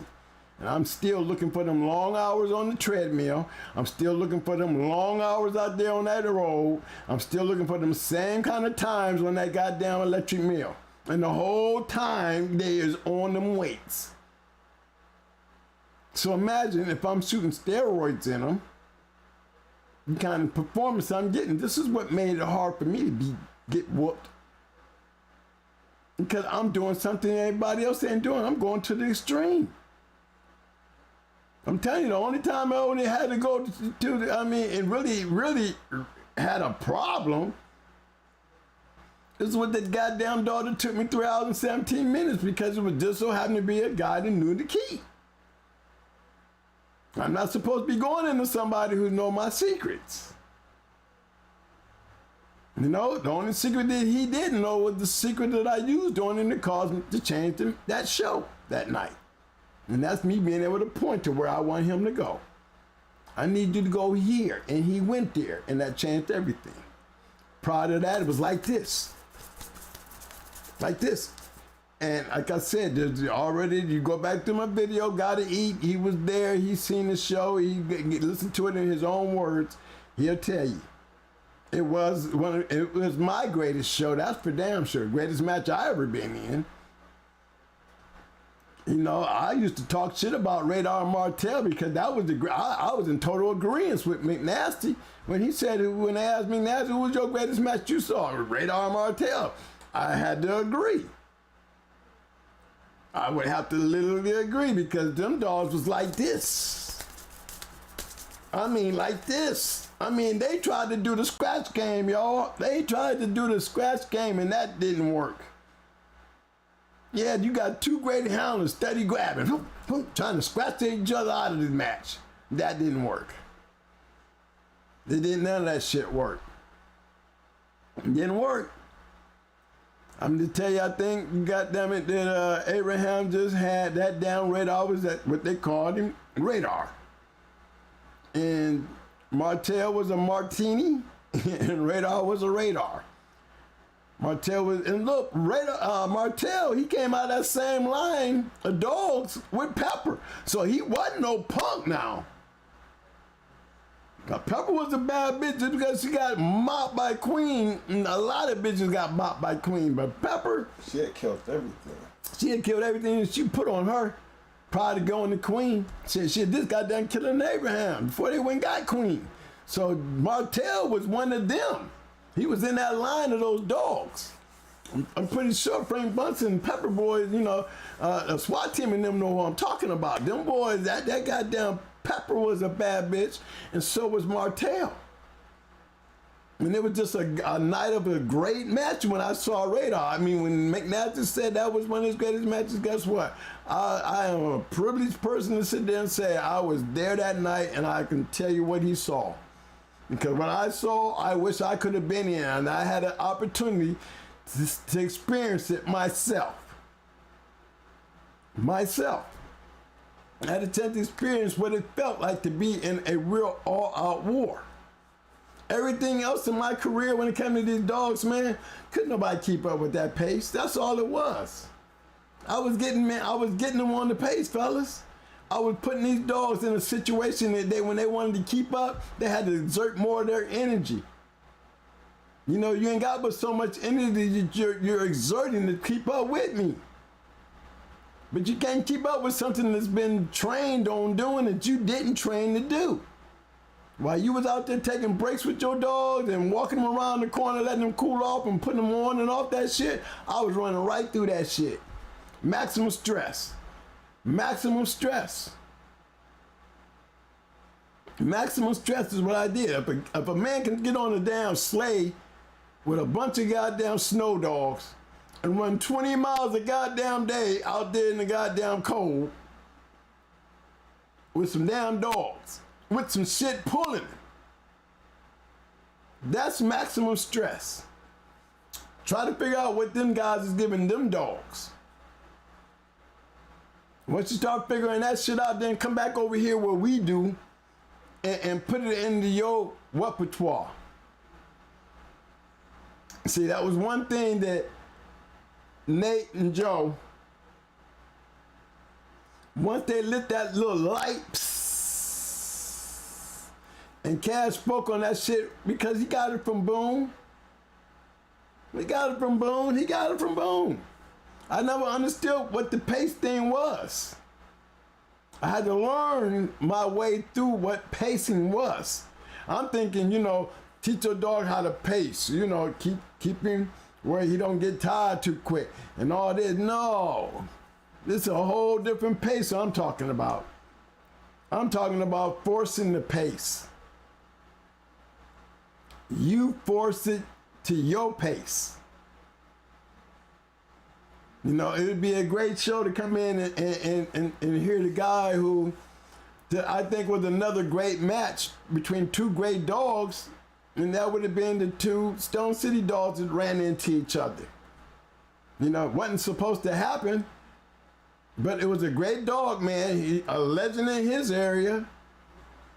And I'm still looking for them long hours on the treadmill. I'm still looking for them long hours out there on that road. I'm still looking for them same kind of times on that goddamn electric mill. And the whole time they is on them weights. So imagine if I'm shooting steroids in them, the kind of performance I'm getting. This is what made it hard for me to get whooped. Because I'm doing something everybody else ain't doing. I'm going to the extreme. I'm telling you, the only time I only had to go and really had a problem is with that goddamn dog that took me 3 hours and 17 minutes because it was just so happened to be a guy that knew the key. I'm not supposed to be going into somebody who knows my secrets. You know, the only secret that he didn't know was the secret that I used on him to cause me to change that show that night. And that's me being able to point to where I want him to go. I need you to go here. And he went there, and that changed everything. Prior to that, it was like this. Like this. And like I said, there's already, you go back to my video, Gotta Eat, he was there, he's seen the show, he listened to it in his own words. He'll tell you. It was my greatest show, that's for damn sure. Greatest match I ever been in. You know, I used to talk shit about Radar Martel because that was I was in total agreement with McNasty when he said, when they asked McNasty, who was your greatest match you saw? Radar Martel. I had to agree. I would have to literally agree because them dogs was like this. I mean, like this. I mean, they tried to do the scratch game, y'all. They tried to do the scratch game and that didn't work. Yeah, you got two great hounders steady grabbing, trying to scratch each other out of this match. That didn't work. None of that shit work. It didn't work. I'm to tell you, I think, goddamn it, that Abraham just had that down radar, was that what they called him, radar. And Martel was a martini, and radar was a radar. Martel was, and look, Martel, he came out of that same line of dogs with Pepper. So he wasn't no punk now. Now, Pepper was a bad bitch just because she got mopped by Queen. And a lot of bitches got mopped by Queen, but Pepper, she had killed everything. She had killed everything that she put on her prior to going to Queen. She had just got done killing Abraham before they went and got Queen. So Martell was one of them. He was in that line of those dogs. I'm pretty sure Frank Bunsen, Pepper Boys, you know, a SWAT team and them know what I'm talking about. Them boys, that goddamn Pepper was a bad bitch, and so was Martell. And it was just a night of a great match when I saw Radar. I mean, when McNair said that was one of his greatest matches, guess what? I am a privileged person to sit there and say I was there that night, and I can tell you what he saw. Because what I saw, I wish I could have been in, and I had an opportunity to experience it myself. I had a chance to experience what it felt like to be in a real all-out war. Everything else in my career when it came to these dogs, man, couldn't nobody keep up with that pace. That's all it was. I was getting them on the pace, fellas. I was putting these dogs in a situation that when they wanted to keep up, they had to exert more of their energy. You know, you ain't got but so much energy that you're exerting to keep up with me. But you can't keep up with something that's been trained on doing that you didn't train to do. While you was out there taking breaks with your dogs and walking them around the corner, letting them cool off and putting them on and off that shit, I was running right through that shit. Maximum stress. Maximum stress. Maximum stress is what I did. If a man can get on a damn sleigh with a bunch of goddamn snow dogs and run 20 miles a goddamn day out there in the goddamn cold with some damn dogs, with some shit pulling, that's maximum stress. Try to figure out what them guys is giving them dogs. Once you start figuring that shit out, then come back over here where we do and put it into your repertoire. See, that was one thing that Nate and Joe, once they lit that little light, and Cash spoke on that shit because he got it from Boone. He got it from Boone. I never understood what the pace thing was. I had to learn my way through what pacing was. I'm thinking, you know, teach your dog how to pace, you know, keep him where he don't get tired too quick and all this. No, this is a whole different pace I'm talking about. I'm talking about forcing the pace. You force it to your pace. You know, it would be a great show to come in and hear the guy who I think was another great match between two great dogs, and that would have been the two Stone City dogs that ran into each other. You know, it wasn't supposed to happen, but it was a great dog, man. A legend in his area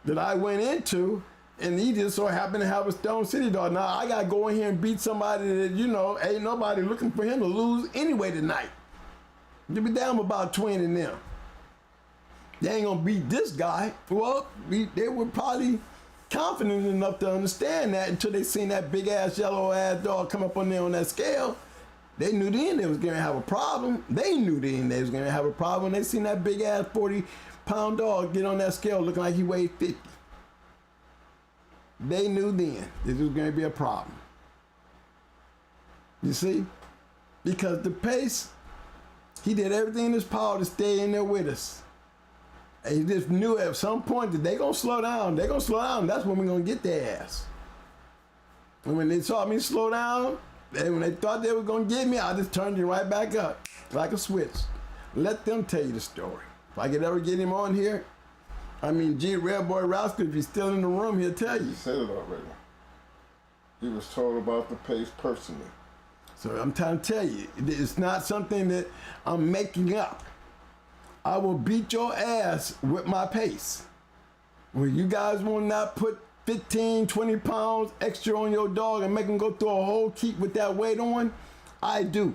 that I went into, and he just so happened to have a Stone City dog. Now, I got to go in here and beat somebody that, you know, ain't nobody looking for him to lose anyway tonight. You be down about 20 in them. They ain't going to beat this guy. Well, they were probably confident enough to understand that until they seen that big-ass, yellow-ass dog come up on there on that scale. They knew then they was going to have a problem. They knew then they was going to have a problem. They seen that big-ass 40-pound dog get on that scale looking like he weighed 50. They knew then this was going to be a problem. You see? Because the pace, he did everything in his power to stay in there with us. And he just knew at some point that they're going to slow down. They're going to slow down. That's when we're going to get their ass. And when they saw me slow down, and when they thought they were going to get me, I just turned it right back up like a switch. Let them tell you the story. If I could ever get him on here, I mean, Red Boy Rascal, if he's still in the room, he'll tell you. He said it already. He was told about the pace personally. So I'm trying to tell you, it's not something that I'm making up. I will beat your ass with my pace. When you guys will not put 15, 20 pounds extra on your dog and make him go through a whole keep with that weight on, I do.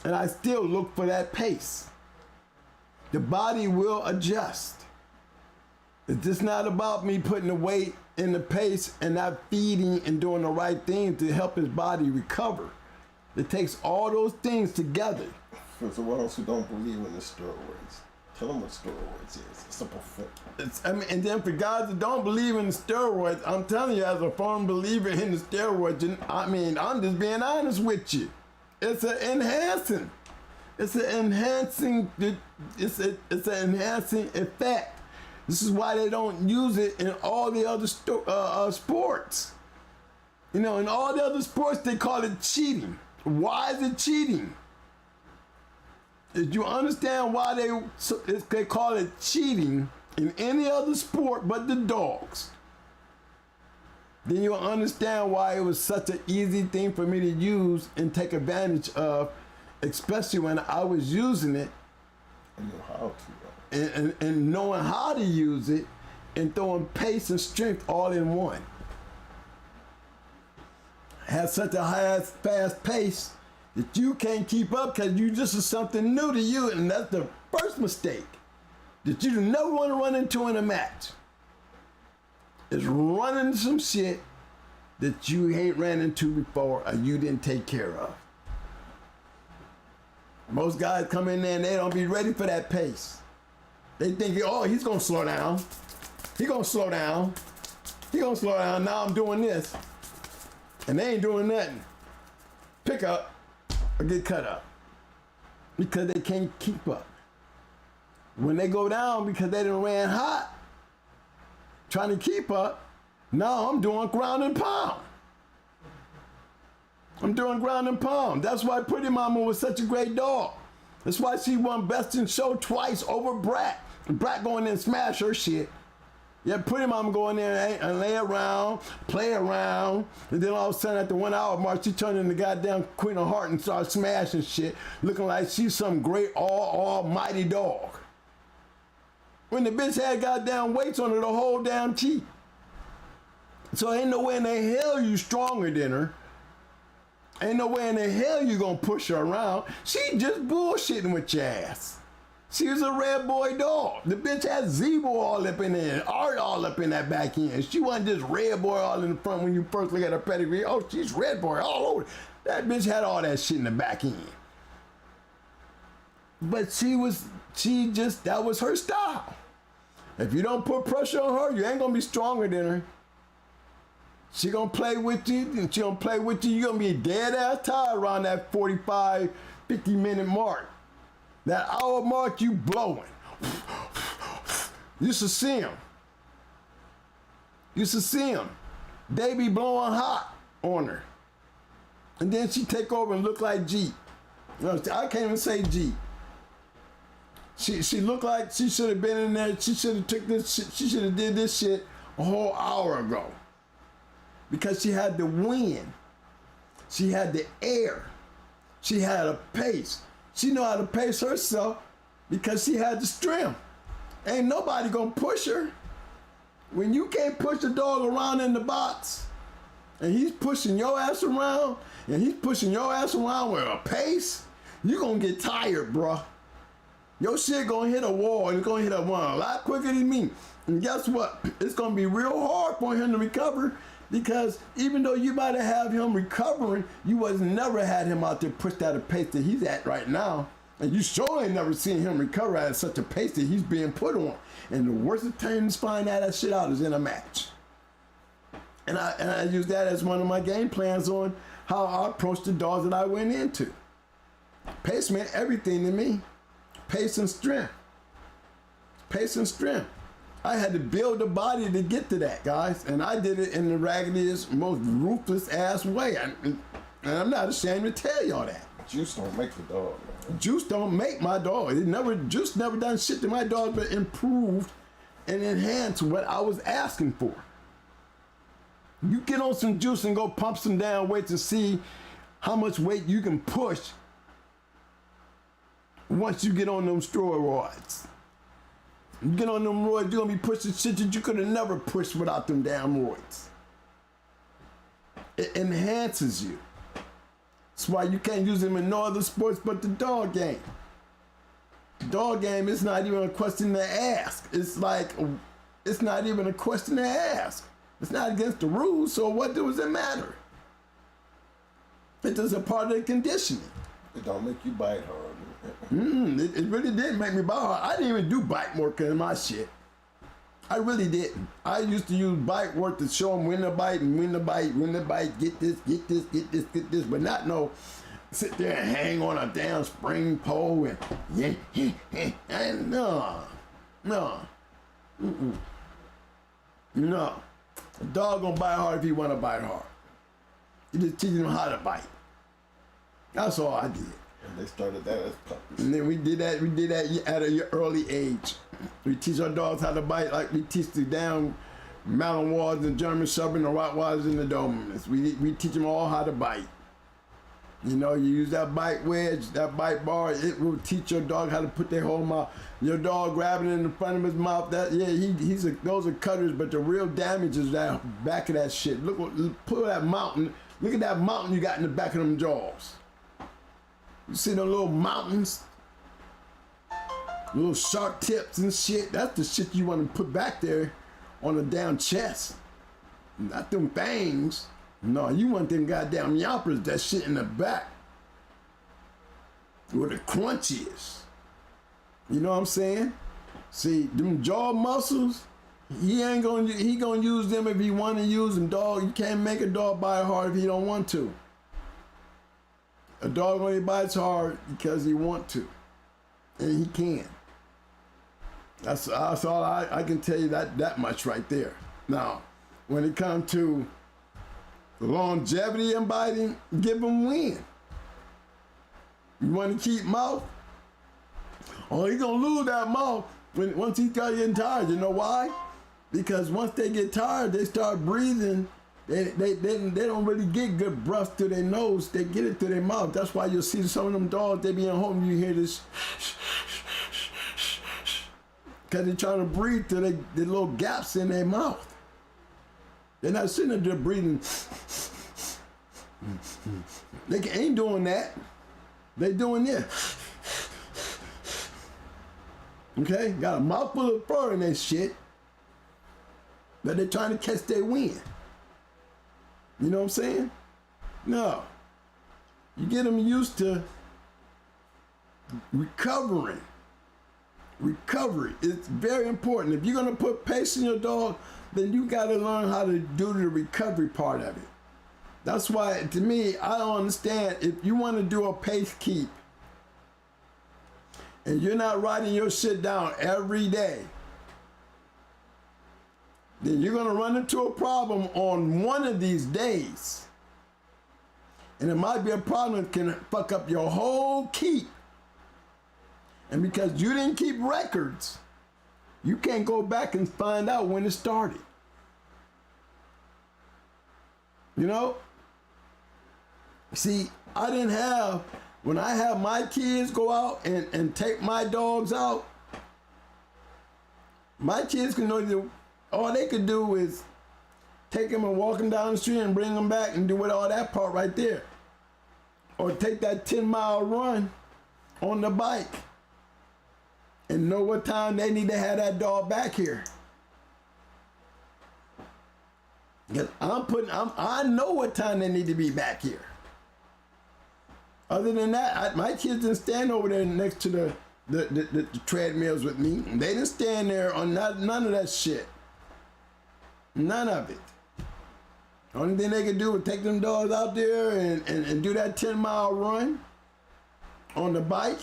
And I still look for that pace. The body will adjust. It's just not about me putting the weight in the pace and not feeding and doing the right thing to help his body recover. It takes all those things together. For the ones who don't believe in the steroids, Tell them what steroids is. It's a performance. I mean, and then for guys that don't believe in the steroids, I'm telling you, as a firm believer in the steroids, I mean, I'm just being honest with you. It's an enhancing. It's an enhancing. It's an enhancing effect. This is why they don't use it in all the other sports. You know, in all the other sports, they call it cheating. Why is it cheating? If you understand why they call it cheating in any other sport but the dogs, then you'll understand why it was such an easy thing for me to use and take advantage of, especially when I was using it. I know how to. And knowing how to use it and throwing pace and strength all in one. Had such a high, fast pace that you can't keep up because this is something new to you, and that's the first mistake that you never want to run into in a match. Is running some shit that you ain't ran into before or you didn't take care of. Most guys come in there and they don't be ready for that pace. They think, oh, he's gonna slow down. He gonna slow down. He gonna slow down. Now I'm doing this. And they ain't doing nothing. Pick up or get cut up. Because they can't keep up. When they go down because they done ran hot, trying to keep up, now I'm doing ground and pound. I'm doing ground and pound. That's why Pretty Mama was such a great dog. That's why she won Best in Show twice over Brat. Brat going in and smash her shit. Yeah, Pretty Mama go in there and lay around, play around, and then all of a sudden at the 1 hour mark, she turned into goddamn Queen of Heart and started smashing shit, looking like she's some great almighty dog. When the bitch had goddamn weights on her the whole damn cheek. So ain't no way in the hell you stronger than her. Ain't no way in the hell you gonna push her around. She just bullshitting with your ass. She was a red boy dog. The bitch had Zebo all up in there, Art all up in that back end. She wasn't just red boy all in the front when you first look at her pedigree. Oh, she's red boy all over. That bitch had all that shit in the back end. But that was her style. If you don't put pressure on her, you ain't gonna be stronger than her. She gonna play with you, and she gonna play with you. You're gonna be dead ass tired around that 45, 50 minute mark. That hour mark, you blowing. You should see him. You should see him. They be blowing hot on her. And then she take over and look like G. I can't even say G. She looked like she should have been in there. She should have took this shit. She should have did this shit a whole hour ago. Because she had the wind. She had the air. She had a pace. She know how to pace herself because she had the strength. Ain't nobody gonna push her. When you can't push a dog around in the box, and he's pushing your ass around, and he's pushing your ass around with a pace, you gonna get tired, bruh. Your shit gonna hit a wall, and it's gonna hit a wall a lot quicker than me. And guess what? It's gonna be real hard for him to recover, because even though you might have him recovering, you was never had him out there pushed at a pace that he's at right now. And you sure ain't never seen him recover at such a pace that he's being put on. And the worst time to find that shit out is in a match. And I use that as one of my game plans on how I approach the dogs that I went into. Pace meant everything to me. Pace and strength. Pace and strength. I had to build a body to get to that, guys. And I did it in the raggediest, most ruthless ass way. And I'm not ashamed to tell y'all that. Juice don't make the dog, man. Juice don't make my dog. Juice never done shit to my dog, but improved and enhanced what I was asking for. You get on some juice and go pump some down weights and see how much weight you can push once you get on them steroids. You get on them roids, you're gonna be pushing shit that you could have never pushed without them damn roids. It enhances you. That's why you can't use them in no other sports but the dog game. The dog game is not even a question to ask. It's not even a question to ask. It's not against the rules, so what does it matter? It is a part of the conditioning. It don't make you bite hard. It really did make me bite hard. I didn't even do bite work in my shit. I really didn't. I used to use bite work to show them when to bite and when to bite, when to bite, get this, get this, get this, get this, but not no sit there and hang on a damn spring pole and and no. No. A dog gonna bite hard if he wanna bite hard. You just teach him how to bite. That's all I did. And they started that as puppies. And then we did that at an early age. We teach our dogs how to bite like we teach the damn Malinois and German Shepherd and the Rottweilers and the Dobermans. We teach them all how to bite. You know, you use that bite wedge, that bite bar, it will teach your dog how to put their whole mouth. Your dog grabbing it in the front of his mouth, those are cutters, but the real damage is that back of that shit. Pull that mountain. Look at that mountain you got in the back of them jaws. You see those little mountains? Little sharp tips and shit. That's the shit you want to put back there on the damn chest. Not them fangs. No, you want them goddamn yoppers, that shit in the back. Where the crunch is. You know what I'm saying? See, them jaw muscles, he gonna use them if he want to use them, dog. You can't make a dog bite hard if he don't want to. A dog only bites hard because he want to. And he can. That's all I can tell you that much right there. Now, when it comes to longevity and biting, give him win. You want to keep mouth? Oh, he's gonna lose that mouth once he start getting tired. You know why? Because once they get tired, they start breathing. They don't really get good breath through their nose. They get it through their mouth. That's why you'll see some of them dogs, they be at home, you hear this, because they're trying to breathe through the little gaps in their mouth. They're not sitting there breathing. They ain't doing that. They doing this. Okay? Got a mouthful of fur in that shit, but they're trying to catch their wind. You know what I'm saying? No. You get them used to recovering. Recovery is very important. If you're gonna put pace in your dog, then you gotta learn how to do the recovery part of it. That's why, to me, I don't understand. If you wanna do a pace keep, and you're not writing your shit down every day, then you're gonna run into a problem on one of these days. And it might be a problem that can fuck up your whole keep. And because you didn't keep records, you can't go back and find out when it started. You know? See, when I have my kids go out and take my dogs out, my kids can know all they could do is take them and walk them down the street and bring them back and do with all that part right there. Or take that 10-mile run on the bike and know what time they need to have that dog back here. Because I know what time they need to be back here. Other than that, my kids didn't stand over there next to the treadmills with me. They didn't stand there on none of that shit. None of it. Only thing they could do was take them dogs out there and do that 10-mile run on the bike.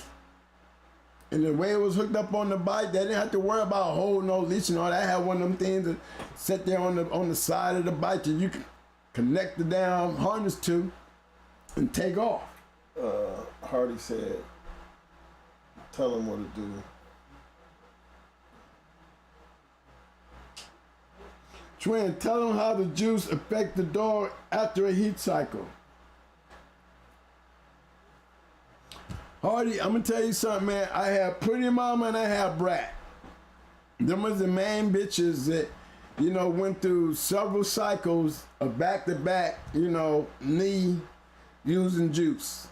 And the way it was hooked up on the bike, they didn't have to worry about holding no leash and all that. I had one of them things that sit there on the side of the bike that you can connect the damn harness to and take off. Hardy said, tell him what to do. Twin, tell them how the juice affect the dog after a heat cycle. Hardy, I'm gonna tell you something, man. I have Pretty Mama and I have Brat. Them was the main bitches that, went through several cycles of back-to-back, knee using juice.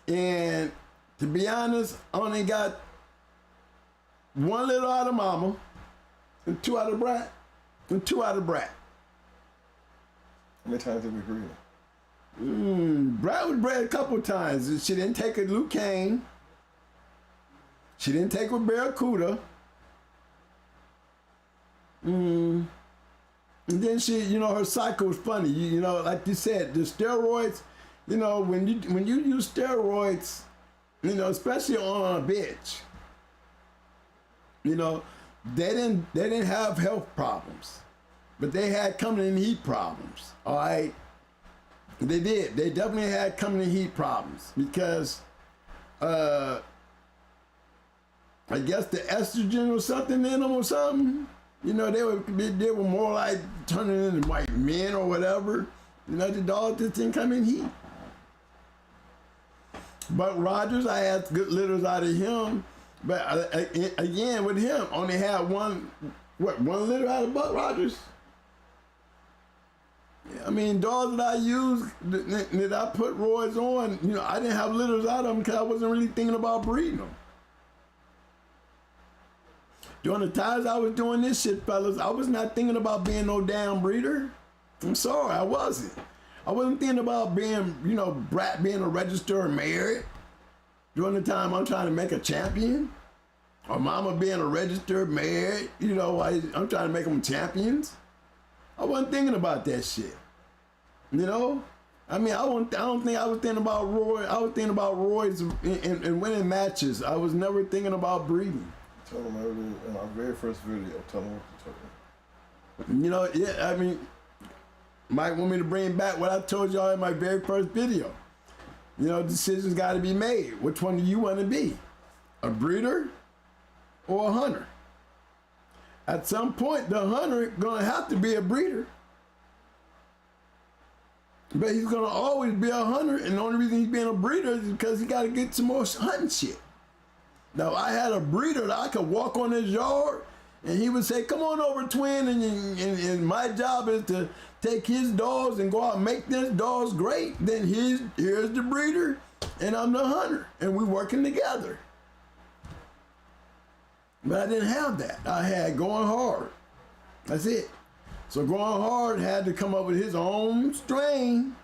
And to be honest, I only got one little out of Mama and two out of Brat and two out of Brat. How many times did we breed Brad was bred a couple times. She didn't take a Luke Kane. She didn't take a Barracuda. And then she, her cycle was funny. Like you said, the steroids, when you use steroids, especially on a bitch, they didn't have health problems, but they had coming in heat problems. All right, they did. They definitely had coming in heat problems because, I guess the estrogen or something in them or something. They were more like turning into white men or whatever. The dogs just didn't come in heat. But Rogers, I had good litters out of him. But again, with him, only had one litter out of Buck Rogers? I mean, dogs that I used, that I put roids on, I didn't have litters out of them because I wasn't really thinking about breeding them. During the times I was doing this shit, fellas, I was not thinking about being no damn breeder. I'm sorry, I wasn't. I wasn't thinking about being, Brat being a registered married. During the time I'm trying to make a champion. Or Mama being a registered married. I'm trying to make them champions. I wasn't thinking about that shit. I mean, I don't think I was thinking about Roy. I was thinking about Roy's and winning matches. I was never thinking about breeding. Tell them everything in our very first video. Tell them what you told them. Yeah, I mean, might want me to bring back what I told y'all in my very first video. Decisions got to be made. Which one do you want to be? A breeder or a hunter? At some point, the hunter gonna have to be a breeder. But he's gonna always be a hunter, and the only reason he's being a breeder is because he got to get some more hunting shit. Now, I had a breeder that I could walk on his yard, and he would say, "Come on over, twin," and my job is to take his dogs and go out and make this dogs great. Then here's the breeder, and I'm the hunter, and we're working together. But I didn't have that. I had Going Hard. That's it. So Going Hard had to come up with his own strain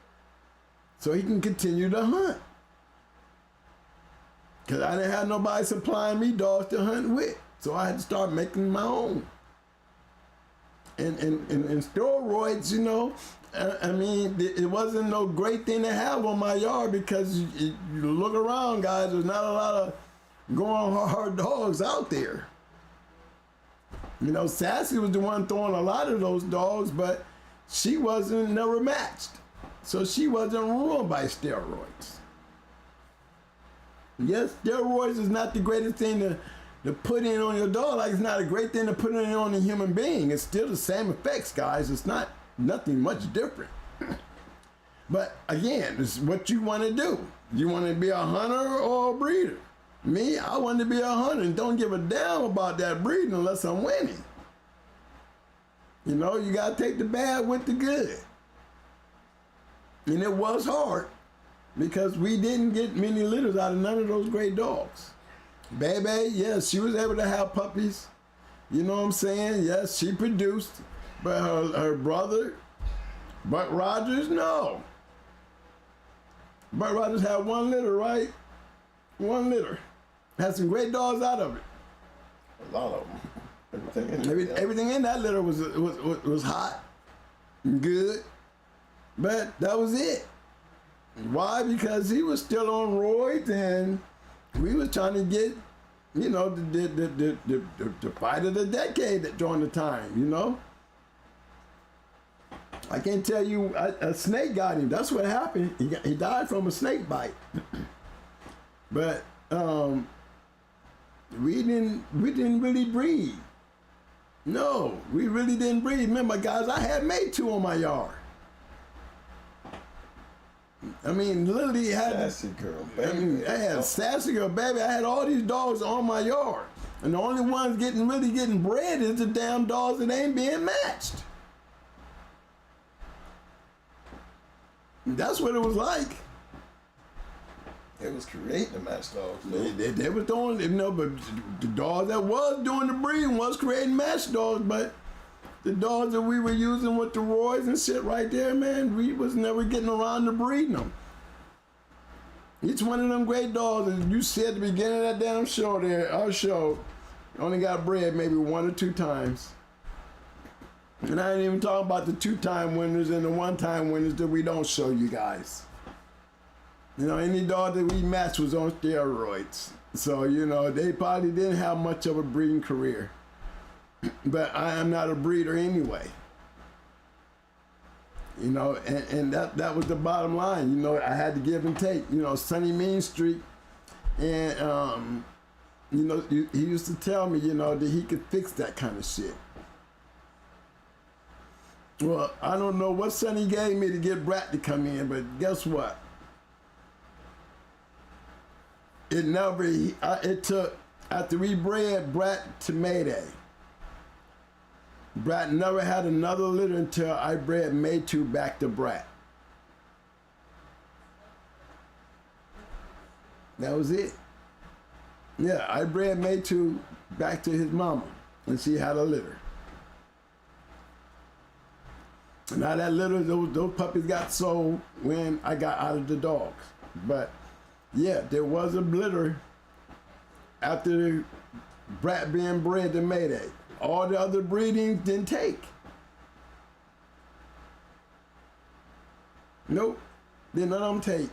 so he can continue to hunt. Because I didn't have nobody supplying me dogs to hunt with. So I had to start making my own. And steroids, I mean, it wasn't no great thing to have on my yard because you look around, guys, there's not a lot of Going Hard dogs out there. Sassy was the one throwing a lot of those dogs, but she wasn't never matched. So she wasn't ruined by steroids. Yes, steroids is not the greatest thing to put in on your dog. Like, it's not a great thing to put in on a human being. It's still the same effects, guys. It's nothing much different. But again, it's what you want to do. You want to be a hunter or a breeder? Me, I want to be a hunter and don't give a damn about that breeding unless I'm winning. You got to take the bad with the good. And it was hard because we didn't get many litters out of none of those great dogs. Baby, yes, she was able to have puppies. You know what I'm saying? Yes, she produced. But her brother, Buck Rogers, no. Buck Rogers had one litter, right? One litter. Had some great dogs out of it. A lot of them. Everything in that litter was hot and good. But that was it. Why? Because he was still on roids and we was trying to get, the fight of the decade during the time, I can't tell you, a snake got him. That's what happened. He died from a snake bite. But we didn't really breed. No, we really didn't breed. Remember, guys, I had made 2 on my yard. I mean, literally had Sassy Girl, baby. I had Sassy Girl, baby. I had all these dogs on my yard, and the only ones really getting bred is the damn dogs that ain't being matched. That's what it was like. They was creating the match dogs. They was doing, but the dogs that was doing the breeding was creating match dogs, but The dogs that we were using with the Roys and shit right there, man, we was never getting around to breeding them. Each one of them great dogs, as you said at the beginning of that damn show there, our show, only got bred maybe 1 or 2 times. And I ain't even talking about the 2-time winners and the 1-time winners that we don't show you guys. You know, any dog that we matched was on steroids. So, you know, they probably didn't have much of a breeding career. But I am not a breeder anyway. You know, and that was the bottom line. You know, I had to give and take. You know, Sonny Mean Street, and you know, he used to tell me, you know, that he could fix that kind of shit. Well, I don't know what Sonny gave me to get Brat to come in, but guess what? It never. It took after we bred Brat to Mayday. Brat never had another litter until I bred Maytu back to Brat. That was it. Yeah, I bred Maytu back to his mama, and she had a litter. Now that litter, those puppies got sold when I got out of the dogs. But yeah, there was a litter after Brat being bred to Mayday. All the other breedings didn't take. Nope, did none of them take.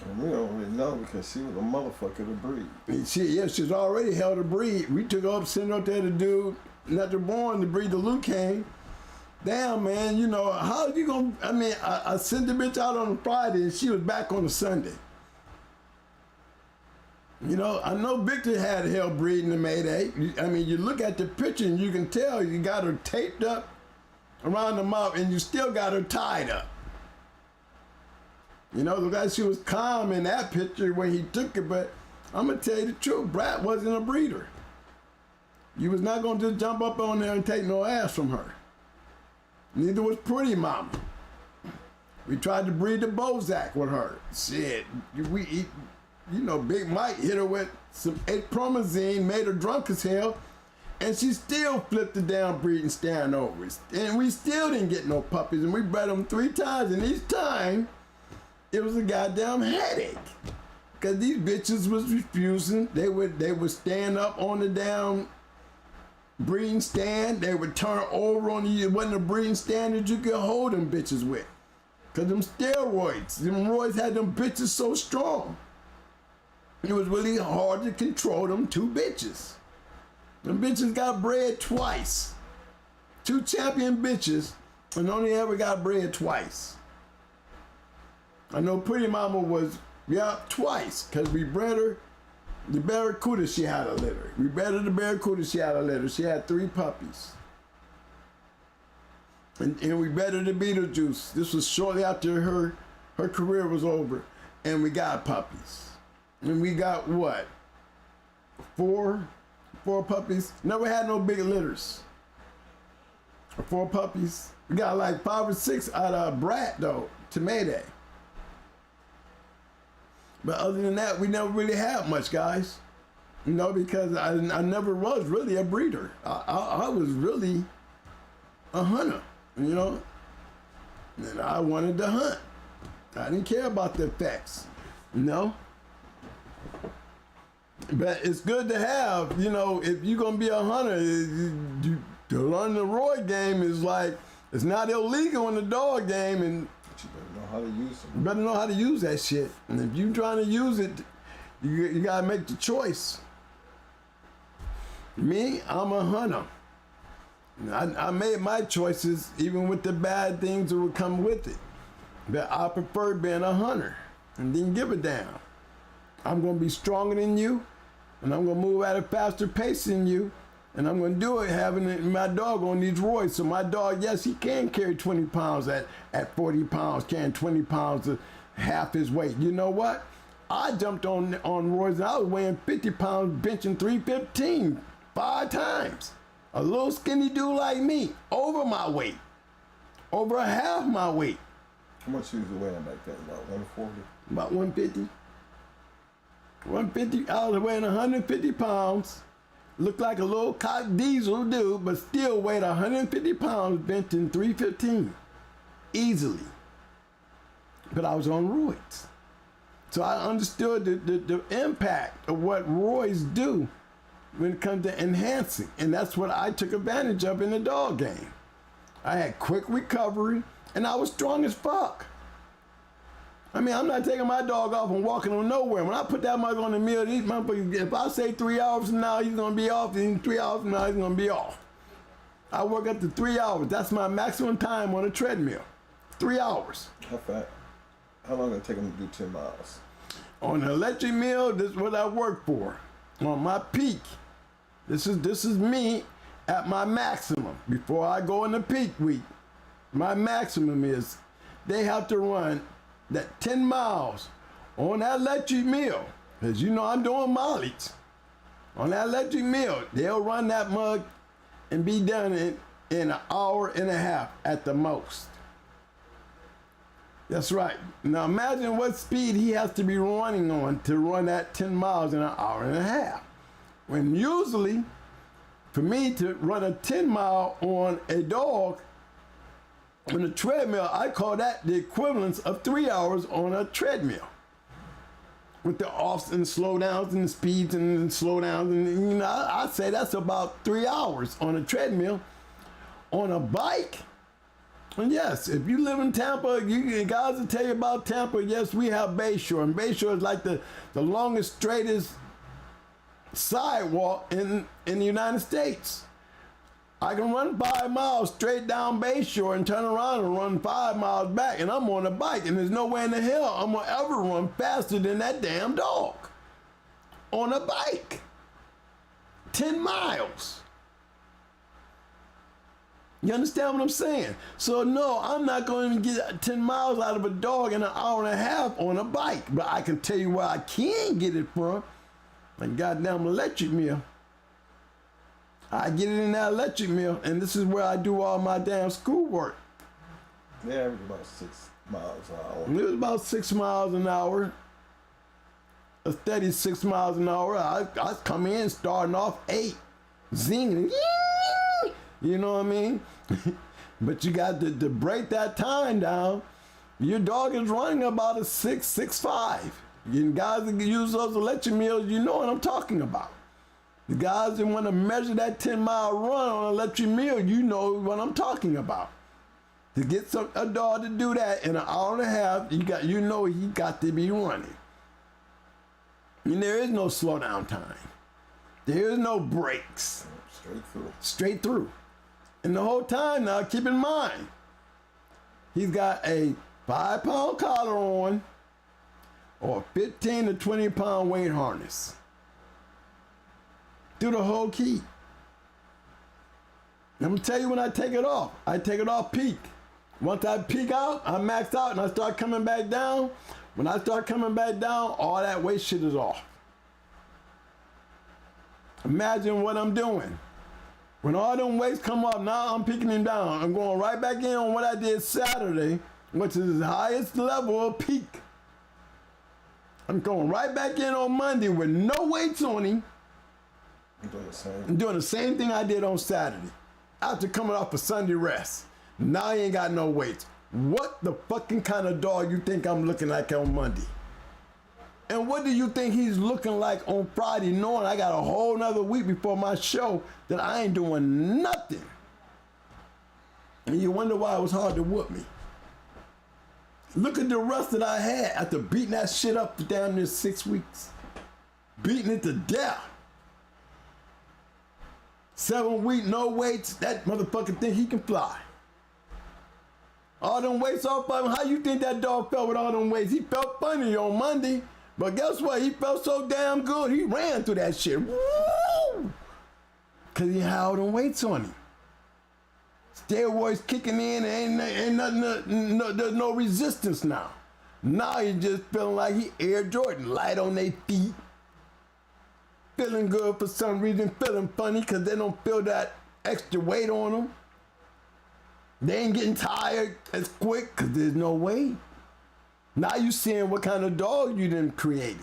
And we don't really know because she was a motherfucker to breed. And she's already held a breed. We took her up, sent her up there to do Natural Born to breed the Lucane. Damn, man, you know, how you gonna, I mean, I sent the bitch out on a Friday and she was back on a Sunday. You know, I know Victor had hell breeding the Mayday. I mean, you look at the picture and you can tell you got her taped up around the mouth and you still got her tied up. You know, look like she was calm in that picture when he took it, but I'm gonna tell you the truth, Brat wasn't a breeder. You was not gonna just jump up on there and take no ass from her. Neither was Pretty Mama. We tried to breed the Bozak with her. Shit, you know, Big Mike hit her with some 8-promazine, made her drunk as hell, and she still flipped the damn breeding stand over. And we still didn't get no puppies, and we bred them 3 times, and each time, it was a goddamn headache. Because these bitches was refusing. They would stand up on the damn breeding stand. They would turn over on you. It wasn't a breeding stand that you could hold them bitches with. Because them steroids, them roids had them bitches so strong. It was really hard to control them 2 bitches. Them bitches got bred twice. 2 champion bitches, and only ever got bred twice. I know Pretty Mama was, twice, because we bred her, the Barracuda, she had a litter. We bred her the Barracuda, she had a litter. She had 3 puppies. And we bred her the Beetlejuice. This was shortly after her career was over, and we got puppies. And we got what? 4 puppies. Never had no big litters. 4 puppies. We got like 5 or 6 out of Brat though, to Mayday. But other than that, we never really had much, guys. You know, because I never was really a breeder. I was really a hunter, you know. And I wanted to hunt. I didn't care about the effects, you know. But it's good to have, you know, if you're going to be a hunter, to learn the Roy game is like, it's not illegal in the dog game, and But you better know how to use them. you better know how to use that shit. And if you're trying to use it, you got to make the choice. Me, I'm a hunter. I made my choices even with the bad things that would come with it. But I prefer being a hunter and didn't give a damn. I'm going to be stronger than you, and I'm going to move at a faster pace than you, and I'm going to do it having my dog on these roids. So my dog, yes, he can carry 20 pounds at 40 pounds, carrying 20 pounds of half his weight. You know what? I jumped on roids, and I was weighing 50 pounds, benching 315 5 times. A little skinny dude like me, over my weight, over half my weight. How much you was weighing back then? About 140? About 150. 150, I was weighing 150 pounds, Looked like a little cock diesel dude, but still weighed 150 pounds, benching 315 easily. But I was on roids. So I understood the impact of what roids do when it comes to enhancing. And that's what I took advantage of in the dog game. I had quick recovery, and I was strong as fuck. I mean, I'm not taking my dog off and walking him nowhere. When I put that mother on the meal, these motherfuckers, if I say 3 hours from now, he's gonna be off, and 3 hours from now, he's gonna be off. I work up to 3 hours. That's my maximum time on a treadmill. 3 hours. How fast? How long did it take him to do 10 miles? On the electric mill, this is what I work for. On my peak, this is me at my maximum. Before I go in the peak week, my maximum is they have to run that 10 miles on that electric mill. Because you know I'm doing mileage. On that electric mill, they'll run that mug and be done in an hour and a half at the most. That's right. Now imagine what speed he has to be running on to run that 10 miles in an hour and a half. When usually, for me to run a 10 mile on a dog, on a treadmill, I call that the equivalence of 3 hours on a treadmill. With the offs and slowdowns and the speeds and slowdowns, and you know, I say that's about 3 hours on a treadmill. On a bike, and yes, if you live in Tampa, you guys will tell you about Tampa. Yes, we have Bayshore, and Bayshore is like the longest, straightest sidewalk in the United States. I can run 5 miles straight down Bayshore and turn around and run 5 miles back, and I'm on a bike, and there's no way in the hell I'm gonna ever run faster than that damn dog on a bike. 10 miles. You understand what I'm saying? So no, I'm not going to get 10 miles out of a dog in an hour and a half on a bike, but I can tell you where I can get it from. A goddamn electric mill. I get it in that electric mill, and this is where I do all my damn schoolwork. They average about 6 miles an hour. It was about 6 miles an hour. A steady 6 miles an hour. I come in starting off 8, zinging. You know what I mean? But you got to break that time down. Your dog is running about a 6'5". You guys that use those electric mills, you know what I'm talking about. The guys that want to measure that 10-mile run on an electric mill, you know what I'm talking about. To get a dog to do that in an hour and a half, you know he got to be running. And there is no slowdown time. There is no breaks. Straight through. Straight through. And the whole time now, keep in mind, he's got a 5-pound collar on or a 15 to 20-pound weight harness. Through the whole key. I'm gonna tell you when I take it off. I take it off peak. Once I peak out, I max out and I start coming back down. When I start coming back down, all that weight shit is off. Imagine what I'm doing. When all them weights come up, now I'm picking them down. I'm going right back in on what I did Saturday, which is the highest level of peak. I'm going right back in on Monday with no weights on him. I'm doing the same. I'm doing the same thing I did on Saturday. After coming off a Sunday rest. Now he ain't got no weights. What the fucking kind of dog you think I'm looking like on Monday? And what do you think he's looking like on Friday, knowing I got a whole nother week before my show that I ain't doing nothing? And you wonder why it was hard to whoop me. Look at the rust that I had after beating that shit up for down there 6 weeks. Beating it to death. 7 weeks, no weights, that motherfucker think he can fly. All them weights off of him, how you think that dog felt with all them weights? He felt funny on Monday. But guess what? He felt so damn good, he ran through that shit. Woo! Because he had all them weights on him. Steroids kicking in, ain't nothing, there's no resistance now. Now he just feeling like he Air Jordan, light on their feet. Feeling good for some reason, feeling funny because they don't feel that extra weight on them. They ain't getting tired as quick because there's no weight. Now you seeing what kind of dog you done created.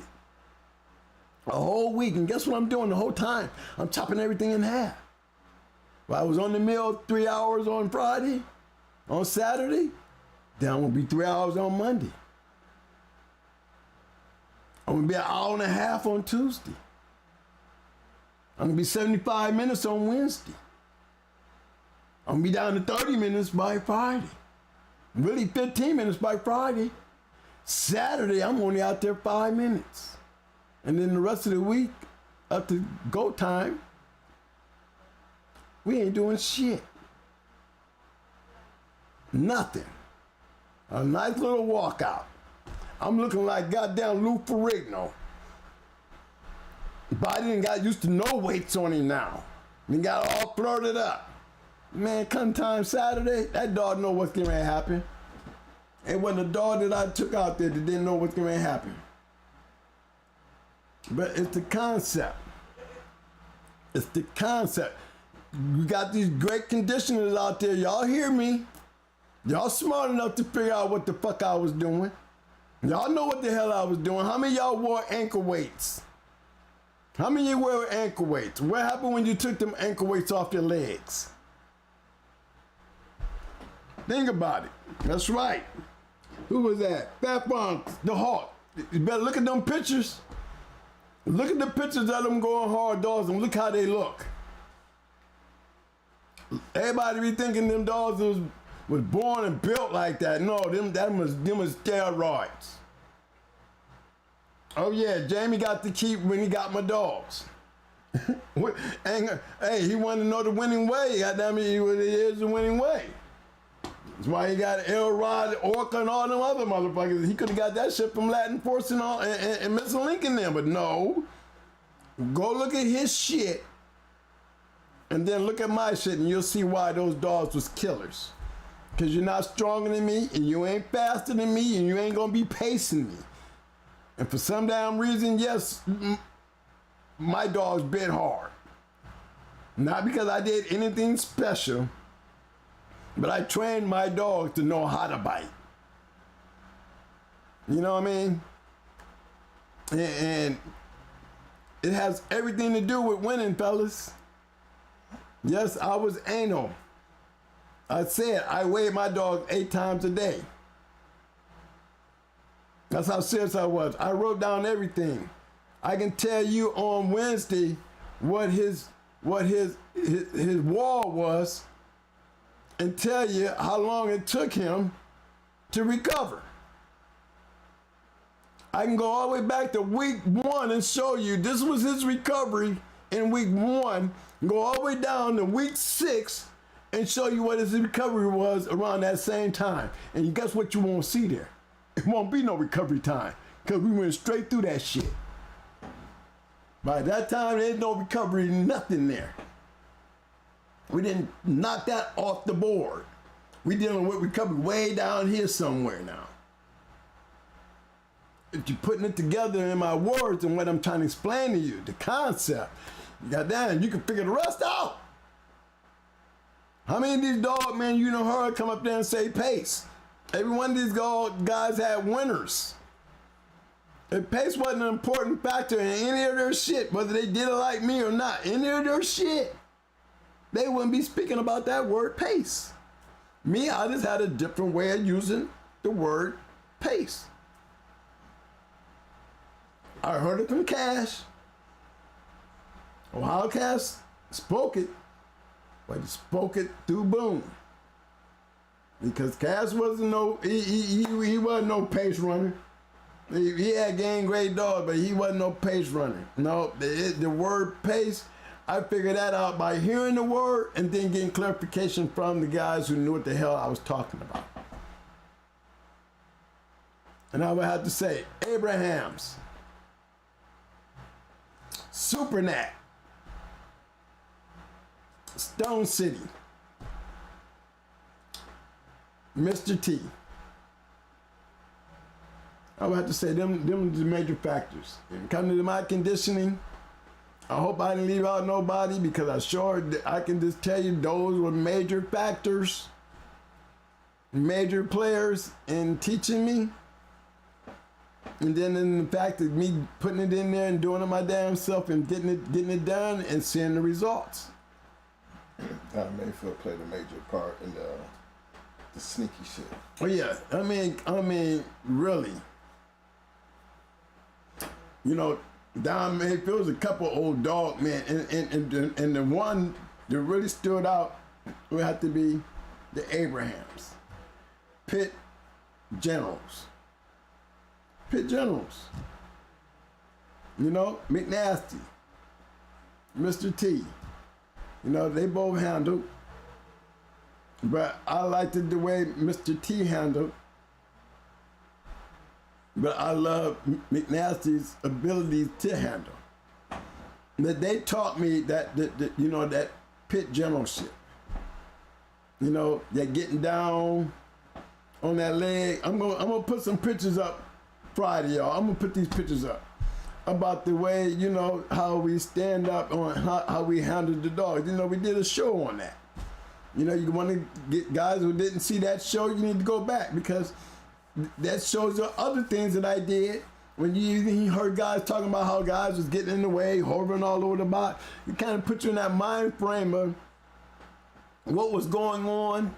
A whole week. And guess what I'm doing the whole time? I'm chopping everything in half. Well, I was on the mill 3 hours on Friday, on Saturday, then I'm gonna be 3 hours on Monday. I'm gonna be an hour and a half on Tuesday. I'm gonna be 75 minutes on Wednesday. I'm gonna be down to 30 minutes by Friday. Really 15 minutes by Friday. Saturday, I'm only out there 5 minutes. And then the rest of the week, up to go time, we ain't doing shit. Nothing. A nice little walkout. I'm looking like goddamn Lou Ferrigno. Body done got used to no weights on him now. He got all flirted up. Man, come time Saturday, that dog know what's going to happen. It wasn't a dog that I took out there that didn't know what's going to happen. But it's the concept. It's the concept. You got these great conditioners out there. Y'all hear me? Y'all smart enough to figure out what the fuck I was doing. Y'all know what the hell I was doing. How many of y'all wore ankle weights? How many of you wear ankle weights? What happened when you took them ankle weights off your legs? Think about it. That's right. Who was that? Fat Bronx, the Hawk. You better look at them pictures. Look at the pictures of them going hard dogs and look how they look. Everybody be thinking them dogs was born and built like that. No, them was steroids. Oh yeah, Jamie got the key when he got my dogs. And, hey, he wanted to know the winning way. Goddamn it, it is the winning way. That's why he got Elrod, Orca, and all them other motherfuckers. He could have got that shit from Latin Force and Mr. Lincoln there, but no. Go look at his shit, and then look at my shit, and you'll see why those dogs was killers. Because you're not stronger than me, and you ain't faster than me, and you ain't gonna be pacing me. And for some damn reason, yes, my dogs bit hard. Not because I did anything special, but I trained my dogs to know how to bite. You know what I mean? And it has everything to do with winning, fellas. Yes, I was anal. I said I weighed my dog 8 times a day. That's how serious I was. I wrote down everything. I can tell you on Wednesday what his wall was and tell you how long it took him to recover. I can go all the way back to week 1 and show you this was his recovery in week 1, go all the way down to week 6 and show you what his recovery was around that same time. And guess what you won't see there? It won't be no recovery time because we went straight through that shit. By that time, there's no recovery, nothing there. We didn't knock that off the board. We dealing with recovery way down here somewhere now. If you're putting it together in my words and what I'm trying to explain to you, the concept, goddamn, you can figure the rest out. How many of these dog men you know heard come up there and say pace? Every one of these guys had winners. If pace wasn't an important factor in any of their shit, whether they did it like me or not, any of their shit, they wouldn't be speaking about that word pace. Me, I just had a different way of using the word pace. I heard it from Cash. Ohio Cash spoke it, but he spoke it through Boone. Because Cass wasn't he wasn't no pace runner. He had game grade dog, but he wasn't no pace runner. No, the word pace, I figured that out by hearing the word and then getting clarification from the guys who knew what the hell I was talking about. And I would have to say, Abrahams, Supernat, Stone City, Mr. T. I would have to say them are the major factors. And coming to my conditioning, I hope I didn't leave out nobody because I can just tell you those were major factors, major players in teaching me And then in the fact of me putting it in there and doing it my damn self and getting it done and seeing the results. Mayfield played a major part in the sneaky shit. Oh yeah, I mean, really. You know, Don Mayfield was a couple old dog men, and the one that really stood out would have to be the Abrahams, Pitt Generals. You know, McNasty, Mr. T. You know, they both handled, but I liked it the way Mr. T handled. But I love McNasty's ability to handle. But they taught me that you know, that pit generalship. You know, that getting down on that leg. I'm gonna put some pictures up Friday, y'all. I'm gonna put these pictures up about the way, you know, how we stand up on how we handle the dogs. You know, we did a show on that. You know, you want to get guys who didn't see that show, you need to go back, because that shows the other things that I did. When you heard guys talking about how guys was getting in the way, hovering all over the box, it kind of put you in that mind frame of what was going on.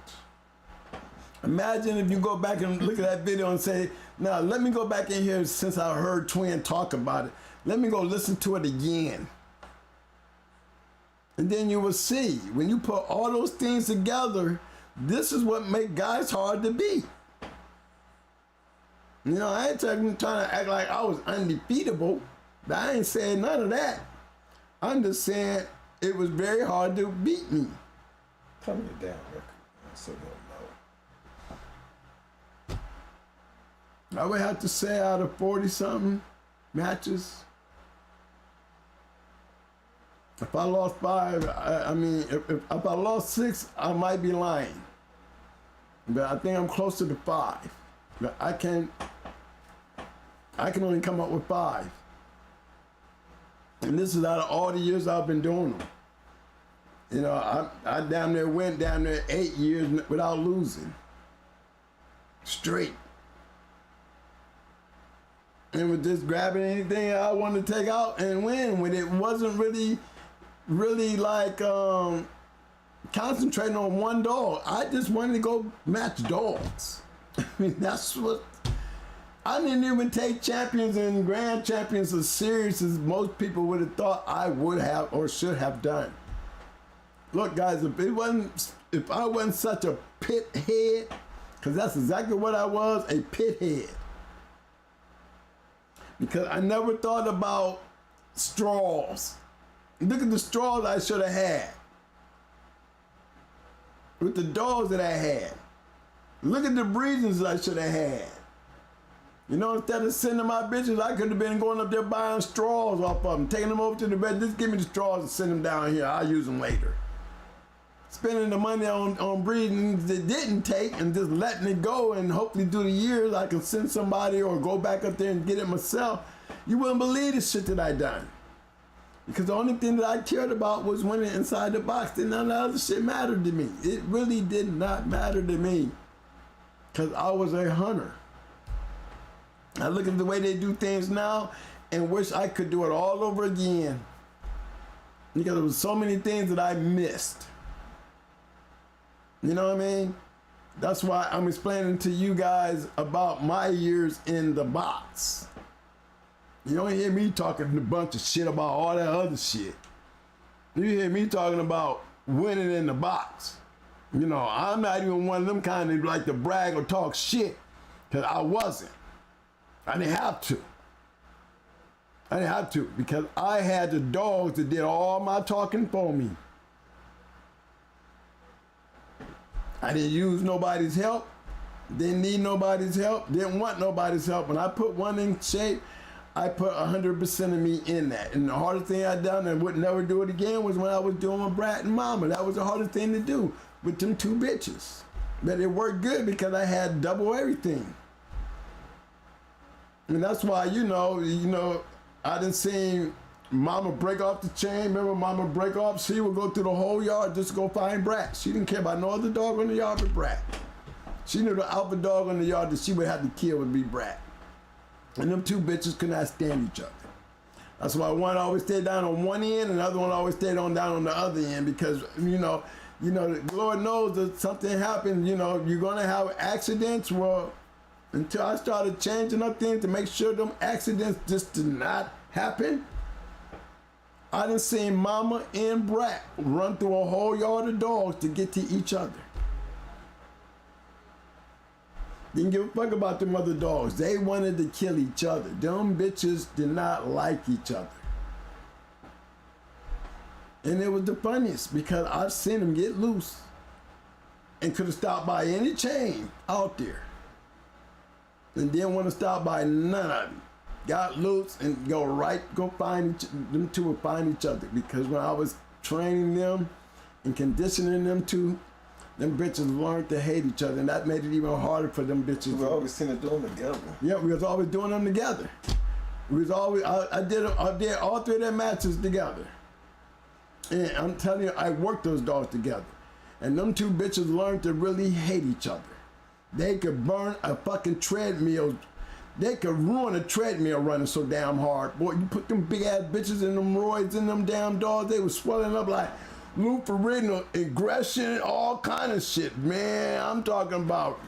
Imagine if you go back and look at that video and say, now let me go back in here since I heard Twin talk about it. Let me go listen to it again. And then you will see, when you put all those things together, this is what make guys hard to beat. You know, I ain't trying to act like I was undefeatable, but I ain't saying none of that. I'm just saying it was very hard to beat me. Tell me your damn record so he'll know. I would have to say out of 40-something matches, if I lost 5, I mean, if I lost 6, I might be lying. But I think I'm closer to 5. But I can only come up with 5. And this is out of all the years I've been doing them. You know, I damn near went down there 8 years without losing. Straight. And with just grabbing anything I wanted to take out and win, when it wasn't really like concentrating on one dog. I just wanted to go match dogs. I mean, that's what, I didn't even take champions and grand champions as serious as most people would have thought I would have or should have done. Look, guys, if I wasn't such a pit head, because that's exactly what I was, a pit head. Because I never thought about straws. Look at the straws I should have had with the dogs that I had. Look at the breedings I should have had. You know, instead of sending my bitches, I could have been going up there buying straws off of them, taking them over to the vet. Just give me the straws and send them down here. I'll use them later. Spending the money on breedings that didn't take and just letting it go, and hopefully through the years I can send somebody or go back up there and get it myself. You wouldn't believe the shit that I done. Because the only thing that I cared about was winning inside the box. Then none of the other shit mattered to me. It really did not matter to me. Because I was a hunter. I look at the way they do things now and wish I could do it all over again. Because there was so many things that I missed. You know what I mean? That's why I'm explaining to you guys about my years in the box. You don't hear me talking a bunch of shit about all that other shit. You hear me talking about winning in the box. You know, I'm not even one of them kind of like to brag or talk shit, because I wasn't. I didn't have to. I didn't have to, because I had the dogs that did all my talking for me. I didn't use nobody's help, didn't need nobody's help, didn't want nobody's help. When I put one in shape, I put 100% of me in that. And the hardest thing I done and would never do it again was when I was doing with Brat and Mama. That was the hardest thing to do with them 2 bitches. But it worked good because I had double everything. And that's why, you know, I done seen Mama break off the chain. Remember Mama break off? She would go through the whole yard just to go find Brat. She didn't care about no other dog in the yard but Brat. She knew the alpha dog in the yard that she would have to kill would be Brat. And them two bitches could not stand each other. That's why one always stayed down on one end and the other one always stayed down on the other end, because the Lord knows that something happened, you're gonna have accidents. Well, until I started changing up things to make sure them accidents just did not happen, I done seen mama and brat run through a whole yard of dogs to get to each other. Didn't give a fuck about them other dogs. They wanted to kill each other. Them bitches did not like each other. And it was the funniest because I've seen them get loose and could have stopped by any chain out there and didn't want to stop by none of them. Got loose and go find them two would find each other, because when I was training them and conditioning them to, them bitches learned to hate each other, and that made it even harder for them bitches. We always seen it doing together. Yeah, we was always doing them together. We was always I did all three of their matches together. And I'm telling you, I worked those dogs together. And them two bitches learned to really hate each other. They could burn a fucking treadmill. They could ruin a treadmill running so damn hard. Boy, you put them big ass bitches in them roids in them damn dogs, they was swelling up like leuferin, aggression, all kind of shit. Man, I'm talking about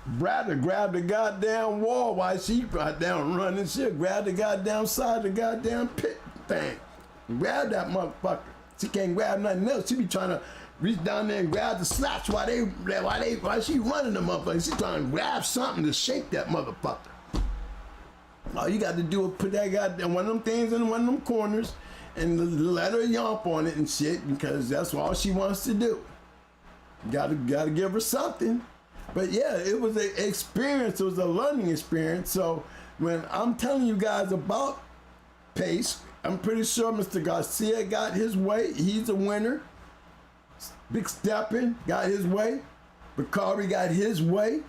Bradley grabbed the goddamn wall while she got down running shit. Grabbed the goddamn side of the goddamn pit thing. Grab that motherfucker. She can't grab nothing else. She be trying to reach down there and grab the slaps while she running the motherfucker. She trying to grab something to shake that motherfucker. All you got to do is put that goddamn one of them things in one of them corners and let her yomp on it and shit, because that's all she wants to do. Gotta give her something. But yeah, it was an experience. It was a learning experience. So when I'm telling you guys about pace, I'm pretty sure Mr. Garcia got his way. He's a winner. Big Steppin got his way. Bakari got his way.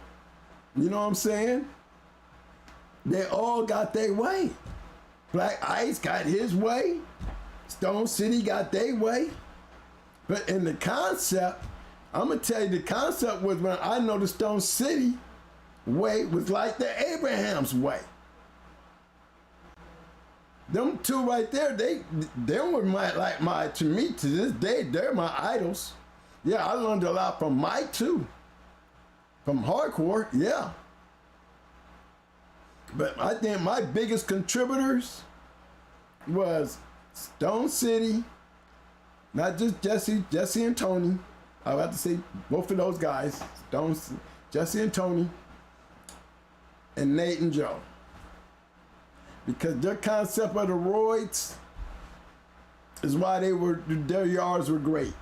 You know what I'm saying? They all got their way. Black Ice got his way. Stone City got their way. But in the concept, I'm gonna tell you, the concept was when I know the Stone City way was like the Abraham's way. Them two right there, they were to me to this day, they're my idols. Yeah, I learned a lot from Mike too. From hardcore, yeah. But I think my biggest contributors was Stone City, not just Jesse and Tony. I would have to say both of those guys, Jesse and Tony, and Nate and Joe. Because their concept of the roids is why their yards were great.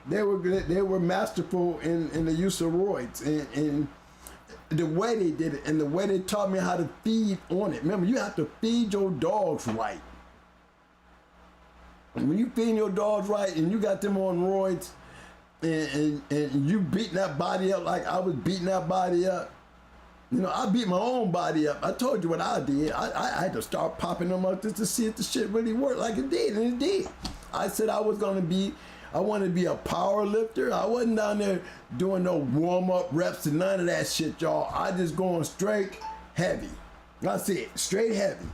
They were masterful in the use of roids and the way they did it and the way they taught me how to feed on it. Remember, you have to feed your dogs right. And when you feed your dogs right and you got them on roids and you beating that body up like I was beating that body up, I beat my own body up. I told you what I did. I had to start popping them up just to see if the shit really worked like it did, and it did. I said I wanted to be a power lifter. I wasn't down there doing no warm-up reps and none of that shit, y'all. I just going straight heavy. That's it, straight heavy.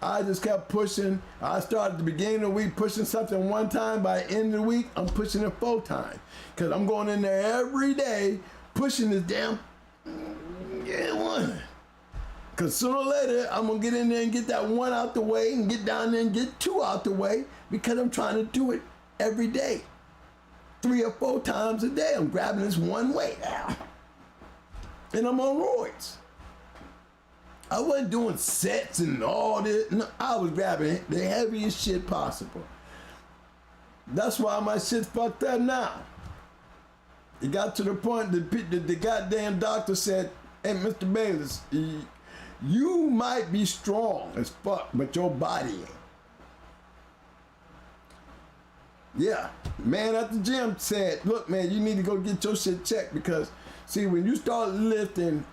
I just kept pushing. I started at the beginning of the week pushing something one time. By the end of the week, I'm pushing it 4 times. Because I'm going in there every day pushing this damn one. Because sooner or later, I'm going to get in there and get that 1 out the way and get down there and get 2 out the way, because I'm trying to do it every day. 3 or 4 times a day, I'm grabbing this one weight now. And I'm on roids. I wasn't doing sets and all this. No, I was grabbing the heaviest shit possible. That's why my shit's fucked up now. It got to the point that the goddamn doctor said, "Hey, Mr. Bayless, you might be strong as fuck, but your body ain't." Yeah, man at the gym said, "Look, man, you need to go get your shit checked, because, see, when you start lifting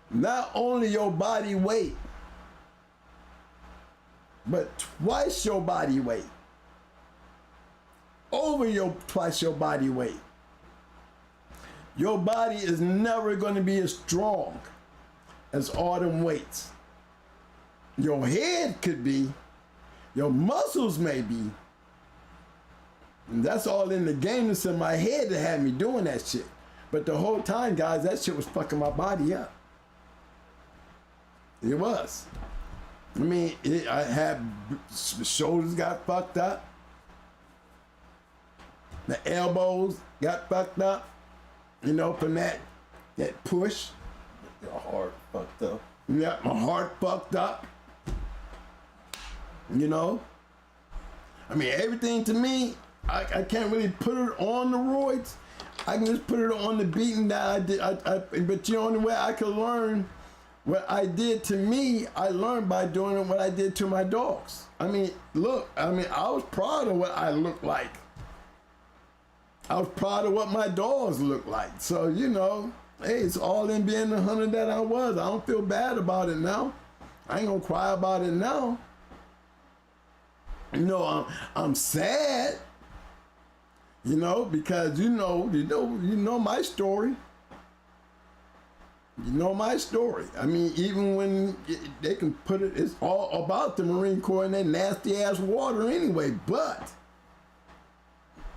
not only your body weight, but twice your body weight, over twice your body weight, your body is never going to be as strong as all them weights. Your head could be, your muscles may be, and that's all in the GAMENESS in my head that had me doing that shit. But the whole time, guys, that shit was fucking my body up. It was. I mean, I had, the shoulders got fucked up. The elbows got fucked up, you know, from that push. Your heart fucked up. Yeah, my heart fucked up. You know? I mean, everything to me, I can't really put it on the roids. I can just put it on the beating that I did. But the only way I could learn what I did to me, I learned by doing what I did to my dogs. I mean, look, I was proud of what I looked like. I was proud of what my dogs looked like. So, you know, hey, it's all in being the hunter that I was. I don't feel bad about it now. I ain't gonna cry about it now. You know, I'm sad. You know, because you know my story. You know my story. I mean, even when they can put it, it's all about the Marine Corps and that nasty ass water anyway. But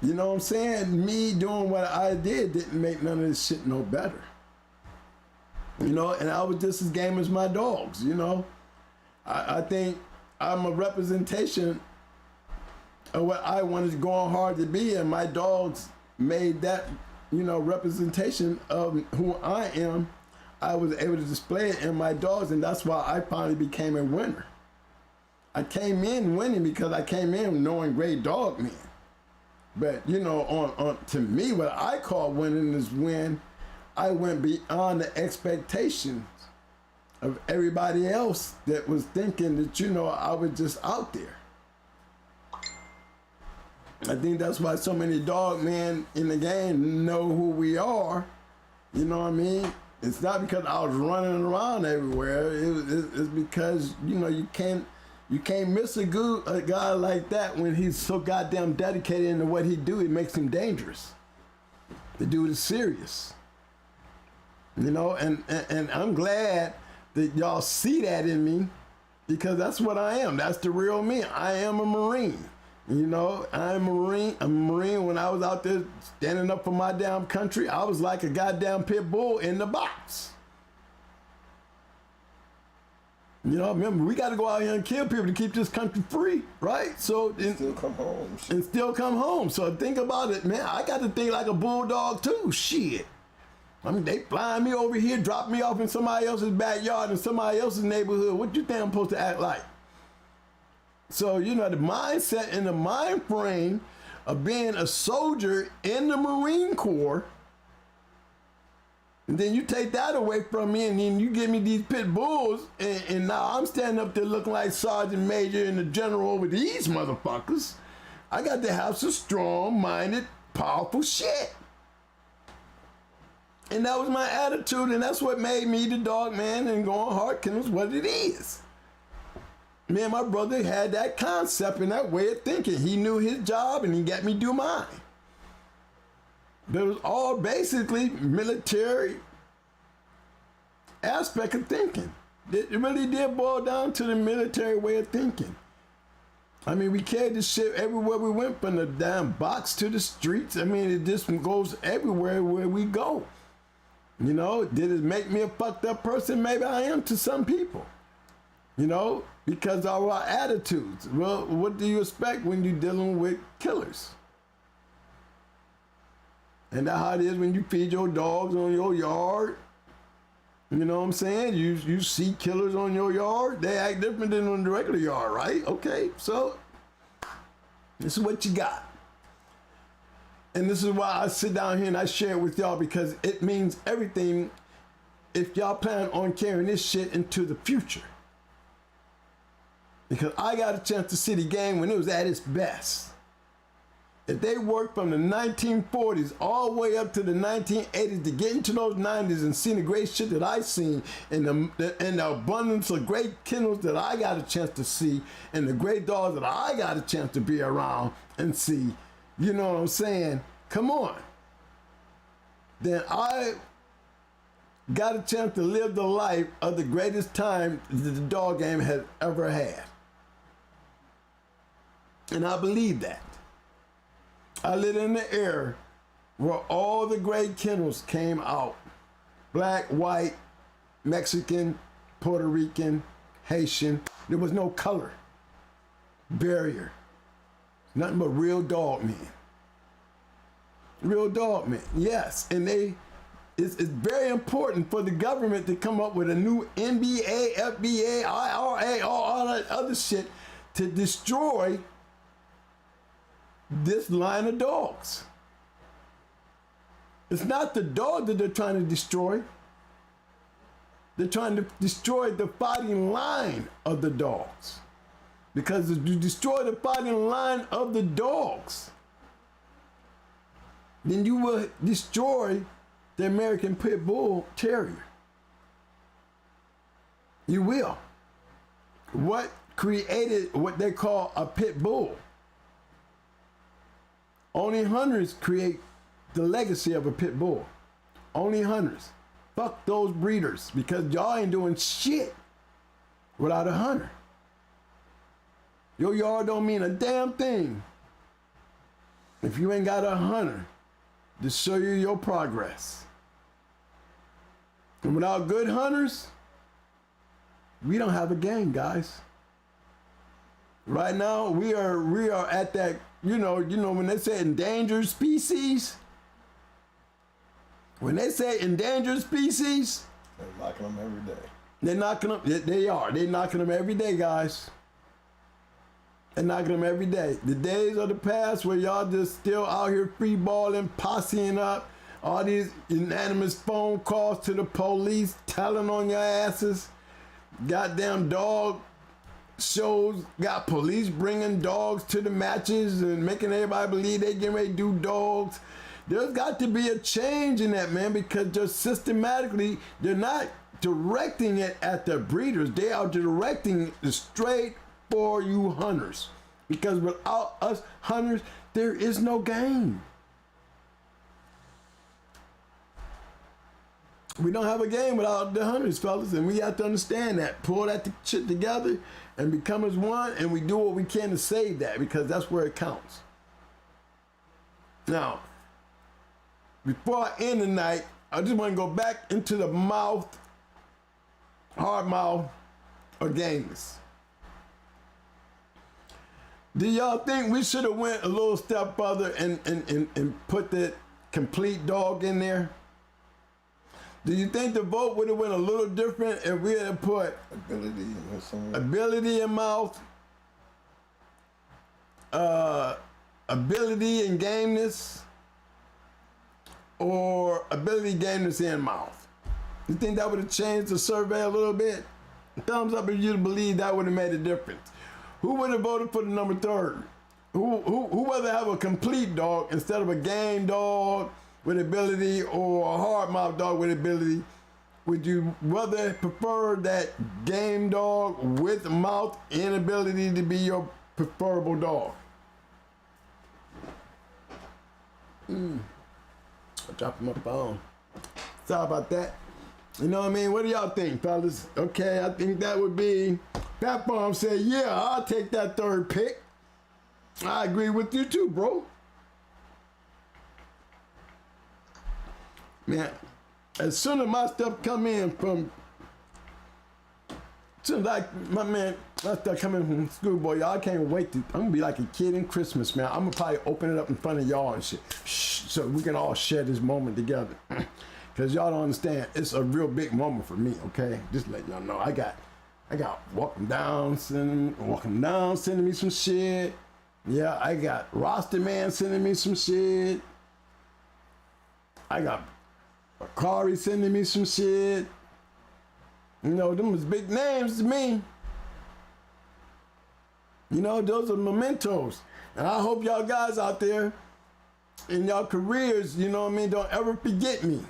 you know what I'm saying? Me doing what I did didn't make none of this shit no better. You know, and I was just as game as my dogs, you know. I think I'm a representation of what I wanted going hard to be, and my dogs made that, you know, representation of who I am. I was able to display it in my dogs, and that's why I finally became a winner. I came in winning because I came in knowing great dog men. But you know, on to me, what I call winning is when I went beyond the expectations of everybody else that was thinking that, you know, I was just out there. I think that's why so many dog men in the game know who we are. You know what I mean? It's not because I was running around everywhere. It's because, you know, you can't miss a guy like that when he's so goddamn dedicated into what he do. It makes him dangerous. The dude is serious. You know, and I'm glad that y'all see that in me, because that's what I am. That's the real me. I am a Marine. You know, I'm a Marine. I'm a Marine. When I was out there standing up for my damn country, I was like a goddamn pit bull in the box. You know, remember, we got to go out here and kill people to keep this country free, right? So Still come home. Shit. And still come home. So think about it, man. I got to think like a bulldog too. Shit. I mean, they flying me over here, drop me off in somebody else's backyard in somebody else's neighborhood. What you think I'm supposed to act like? So, you know, the mindset and the mind frame of being a soldier in the Marine Corps, and then you take that away from me, and then you give me these pit bulls, and now I'm standing up there looking like Sergeant Major and the General with these motherfuckers. I got to have some strong-minded, powerful shit. And that was my attitude, and that's what made me the dog man and going hard Kennels what it is. Me and my brother had that concept and that way of thinking. He knew his job and he got me do mine. But it was all basically military aspect of thinking. It really did boil down to the military way of thinking. I mean, we carried this shit everywhere we went, from the damn box to the streets. I mean, it just goes everywhere where we go. You know, did it make me a fucked up person? Maybe I am to some people. You know, because of our attitudes. Well, what do you expect when you're dealing with killers? And that's how it is when you feed your dogs on your yard. You know what I'm saying? You see killers on your yard, they act different than on the regular yard, right? Okay, so this is what you got. And this is why I sit down here and I share it with y'all, because it means everything if y'all plan on carrying this shit into the future. Because I got a chance to see the game when it was at its best. If they worked from the 1940s all the way up to the 1980s to get into those 90s and see the great shit that I seen, and the abundance of great kennels that I got a chance to see, and the great dogs that I got a chance to be around and see, you know what I'm saying? Come on. Then got a chance to live the life of the greatest time that the dog game has ever had. And I believe that. I lived in the era where all the great kennels came out. Black, white, Mexican, Puerto Rican, Haitian. There was no color barrier. Nothing but real dog men. Real dog men, yes. And it's very important for the government to come up with a new NBA, FBA, IRA, all that other shit to destroy this line of dogs. It's not the dog that they're trying to destroy. They're trying to destroy the fighting line of the dogs. Because if you destroy the fighting line of the dogs, then you will destroy the American Pit Bull Terrier. You will. What created what they call a pit bull? Only hunters create the legacy of a pit bull. Only hunters. Fuck those breeders, because y'all ain't doing shit without a hunter. Your yard don't mean a damn thing if you ain't got a hunter to show you your progress. And without good hunters, we don't have a game, guys. Right now, we are at that, you know, when they say endangered species, when they say endangered species, They're knocking them every day. they're knocking them, they are. They're knocking them every day, guys. They're knocking them every day. The days of the past where y'all just still out here free balling, posseing up, all these unanimous phone calls to the police, telling on your asses, goddamn dog shows, got police bringing dogs to the matches and making everybody believe they getting ready to do dogs. There's got to be a change in that, man, because just systematically, they're not directing it at the breeders. They are directing it straight for you hunters. Because without us hunters, there is no game. We don't have a game without the hunters, fellas, and we have to understand that. Pull that shit together and become as one, and we do what we can to save that, because that's where it counts. Now, before I end the night, I just want to go back into the mouth, hard mouth, or GAMENESS. Do y'all think we should have went a little step further and put the complete dog in there? Do you think the vote would have went a little different if we had put ability in mouth, ability in GAMENESS, or ability GAMENESS in mouth? You think that would have changed the survey a little bit? Thumbs up if you believe that would have made a difference. Who would have voted for the number 3rd? Who would have a complete dog instead of a game dog with ability or a hard mouth dog with ability? Would you rather prefer that game dog with mouth and ability to be your preferable dog? I'm dropping my phone. Sorry about that. You know what I mean? What do y'all think, fellas? Okay, I think that would be... Pat Farm said, yeah, I'll take that 3rd pick. I agree with you too, bro. Man, as soon as my stuff come in from... As soon as my stuff come in from school, boy, y'all can't wait to... I'm gonna be like a kid in Christmas, man. I'm gonna probably open it up in front of y'all and shit. Shh, so we can all share this moment together. Because y'all don't understand, it's a real big moment for me, okay? Just let y'all know. I got walking down, sending me some shit. Yeah, I got Roster Man sending me some shit. I got Bakari sending me some shit. You know, them was big names to me. You know, those are mementos. And I hope y'all guys out there in y'all careers, you know what I mean, don't ever forget me.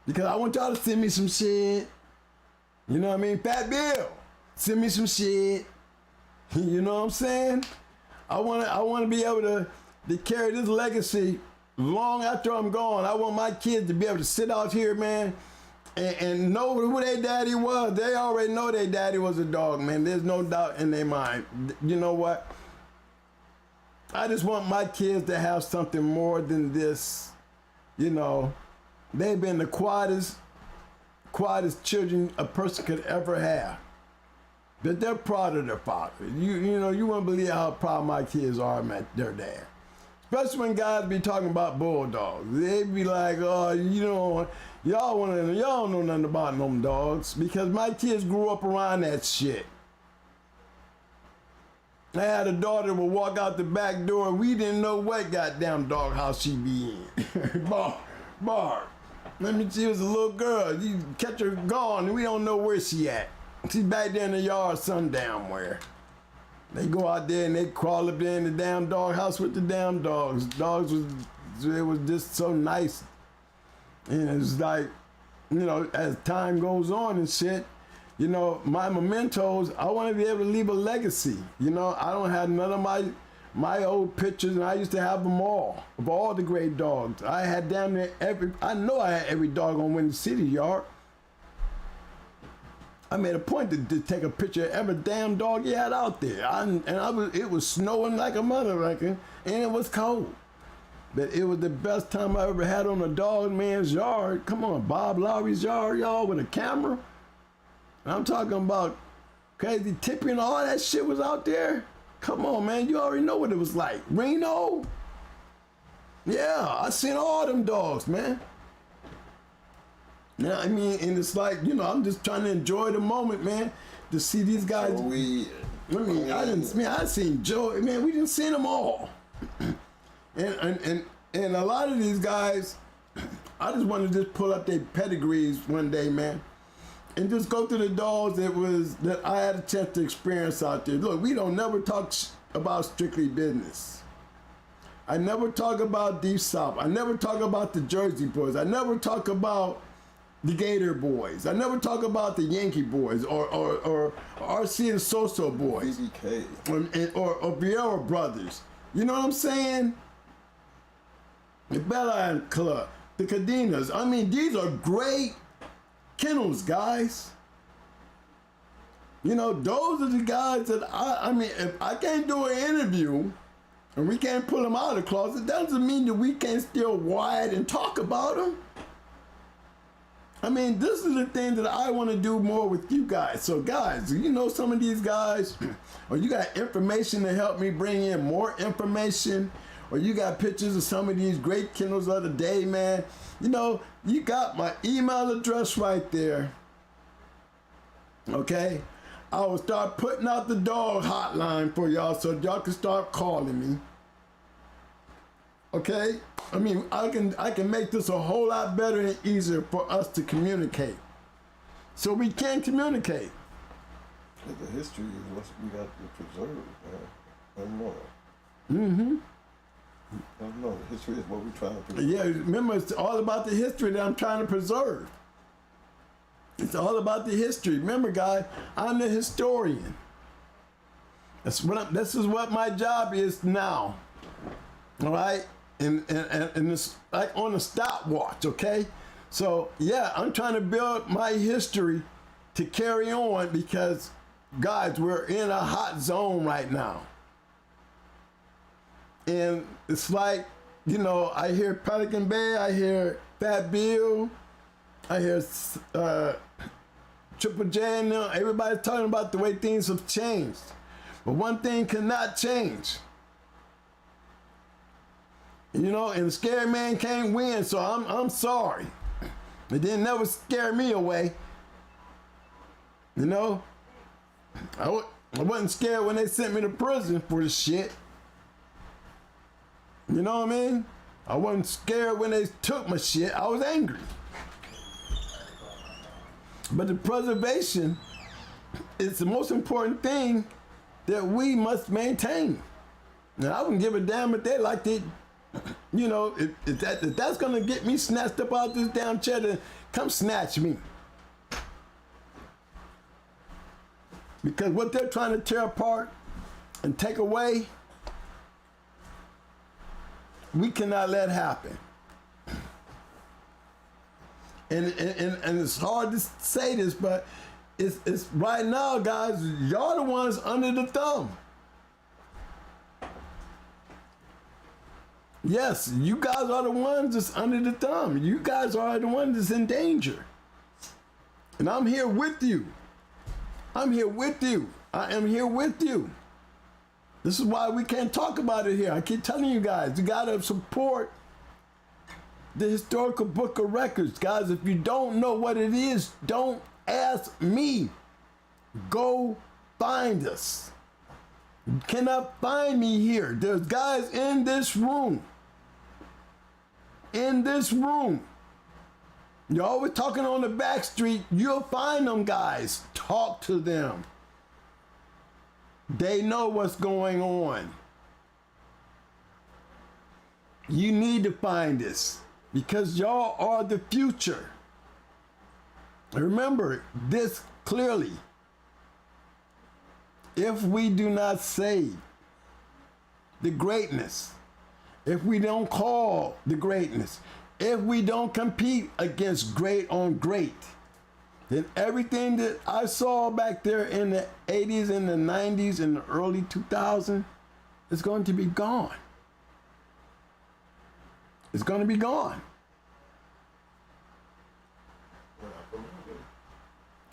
Because I want y'all to send me some shit. You know what I mean? Fat Bill, send me some shit. You know what I'm saying? I want to be able to carry this legacy long after I'm gone. I want my kids to be able to sit out here, man, and know who their daddy was. They already know their daddy was a dog, man. There's no doubt in their mind. You know what? I just want my kids to have something more than this. You know, they've been the quietest children a person could ever have. But they're proud of their father. You know, you wouldn't believe how proud my kids are of their dad. Especially when guys be talking about bulldogs. They be like, oh, you know, y'all don't know nothing about them dogs. Because my kids grew up around that shit. I had a daughter that would walk out the back door. We didn't know what goddamn doghouse she be in. Barb. She was a little girl. You catch her gone, and we don't know where she at. She's back there in the yard sundown where. They go out there and they crawl up there in the damn doghouse with the damn dogs. It was just so nice. And it's like, you know, as time goes on and shit, you know, my mementos, I want to be able to leave a legacy. You know, I don't have none of my old pictures, and I used to have them all, of all the great dogs. I had damn near I know I had every dog on Windy City yard. I made a point to take a picture of every damn dog you had out there. It was snowing like a mother wrecker, and it was cold. But it was the best time I ever had on a dog man's yard. Come on, Bob Lowry's yard, y'all, with a camera. I'm talking about Crazy Tippy and all that shit was out there. Come on, man, you already know what it was like. Reno? Yeah, I seen all them dogs, man. Yeah, I mean, and it's like, you know, I'm just trying to enjoy the moment, man, to see these guys. I seen Joe, man, we didn't see them all. and a lot of these guys, I just want to just pull up their pedigrees one day, man. And just go through the dogs that I had a chance to experience out there. Look, we don't never talk about strictly business. I never talk about Deep South. I never talk about the Jersey boys. I never talk about the Gator boys. I never talk about the Yankee boys or RC and Soso boys. BBK. Or Vieira brothers. You know what I'm saying? The Bel-Air Club, the Cadenas. I mean, these are great Kennels, guys. You know, those are the guys that I mean, if I can't do an interview and we can't pull them out of the closet, that doesn't mean that we can't still wide and talk about them. I mean, this is the thing that I want to do more with you guys. So guys, you know some of these guys, or you got information to help me bring in more information, or you got pictures of some of these great Kennels of the day, man. You know, you got my email address right there. Okay? I will start putting out the dog hotline for y'all so y'all can start calling me. Okay? I mean, I can make this a whole lot better and easier for us to communicate. So we can communicate. The history is what we got to preserve, man. And more. Mm-hmm. I don't know. History is what we're trying to preserve. Yeah, remember, it's all about the history that I'm trying to preserve. It's all about the history. Remember, guys, I'm the historian. This is what my job is now. All right? And it's like on a stopwatch, okay? So, yeah, I'm trying to build my history to carry on because, guys, we're in a hot zone right now. And it's like, you know, I hear Pelican Bay, I hear Fat Bill, I hear Triple J and them. Everybody's talking about the way things have changed. But one thing cannot change. You know, and the scared man can't win, so I'm sorry. It didn't never scare me away. You know? I wasn't scared when they sent me to prison for the shit. You know what I mean? I wasn't scared when they took my shit. I was angry. But the preservation is the most important thing that we must maintain. Now, I wouldn't give a damn if they like it. You know, if that's gonna get me snatched up out this damn chair, then come snatch me. Because what they're trying to tear apart and take away, we cannot let happen. And it's hard to say this, but it's right now, guys, y'all the ones under the thumb. Yes, you guys are the ones that's under the thumb. You guys are the ones that's in danger. And I'm here with you. I'm here with you. I am here with you. This is why we can't talk about it here. I keep telling you guys, you gotta support the Historical Book of Records. Guys, if you don't know what it is, don't ask me. Go find us. You cannot find me here. There's guys in this room. In this room. You're always talking on the back street. You'll find them guys. Talk to them. They know what's going on. You need to find this because y'all are the future. Remember this clearly. If we do not save the greatness, if we don't call the greatness, if we don't compete against great on great, then everything that I saw back there in the 80s and the 90s and the early 2000s is going to be gone. It's going to be gone.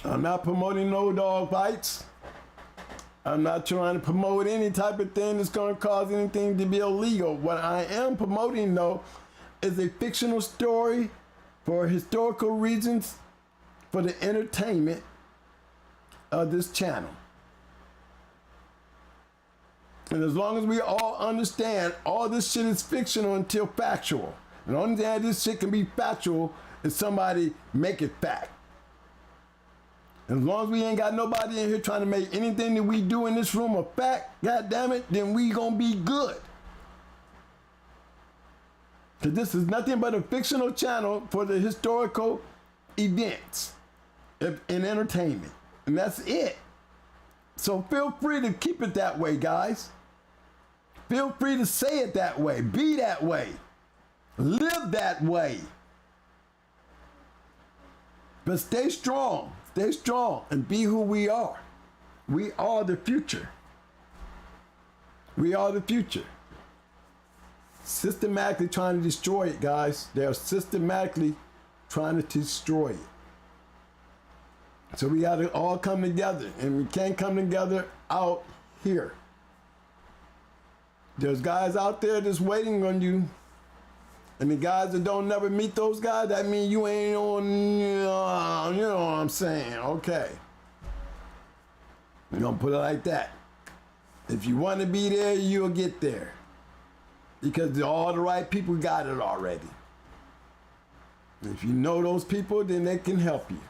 I'm not promoting no dog fights. I'm not trying to promote any type of thing that's going to cause anything to be illegal. What I am promoting, though, is a fictional story for historical reasons, for the entertainment of this channel. And as long as we all understand, all this shit is fictional until factual. And the only thing this shit can be factual is somebody make it fact. As long as we ain't got nobody in here trying to make anything that we do in this room a fact, God damn it, then we gonna be good. Because this is nothing but a fictional channel for the historical events and entertainment. And that's it. So feel free to keep it that way, guys. Feel free to say it that way. Be that way. Live that way. But stay strong. Stay strong and be who we are. We are the future. We are the future. Systematically trying to destroy it, guys. They're systematically trying to destroy it. So we got to all come together, and we can't come together out here. There's guys out there that's waiting on you. And the guys that don't never meet those guys, that means you ain't on, you know what I'm saying. Okay. We're going to put it like that. If you want to be there, you'll get there. Because all the right people got it already. If you know those people, then they can help you.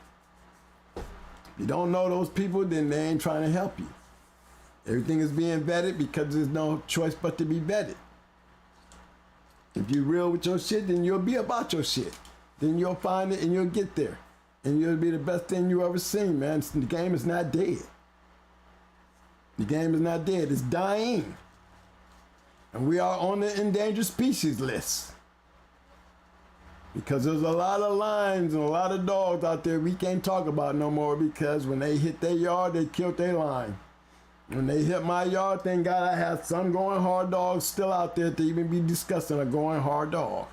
If you don't know those people, then they ain't trying to help you. Everything is being vetted because there's no choice but to be vetted. If you're real with your shit, then you'll be about your shit. Then you'll find it and you'll get there. And you'll be the best thing you ever seen, man. The game is not dead. The game is not dead. It's dying. And we are on the endangered species list. Because there's a lot of lions and a lot of dogs out there we can't talk about no more because when they hit their yard, they killed their lion. When they hit my yard, thank God I have some going hard dogs still out there to even be discussing a going hard dog.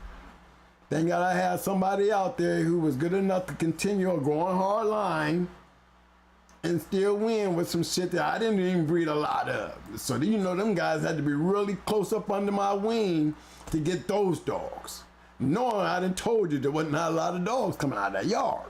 Thank God I had somebody out there who was good enough to continue a going hard line and still win with some shit that I didn't even breed a lot of. So you know them guys had to be really close up under my wing to get those dogs. Knowing I done told you there wasn't a lot of dogs coming out of that yard.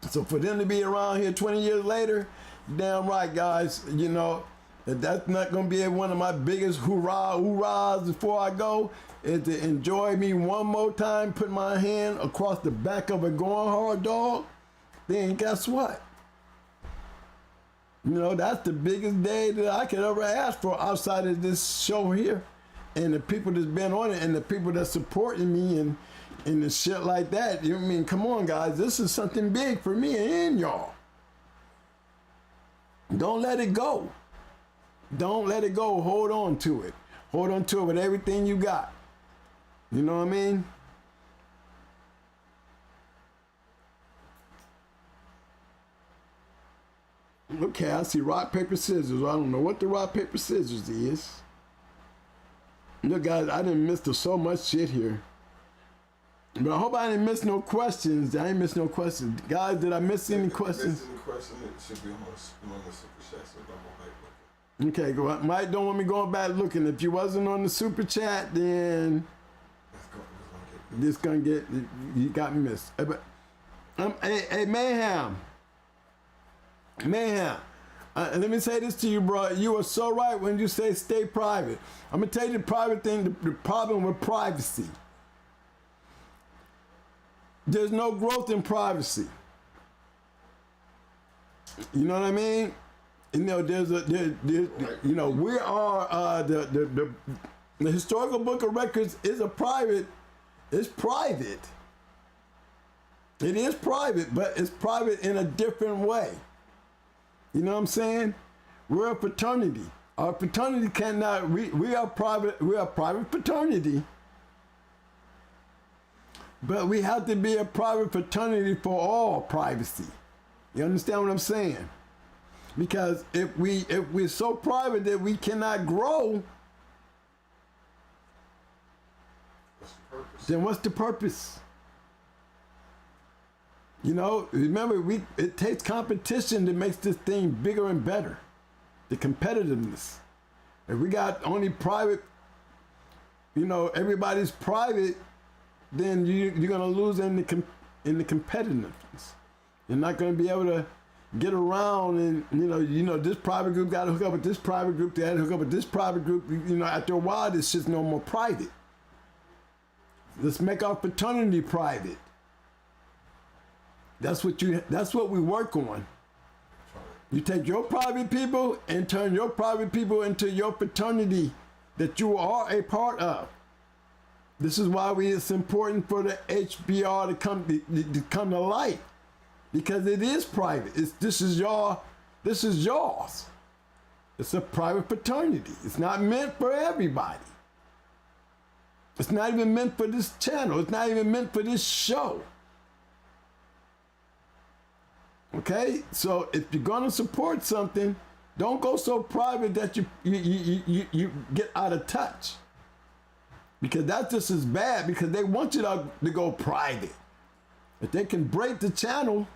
So for them to be around here 20 years later, damn right, guys, you know, that's not going to be one of my biggest hoorahs before I go, is to enjoy me one more time, put my hand across the back of a going hard dog, then guess what? You know, that's the biggest day that I could ever ask for outside of this show here. And the people that's been on it and the people that's supporting me and the shit like that. You know what I mean? Come on, guys. This is something big for me and y'all. Don't let it go. Don't let it go. Hold on to it. Hold on to it with everything you got. You know what I mean? Okay, I see rock, paper, scissors. I don't know what the rock, paper, scissors is. Look, guys, I didn't miss so much shit here. But I hope I didn't miss no questions. I didn't miss no questions. Guys, did I miss any questions? If you missed any question, it should be on the super chat, so don't go back looking. Okay, go. Mike don't want me going back looking. If you wasn't on the super chat, then this gonna get you got missed. Hey, Mayhem. Let me say this to you, bro. You are so right when you say stay private. I'm gonna tell you the private thing. The problem with privacy. There's no growth in privacy. You know what I mean? You know, you know, we are the historical book of records is a private. It's private. It is private, but it's private in a different way. You know what I'm saying? We're a fraternity. Our fraternity cannot. We are private. We are a private fraternity. But we have to be a private fraternity for all privacy. You understand what I'm saying? Because if we're so private that we cannot grow, then what's the purpose? You know, remember, it takes competition that makes this thing bigger and better. The competitiveness. If we got only private, you know, everybody's private, then you're gonna lose in the competitiveness. You're not gonna be able to get around and you know this private group got to hook up with this private group, they got to hook up with this private group. You know, after a while, it's just no more private. Let's make our fraternity private. That's what we work on. You take your private people and turn your private people into your fraternity that you are a part of. This is why it's important for the HBR to come to light, because it is private. This is yours. It's a private fraternity. It's not meant for everybody. It's not even meant for this channel. It's not even meant for this show. Okay, so if you're gonna support something, don't go so private that you get out of touch. Because that's just as bad, because they want you to go private. If they can break the channel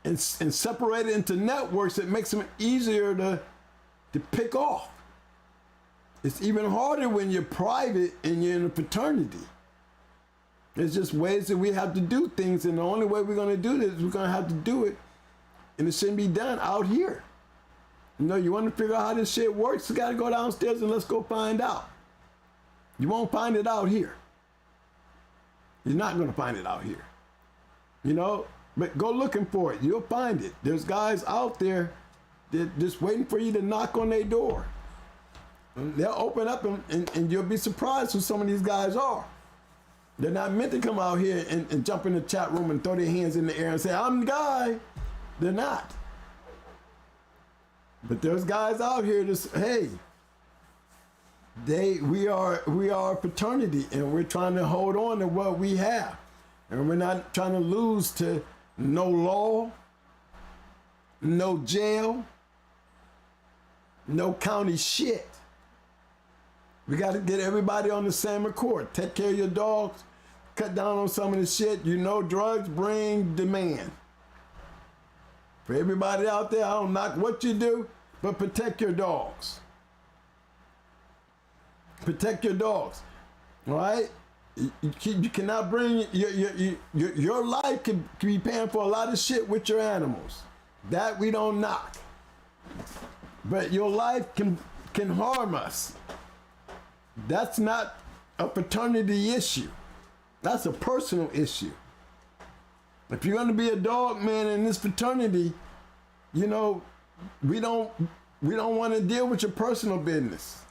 and separate it into networks, it makes them easier to pick off. It's even harder when you're private and you're in a fraternity. There's just ways that we have to do things, and the only way we're gonna do this, we're gonna have to do it, and it shouldn't be done out here. You know, you want to figure out how this shit works, you got to go downstairs and let's go find out. You won't find it out here. You're not going to find it out here. You know, but go looking for it. You'll find it. There's guys out there that just waiting for you to knock on their door. And they'll open up and you'll be surprised who some of these guys are. They're not meant to come out here and jump in the chat room and throw their hands in the air and say, I'm the guy. They're not. But there's guys out here that say, hey, we are a fraternity, and we're trying to hold on to what we have. And we're not trying to lose to no law, no jail, no county shit. We got to get everybody on the same accord. Take care of your dogs, cut down on some of the shit. You know, drugs bring demand. For everybody out there, I don't knock what you do, but protect your dogs. Protect your dogs, all right? You cannot bring your life can be paying for a lot of shit with your animals. That we don't knock. But your life can harm us. That's not a fraternity issue. That's a personal issue. If you're gonna be a dog man in this fraternity, you know, we don't want to deal with your personal business,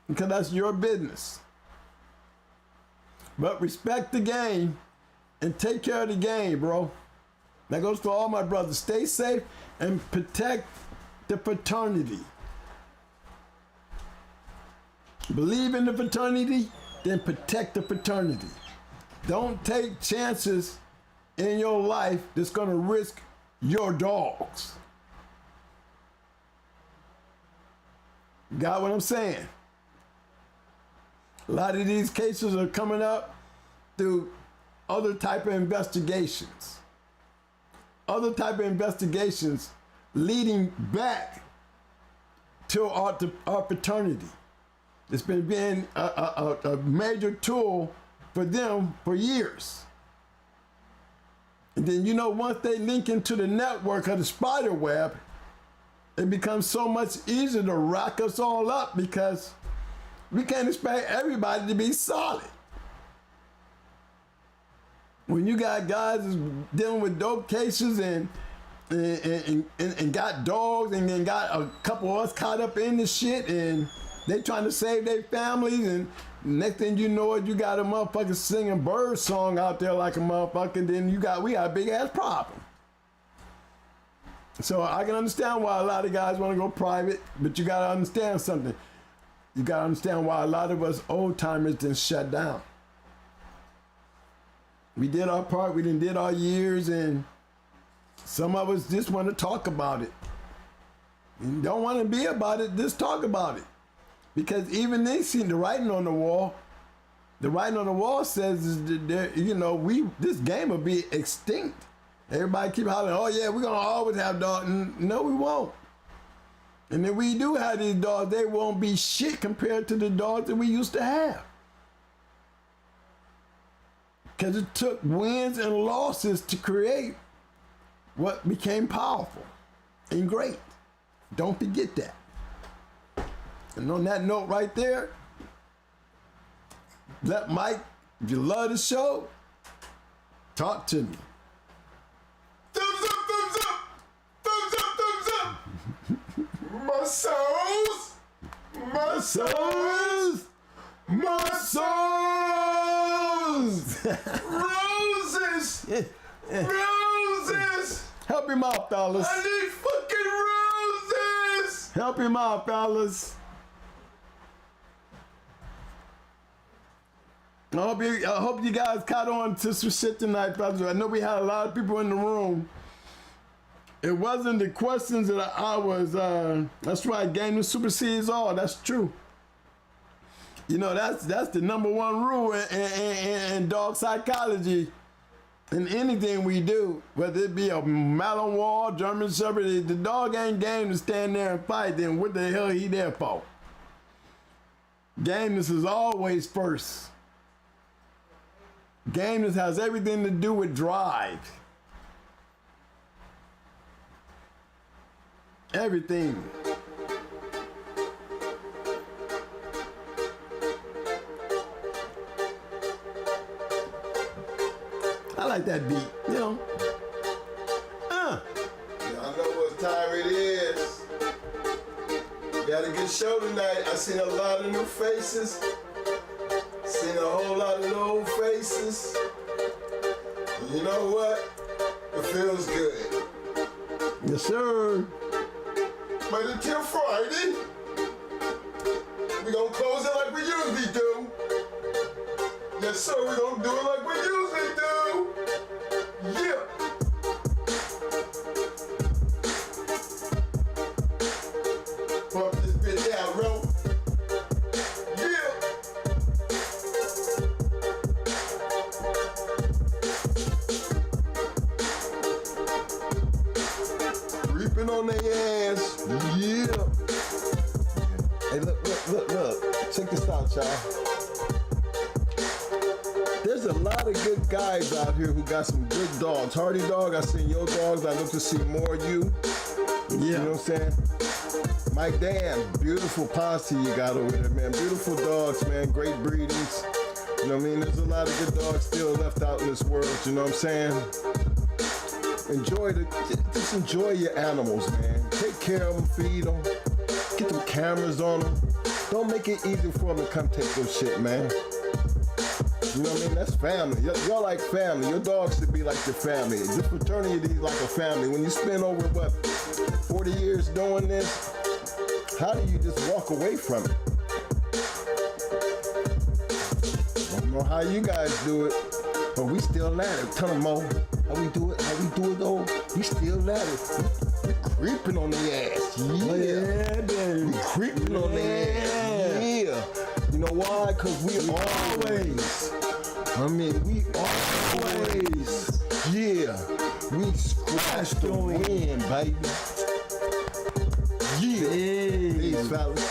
because that's your business. But respect the game and take care of the game, bro. That goes for all my brothers. Stay safe and protect the fraternity. Believe in the fraternity, then protect the fraternity. Don't take chances in your life that's gonna risk your dogs. Got what I'm saying? A lot of these cases are coming up through other type of investigations. Other type of investigations leading back to our fraternity. It's been being a major tool for them for years. And then, you know, once they link into the network of the spider web, it becomes so much easier to rack us all up because we can't expect everybody to be solid. When you got guys dealing with dope cases and got dogs and then got a couple of us caught up in this shit and they trying to save their families, and next thing you know it, you got a motherfucker singing bird song out there like a motherfucker, then we got a big ass problem. So I can understand why a lot of guys want to go private, but you gotta understand something. You gotta understand why a lot of us old timers didn't shut down. We did our part, we did our years, and some of us just want to talk about it. And don't want to be about it, just talk about it. Because even they see the writing on the wall. The writing on the wall says, you know, this game will be extinct. Everybody keep hollering, oh yeah, we're gonna always have dogs. No, we won't. And if we do have these dogs, they won't be shit compared to the dogs that we used to have. Because it took wins and losses to create what became powerful and great. Don't forget that. And on that note right there, let Mike, if you love the show, talk to me. Thumbs up, thumbs up! Thumbs up, thumbs up! Muscles! Muscles! Muscles! Roses! Roses! Help him out, fellas. I need fucking roses! Help him out, fellas. I hope you guys caught on to some shit tonight, fellas. I know we had a lot of people in the room. It wasn't the questions that I was, that's right, GAMENESS supersedes all, that's true. You know, that's the number one rule in dog psychology. In anything we do, whether it be a Malinois, German Shepherd, if the dog ain't game to stand there and fight, then what the hell he there for? GAMENESS is always first. GAMENESS has everything to do with drive. Everything. I like that beat, you know. Yeah, I know what time it is. We got a good show tonight. I seen a lot of new faces. Seen a whole lot of old faces. You know what? It feels good. Yes, sir. But until Friday, we gonna close it like we usually do. Yes, sir, we gonna do it like we usually do. Yeah. Pump this bitch out, bro. Yeah. Creeping on their ass. Yeah. Hey, look. Check this out, y'all. There's a lot of good guys out here who got some good dogs. Hardy Dog, I seen your dogs. I look to see more of you. Yeah. You know what I'm saying? Mike Dan, beautiful posse you got over there, man. Beautiful dogs, man. Great breedings. You know what I mean? There's a lot of good dogs still left out in this world. You know what I'm saying? Just enjoy your animals, man. Take care of them, feed them. Get them cameras on them. Don't make it easy for them to come take your shit, man. You know what I mean? That's family. Y'all like family. Your dogs should be like your family. This fraternity is like a family. When you spend over, 40 years doing this, how do you just walk away from it? I don't know how you guys do it, but we still at it. Ton of more. How we do it? How we do it though? We still at it. We creeping on their ass. Yeah, baby. We creeping on their ass. Yeah. You know why? Cause we always. I mean, we always. Yeah. We scratch the win, baby. Yeah. Peace, fellas.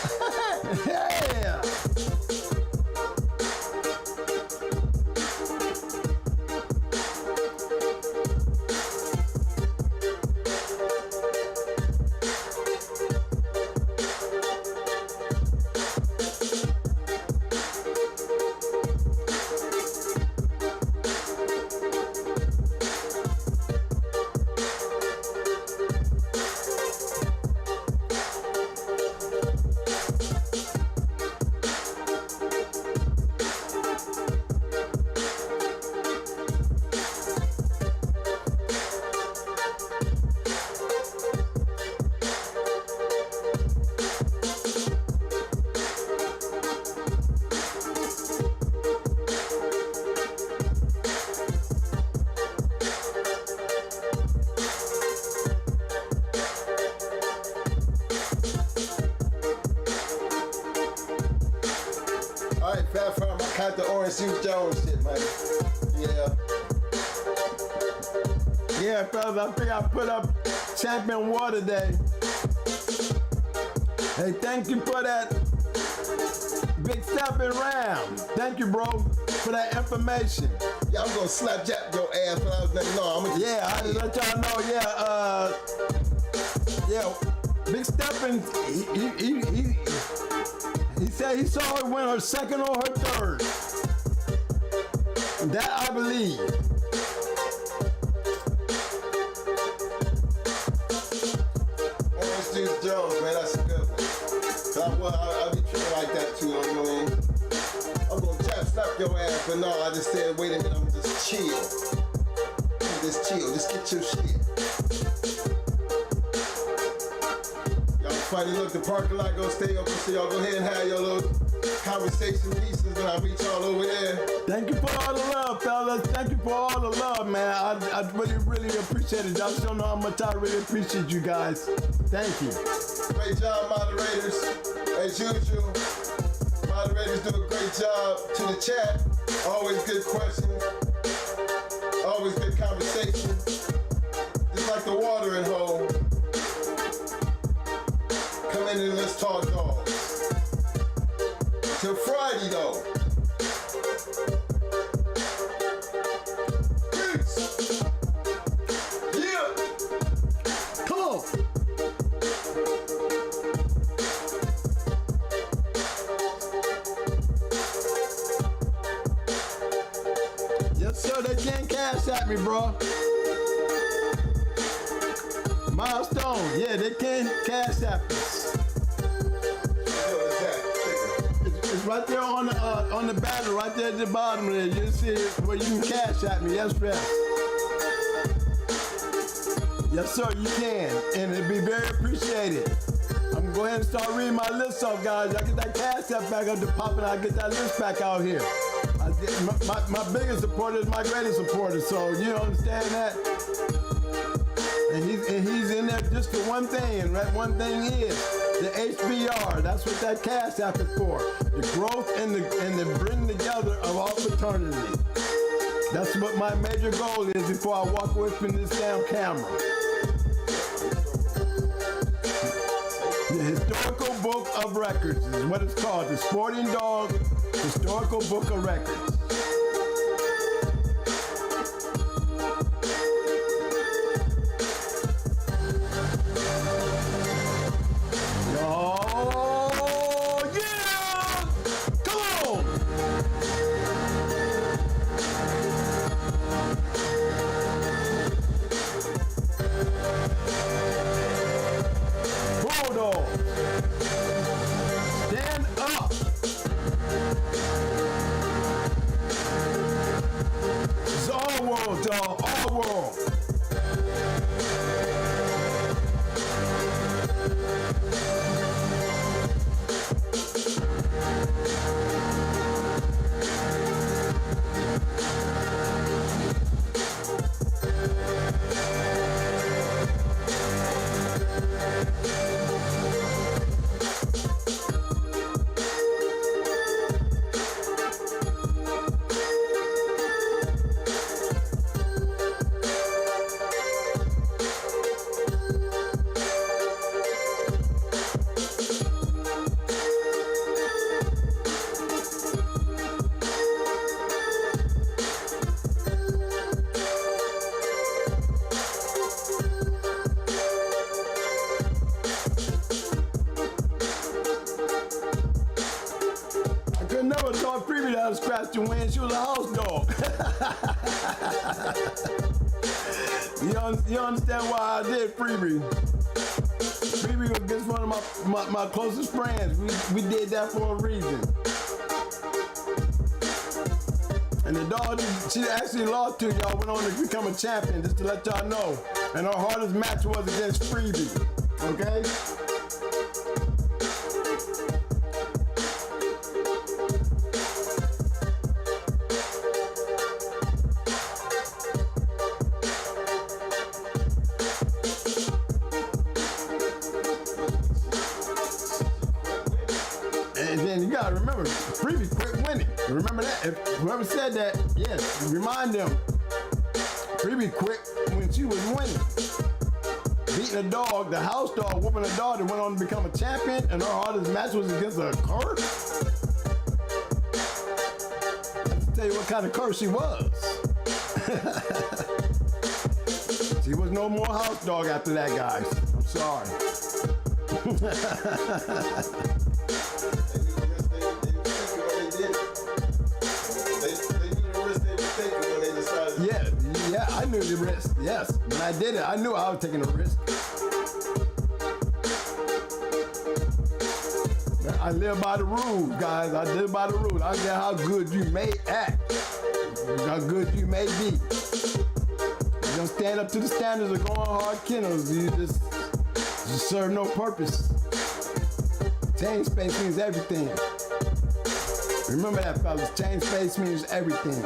Yeah. All right, Fat Farm, I caught the Orange Juice Jones shit, man. Yeah. Yeah, fellas, I think I put up Champion Water Day. Hey, thank you for that big stepping round. Thank you, bro, for that information. Yeah, I'm gonna slap jack your ass when I was letting know. I'm gonna Yeah, I just let y'all know, yeah, Big Steppin', he said he saw her win her second or her third. That I believe. Orange Juice Jones, man, that's a good one. So I be treating like that too, you know what I mean? I'm gonna slap your ass, but no, I just said, wait a minute, I'm just chill. Just chill, just get your shit. Y'all funny, look, the parking lot gonna stay open, so y'all go ahead and have your little conversation pieces when I reach all over there. Thank you for all the love, fellas. Thank you for all the love, man. I really, really appreciate it. Y'all just don't know how much I really appreciate you guys. Thank you. Great job, moderators. As usual, moderators do a great job to the chat. Always good questions. Always good conversation. Just like the watering hole. Come in and let's talk dogs. Till Friday though. Peace. Yeah. Come on. Yes, sir, they can't cash at me, bro. Milestone, yeah, they can't cash at us. It's right there on the battery, right there at the bottom there. You see it where you can cash at me. Yes, sir. Yes, sir, you can, and it'd be very appreciated. I'm gonna go ahead and start reading my list off, guys. I get that cash app back up to popping. I get that list back out here. My biggest supporter is my greatest supporter, so you understand that? And he's in there just for one thing, and that one thing is the HBR. That's what that cash app is for. The growth and the bringing together of all fraternity. That's what my major goal is before I walk away from this damn camera. The Historical Book of Records is what it's called. The Sporting Dog Historical Book of Records. have taught Freebie how to scratch the win. She was a house dog. You understand why I did Freebie? Freebie was just one of my closest friends. We did that for a reason. And the dog, she actually lost to y'all, went on to become a champion, just to let y'all know. And her hardest match was against Freebie, okay? And then you gotta remember, Freebie quit winning. Remember that? If whoever said that, yes, remind them. Freebie quit when she was winning. Beating a dog, the house dog, whooping a dog that went on to become a champion, and her hardest match was against a curse. I have to tell you what kind of curse she was. She was no more house dog after that, guys. I'm sorry. Yeah, I knew the risk. Yes, when I did it, I knew I was taking a risk. I live by the rules, guys. I live by the rules. I don't care how good you may act, how good you may be. You don't stand up to the standards of going hard kennels. You just serve no purpose. Change space means everything. Remember that, fellas. Change space means everything.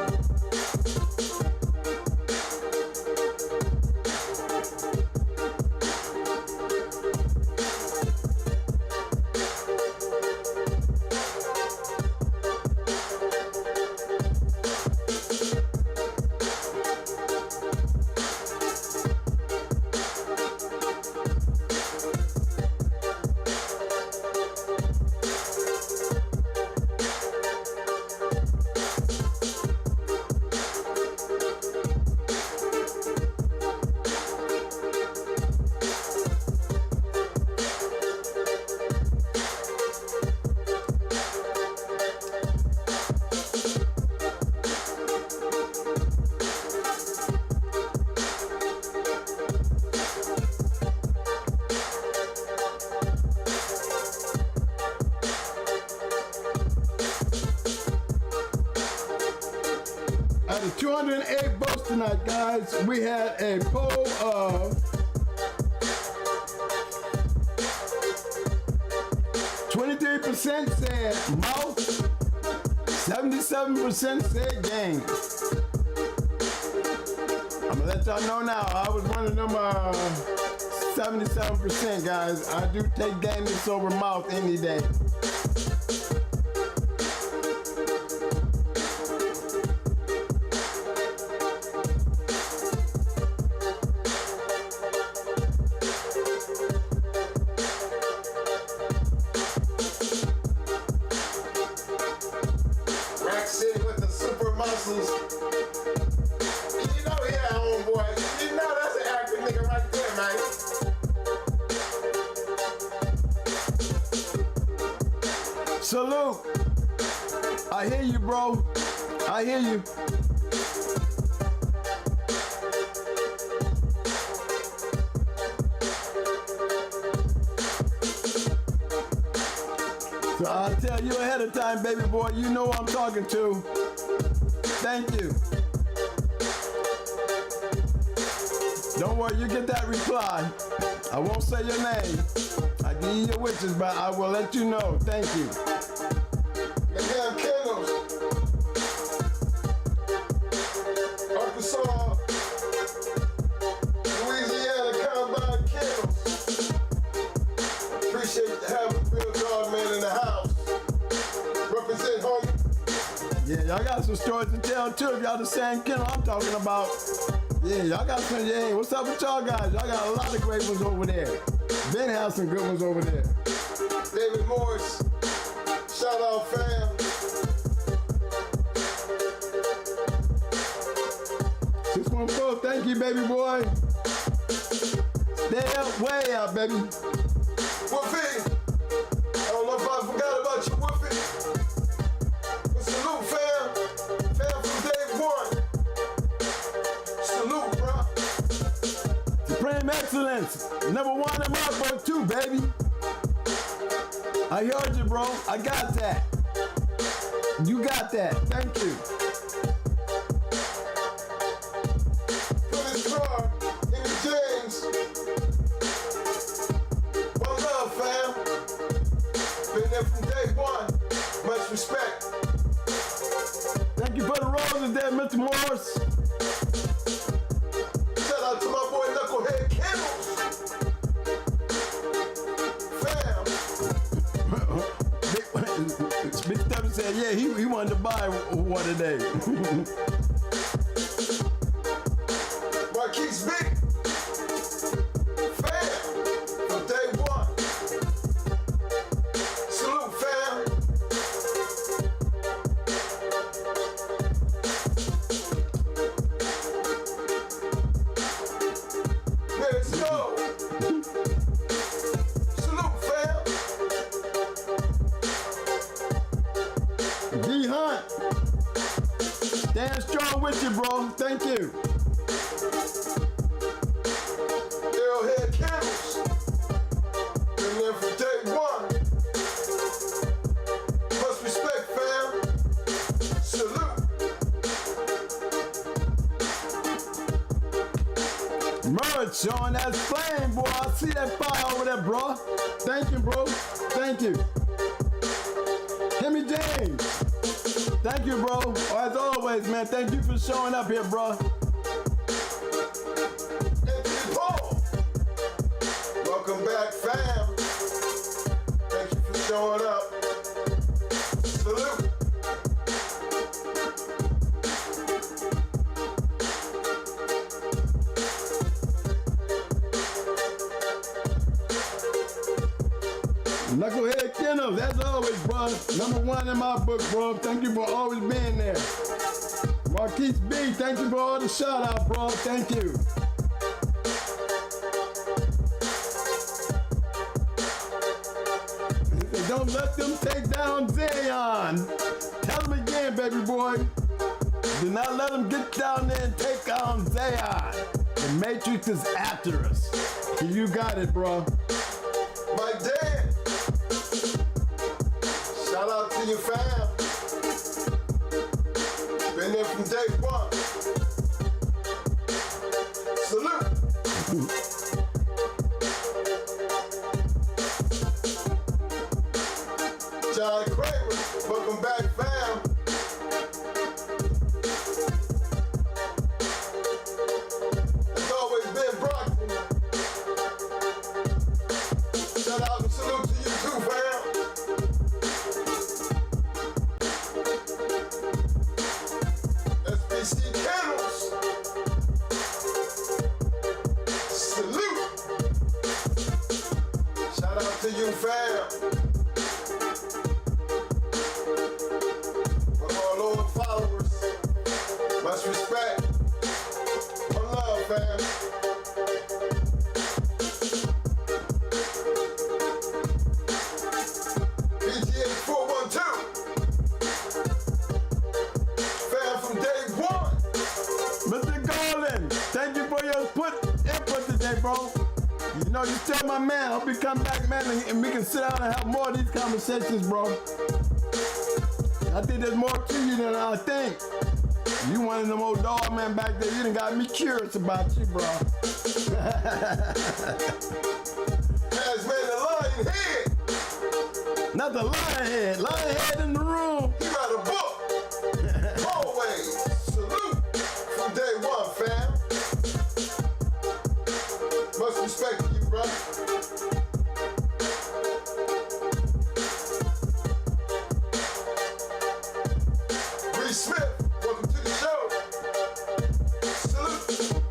Out of 208 votes tonight, guys, we had a poll of 23% said mouth, 77% said game. I'm gonna let y'all know now, I was one of them 77%, guys. I do take gameness over mouth any day. City with the super muscles. You know, yeah, homeboy. You know that's an active nigga right there, man. Salute. I hear you, bro. I hear you. So I'll tell you ahead of time, baby boy, you know who I'm talking to. Thank you. Don't worry, you get that reply. I won't say your name. I give you your wishes, but I will let you know. Thank you. Again, Kennels. Arkansas. Louisiana, Combine Kennels. Appreciate having Bill Dog Man in the house. Represent home. Yeah, y'all got some stories to tell too if y'all the same kennel I'm talking about. Yeah, y'all got some, yeah, what's up with y'all guys? Y'all got a lot of great ones over there. Ben has some good ones over there. David Morris. Shout out fam. 614, thank you, baby boy. Stay up, way up, baby. Woofy. I don't know if I forgot about you, Woofy. What's Number one in my book too, baby. I heard you, bro. I got that. You got that. Thank you. For this car, Henry James. One love, fam. Been there from day one. Much respect. Thank you for the roses there, Mr. Morris. Shout out to my boy Knucklehead Kennels. Fam. Big Stubby said, yeah, he wanted to buy one today. Marquise B. Fam. From day one. Salute, fam. Let's go. Salute, fam. D Hunt. Stand strong with you, bro. Thank you. Arrowhead Kennels. Been there from day one. Much respect, fam. Salute. Merch on that flame, boy. I see that fire over there, bro. Thank you, bro. Thank you. Henry James. Thank you, bro. As always, man. Thank you for showing up here, bro. Anthony Paul. Welcome back, fam. Thank you for showing up. Salute. Knucklehead Kennels, as always, bro. Number one in my book, bro. Thank you for always being there. Marquise B, thank you for all the shout out, bro. Thank you. Don't let them take down Zion. Tell them again, baby boy. Do not let them get down there and take down Zion. The Matrix is after us. You got it, bro. Mike Dan. Shout out to your fam. Been there from day one. Salute. John Kramer, welcome back, fam. It's always been Brockton. Shout out and salute to you too, fam. SBC Kennels. Salute. Shout out to you, fam. All old followers. Much respect. One love, fam. PGA 412. Fam from day one. Mr. Garland, thank you for your input today, bro. You know, you still my man. Hope you come back, man, and we can sit down and have more of these conversations, bro. I think there's more to you than I think. You one of them old dog man back there. You done got me curious about you, bro. As man, the lion head. Not the lion head in the room. He wrote a book. Always. Salute from day one, fam. Much respect to you, brother. Bree Smith, welcome to the show. Salute.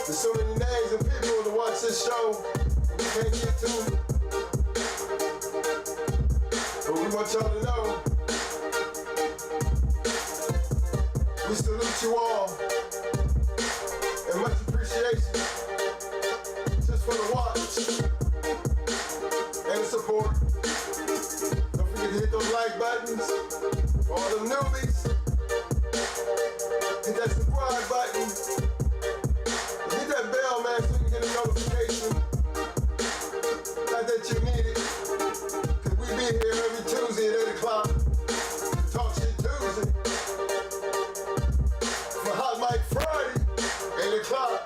There's so many names and people to watch this show we can't get to. But we want y'all to know we salute you all and much appreciation just for the watch and the support. Don't forget to hit those like buttons. For all them newbies, hit that subscribe button. Hit that bell, man, so you can get a notification. Not that you need it, cause we be here every Tuesday at 8 o'clock. Talk Shit Tuesday. For Hot Mic Friday, 8 o'clock.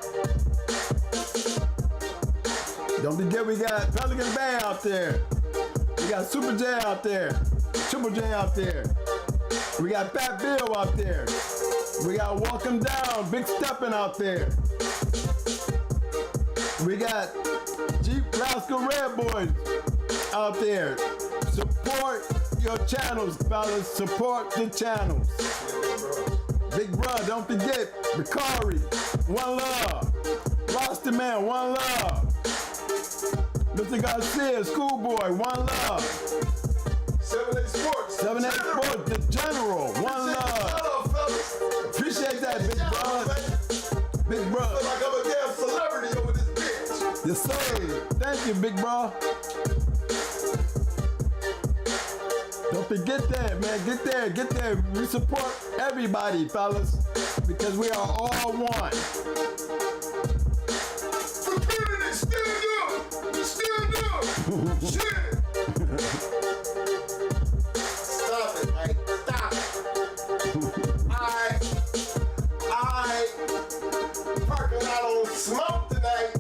Don't forget we got Pelican Bay out there. We got Super J out there. Triple J out there. We got Fat Bill out there. We got Welcome Down, Big Steppin' out there. We got Jeep Rascal Red Boys out there. Support your channels, fellas. Support the channels. Big Bruh, don't forget, Bakari, One Love. Roster Man, One Love. Mr. Garcia, Schoolboy, One Love. 7-8 Sports. 7-8 Sports, The General, One Love. Appreciate that, Big Bruh. Big I feel Bruh. like I'm a damn celebrity over this bitch. Yes, sir. Thank you, Big Bruh. Don't forget that, man. Get there, get there. We support everybody, fellas, because we are all one. Fraternity, stand up! Stand up! Shit! Stop it, Mike. Stop it. I parking out on smoke tonight.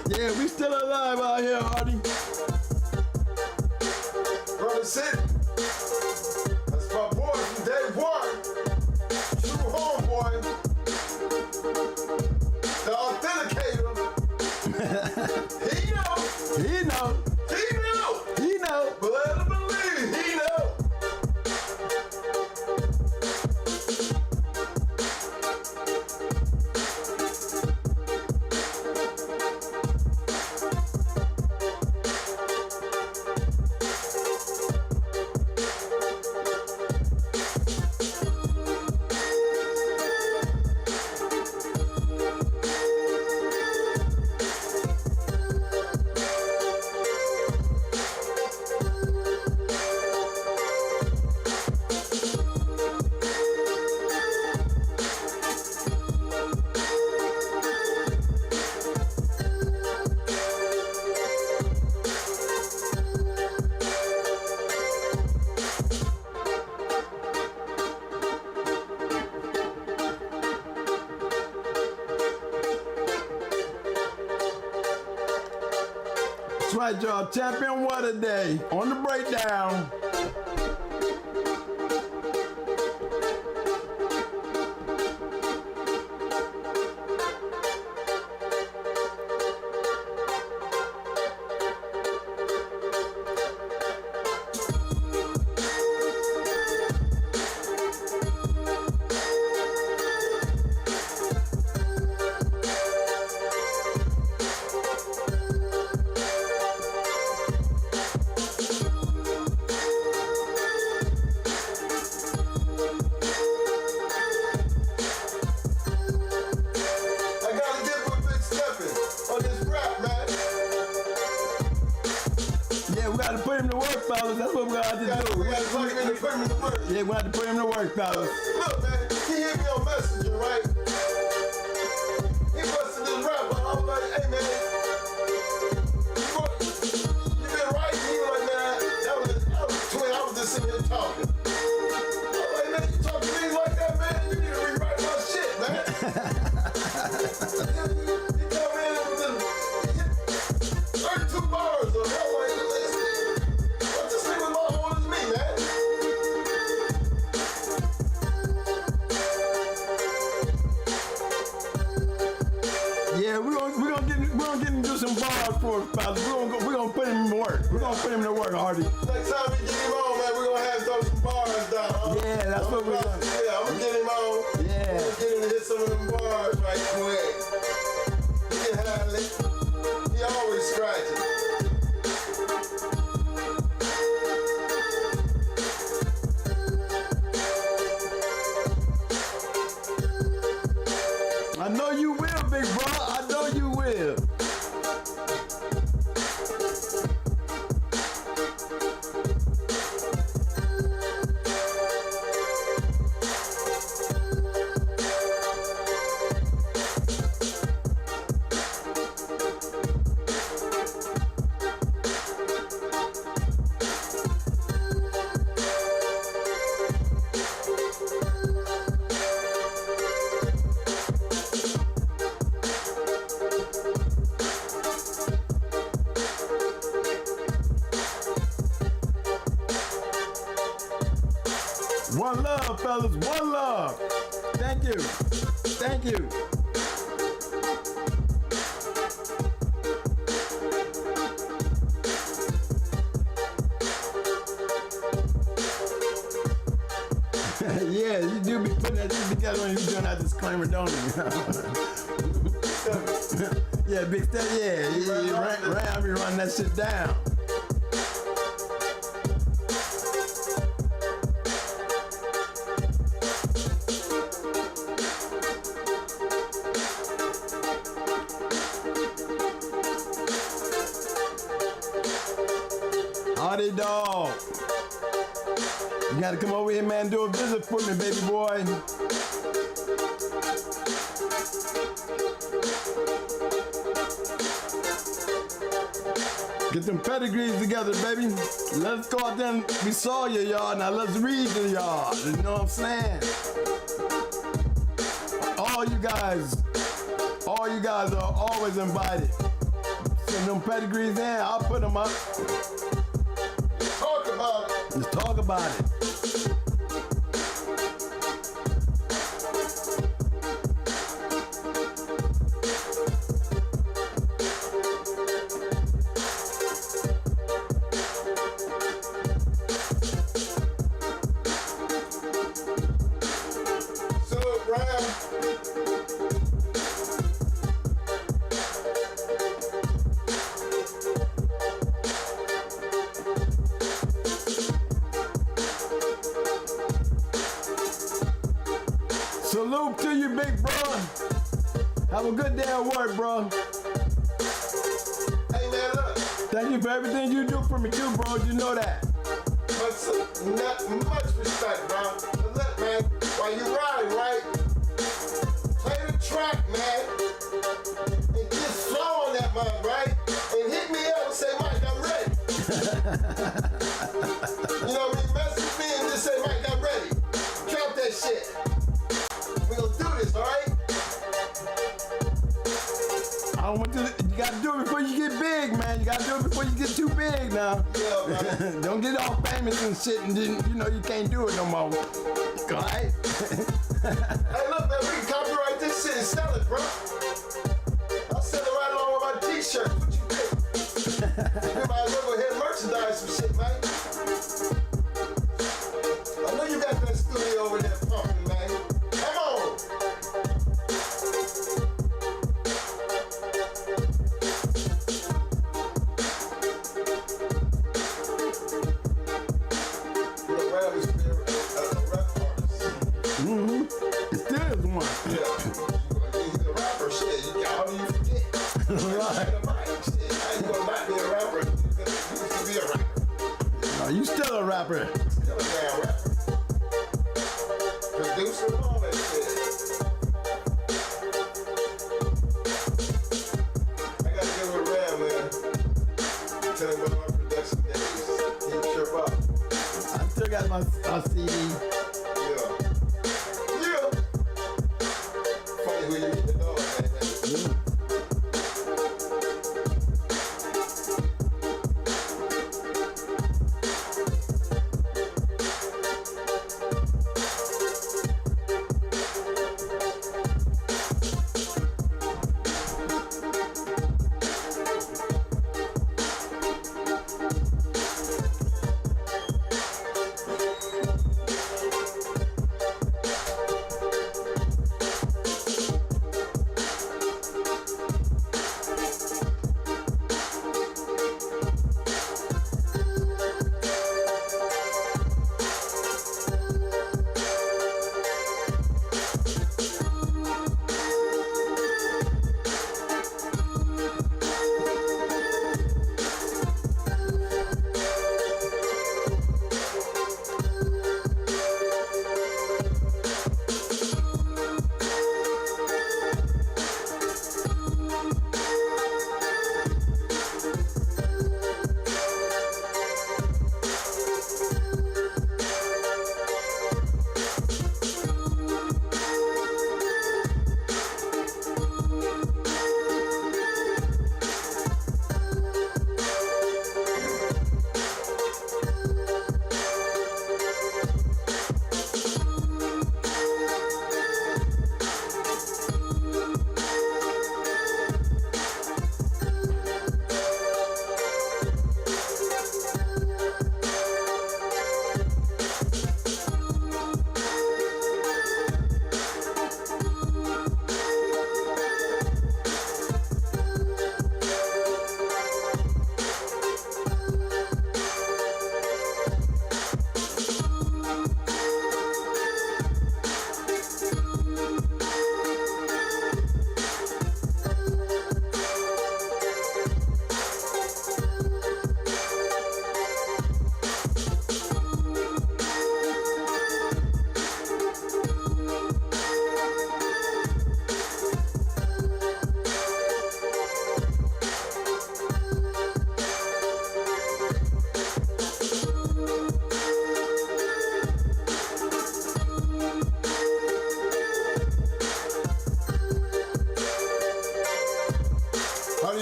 Yeah, we still alive out here, Hardy. Brother City. That's my boy from day one. True homeboy. The authenticator. He know. He know. He know. He know. Better believe he know. That's right, y'all. Champion Water Day on the breakdown. fellas. That's what we got to do. We got to plug him in and put him to work. Yeah, we got to put him to work, fellas. Look, man, he hit me on Messenger, right? He busted this rapper. I was like, hey, man, you been writing? He was like, man, that was twin. I was just sitting here talking. I was like, man, you talk to me like that, man? You need to rewrite my shit, man. He told me it was 32 bars. So I was like, what this nigga my old as me, man? Yeah, we're gonna get him to do some bars for us, fellas. We're gonna put him to work. We're gonna put him to work, Hardy. Next time we get him on, man, we're gonna have throw some bars down. Huh? Yeah, that's what we're gonna do. Yeah, I'm gonna get him on. Yeah. I'm gonna get him to hit some of them bars right quick. He can handle it. He always scratching. know you will, big bro. I know you will. One love, fellas, one love. Thank you. Thank you. Yeah, you do be putting that shit together when you doing that disclaimer, don't you? Yeah, big step, yeah. Ram be running that shit down. Howdy, dog. You gotta come over here, man, do a visit for me, baby boy. Get them pedigrees together, baby. Let's go out there and we saw you, y'all. Now let's read to y'all. You know what I'm saying? All you guys are always invited. Send them pedigrees in, I'll put them up. Talk about it. Let's talk about it. So, Ram, Salute to you, big bro. Have a good day at work, bro. hey man, look, Thank you for everything you do for me too, bro. You know that. not much respect, bro. But look, man, while you riding, right? Play the track, man, and get slow on that mug, right? And hit me up and say, Mike, I'm ready. You know what I mean? Message me and just say, Mike, I'm ready. Drop that shit. We gonna do this, all right? I don't want to. You gotta do it before you get big, man. You gotta do it before you get too big now. Yeah, man. Don't get all famous and shit, and then you can't do it no more. All right? Hey, look, man, we can copyright this shit and sell it, bro. I'll sell it right along with my t-shirts. What you think? You might as well go ahead and merchandise some shit, man. I know you got that studio over there pumping, man. Come on. You know, Ram used to be a rap artist. It still is one. Yeah. He's a rapper, shit. How do you forget? Right. Shit, how you gonna not be a rapper? You used to be a rapper. No, you still a rapper. Still a damn rapper. Producer and all that shit. I gotta get with Ram, man. Tell him about my production days. He trip out. I still got my CD. Yeah. Yeah. Funny who you meet the dog, man.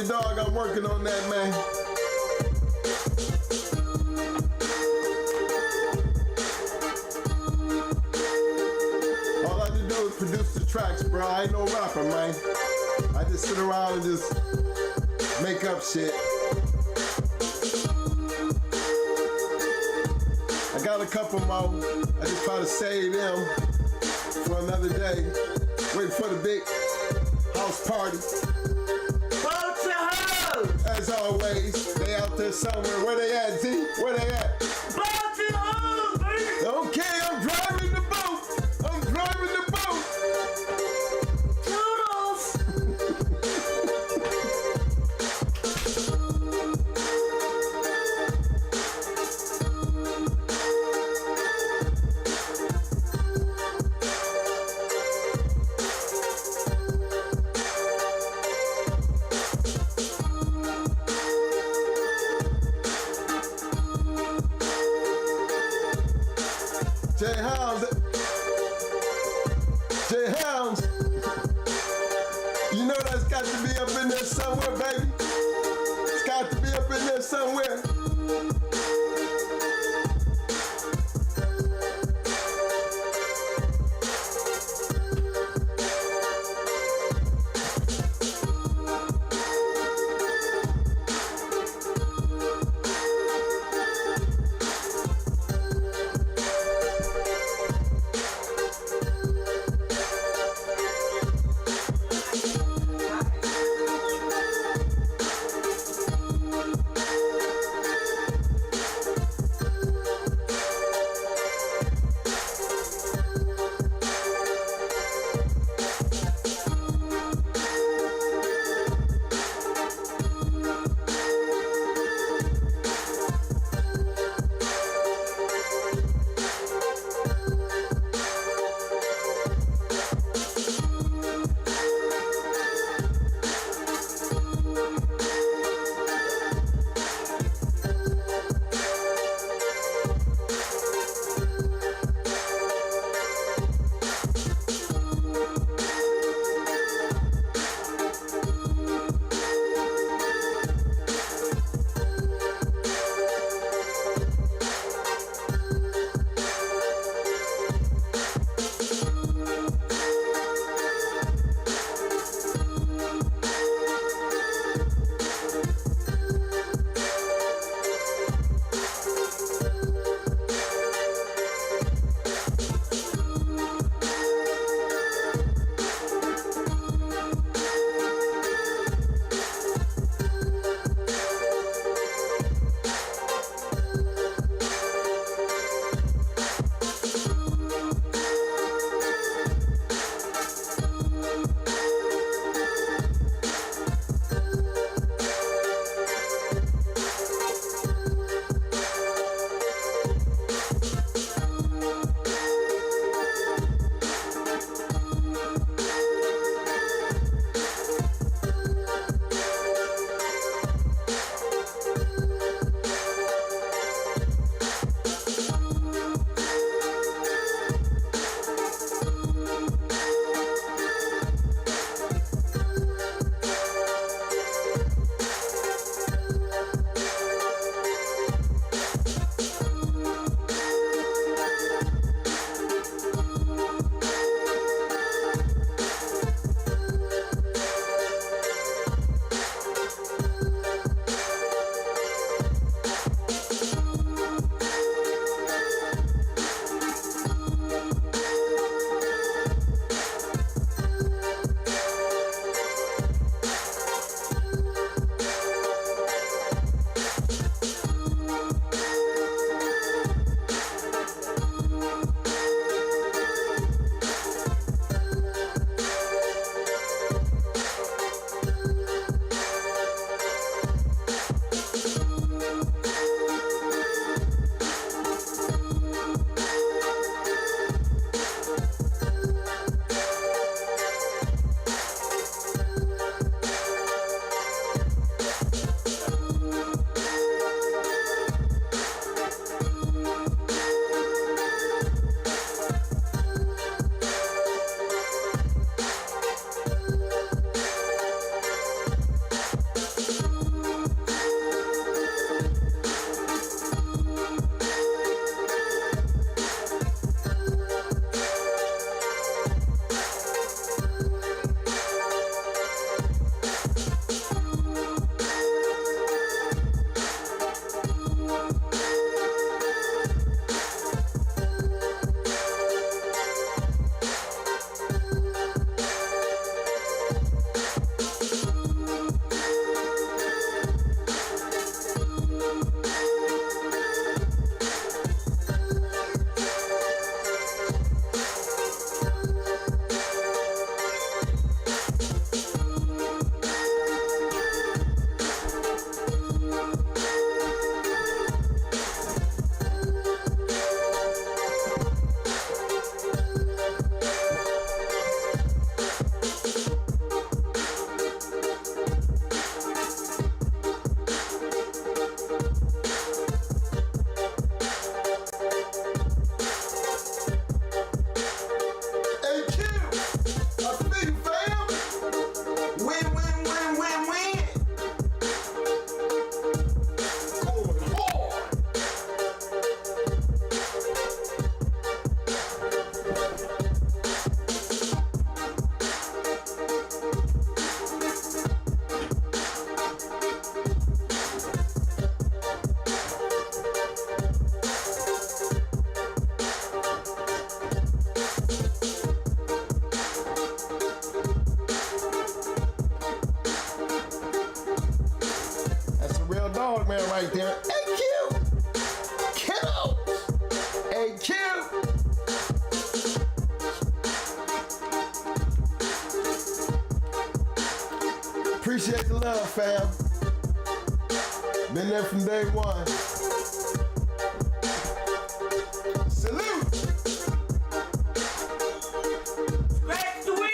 you, dog. I'm working on that, man. All I have to do is produce the tracks, bro. I ain't no rapper, man. I just sit around and just make up shit. I got a couple more. I just try to save them for another day. Wait for the big house party. Boat your hoes! As always, they out there somewhere. Where they at, Z? Where they at? Boat your hoes, baby! Okay, I'm driving the boat. I'm driving the boat. Toodles! J Hounds. J Hounds. You know that's got to be up in there somewhere, baby. It's got to be up in there somewhere. dog man right there. Hey, Q. Kennels. Hey, Q. Appreciate the love, fam. Been there from day one. Salute. Scratch the wind.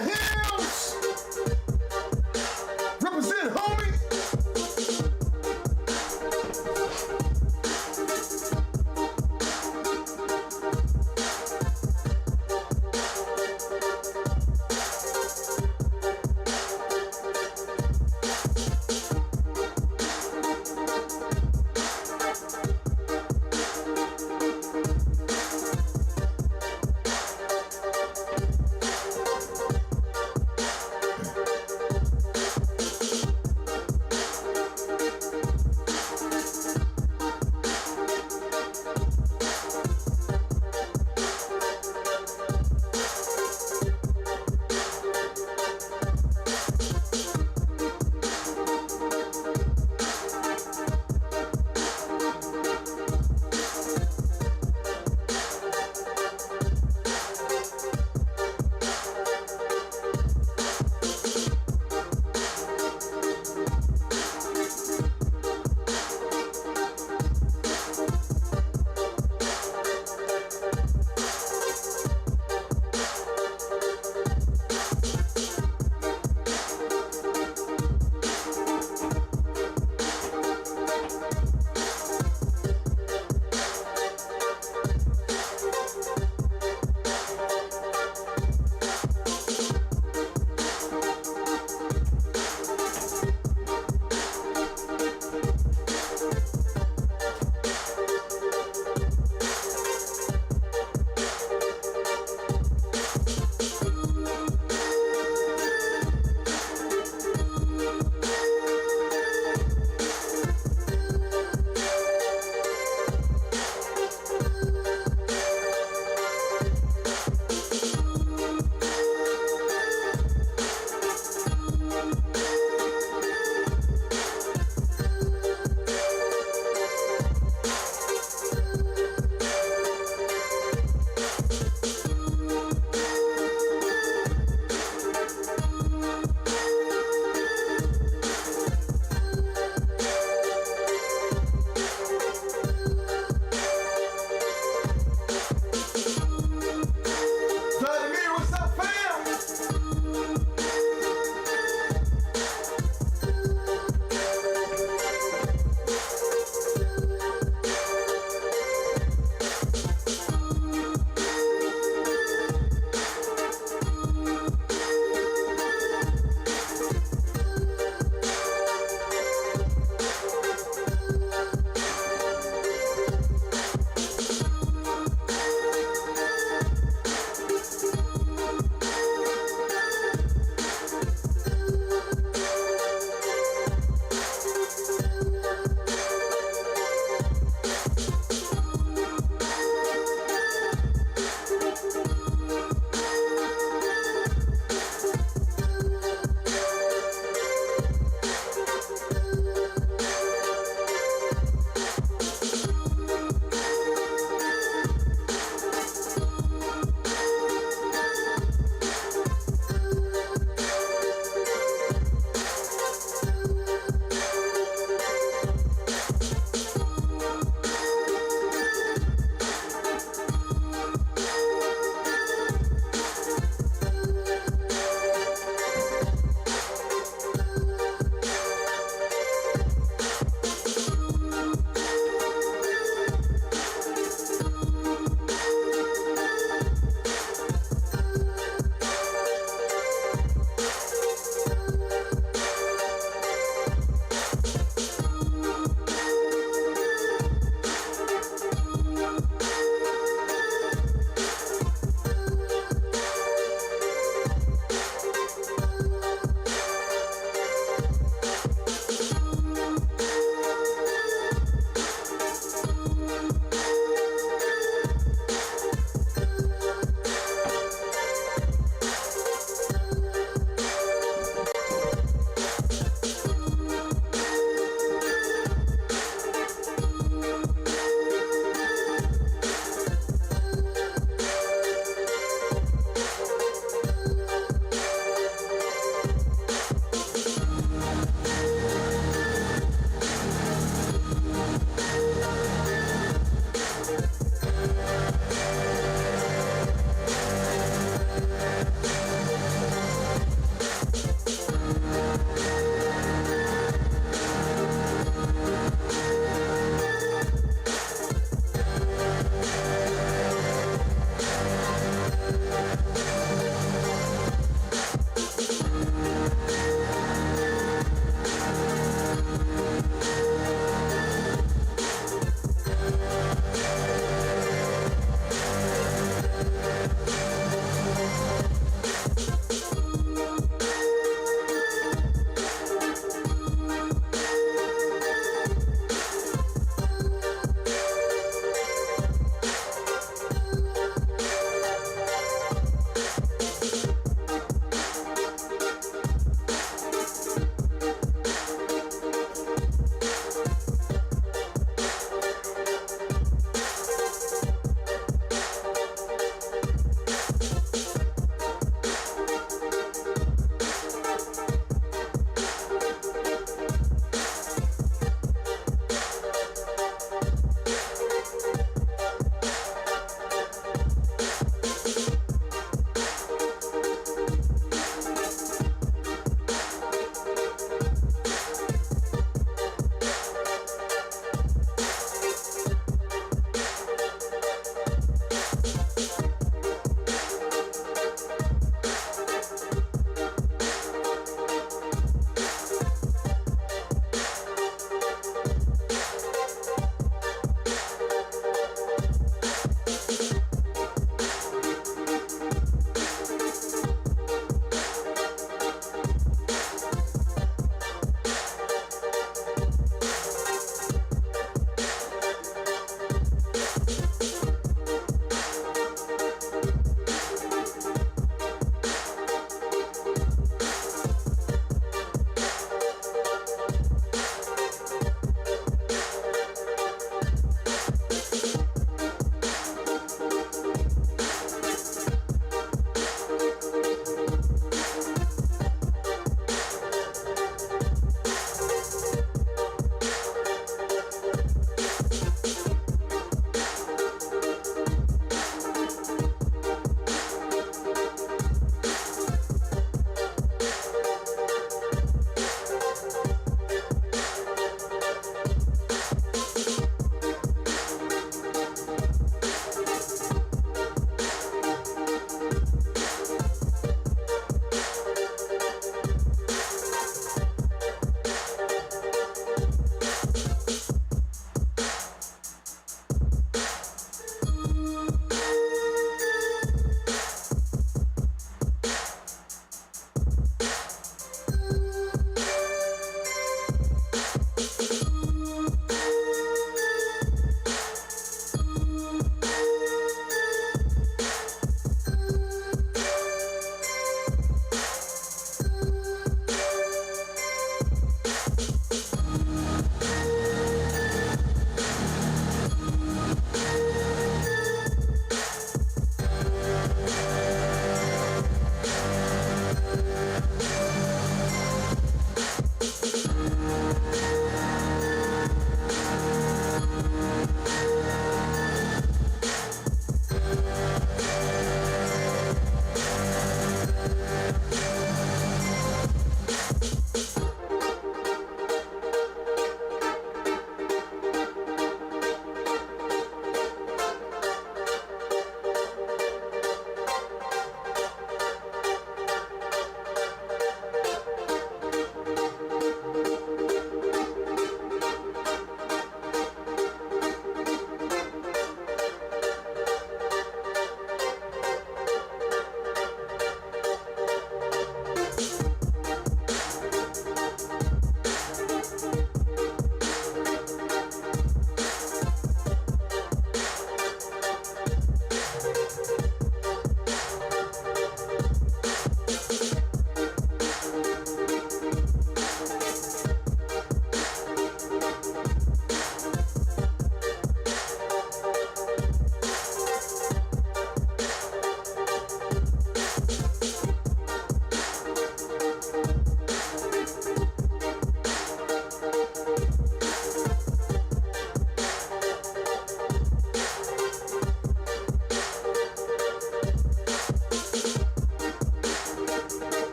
the hills. Represent, homie.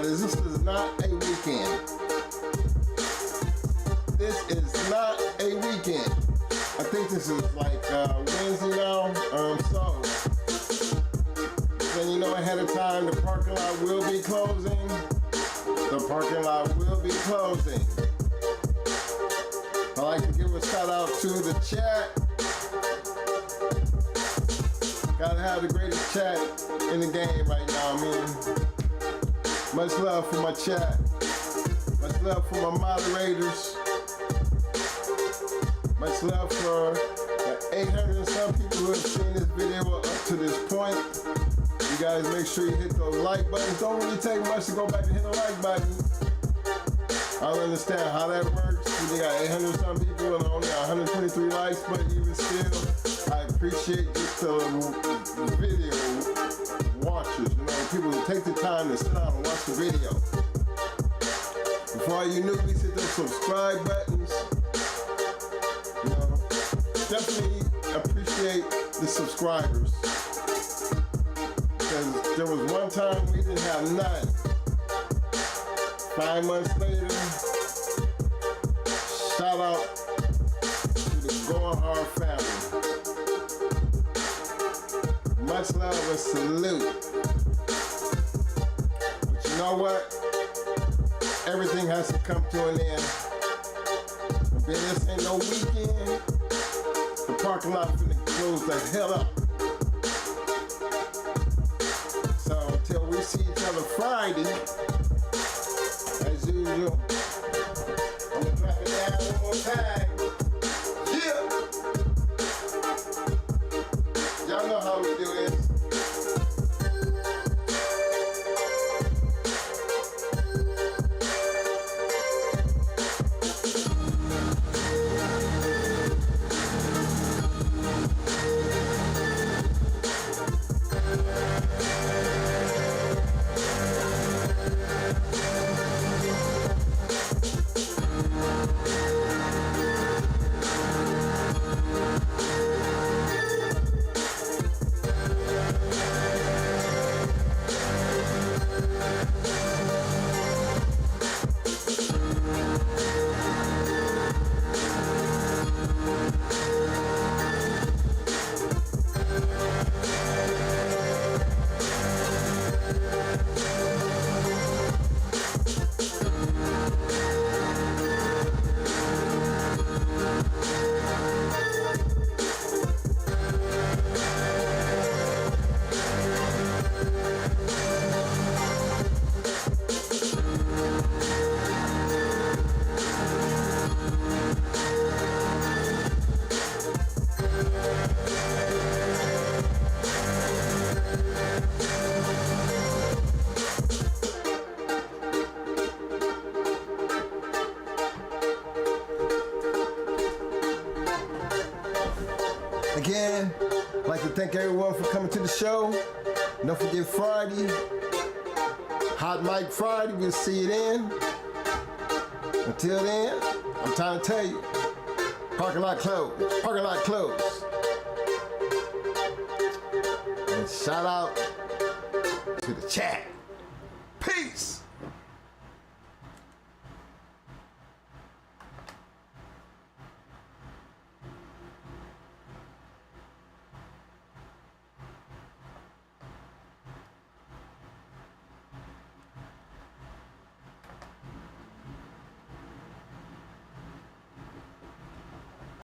this is not a weekend. This is not a weekend. I think this is like Wednesday now. So then you know ahead of time the parking lot will be closing. The parking lot will be closing. I'd like to give a shout out to the chat. Gotta have the greatest chat in the game right now, man. Much love for my chat. Much love for my moderators. Much love for the 800 and some people who have seen this video up to this point. You guys make sure you hit those like buttons. Don't really take much to go back and hit the like button. I don't understand how that works. You got 800 some people and only 123 likes, but even still, I appreciate just the video watchers, you know, people who take the time to sit down and watch the video. Before you newbies hit those subscribe buttons, you know, definitely appreciate the subscribers. Because there was one time we didn't have none. 5 months later, shout out to the Going Hard family. Much love and salute. But you know what? Everything has to come to an end. And this ain't no weekend. The parking lot finna close the hell up. So until we see each other Friday, as usual, I'm gonna drop it down one more time. Yeah! Y'all know how we do this. Again, I'd like to thank everyone for coming to the show. Don't forget Friday, Hot Mic Friday, we'll see you then. Until then, I'm trying to tell you, parking lot closed, parking lot closed. And shout out to the chat.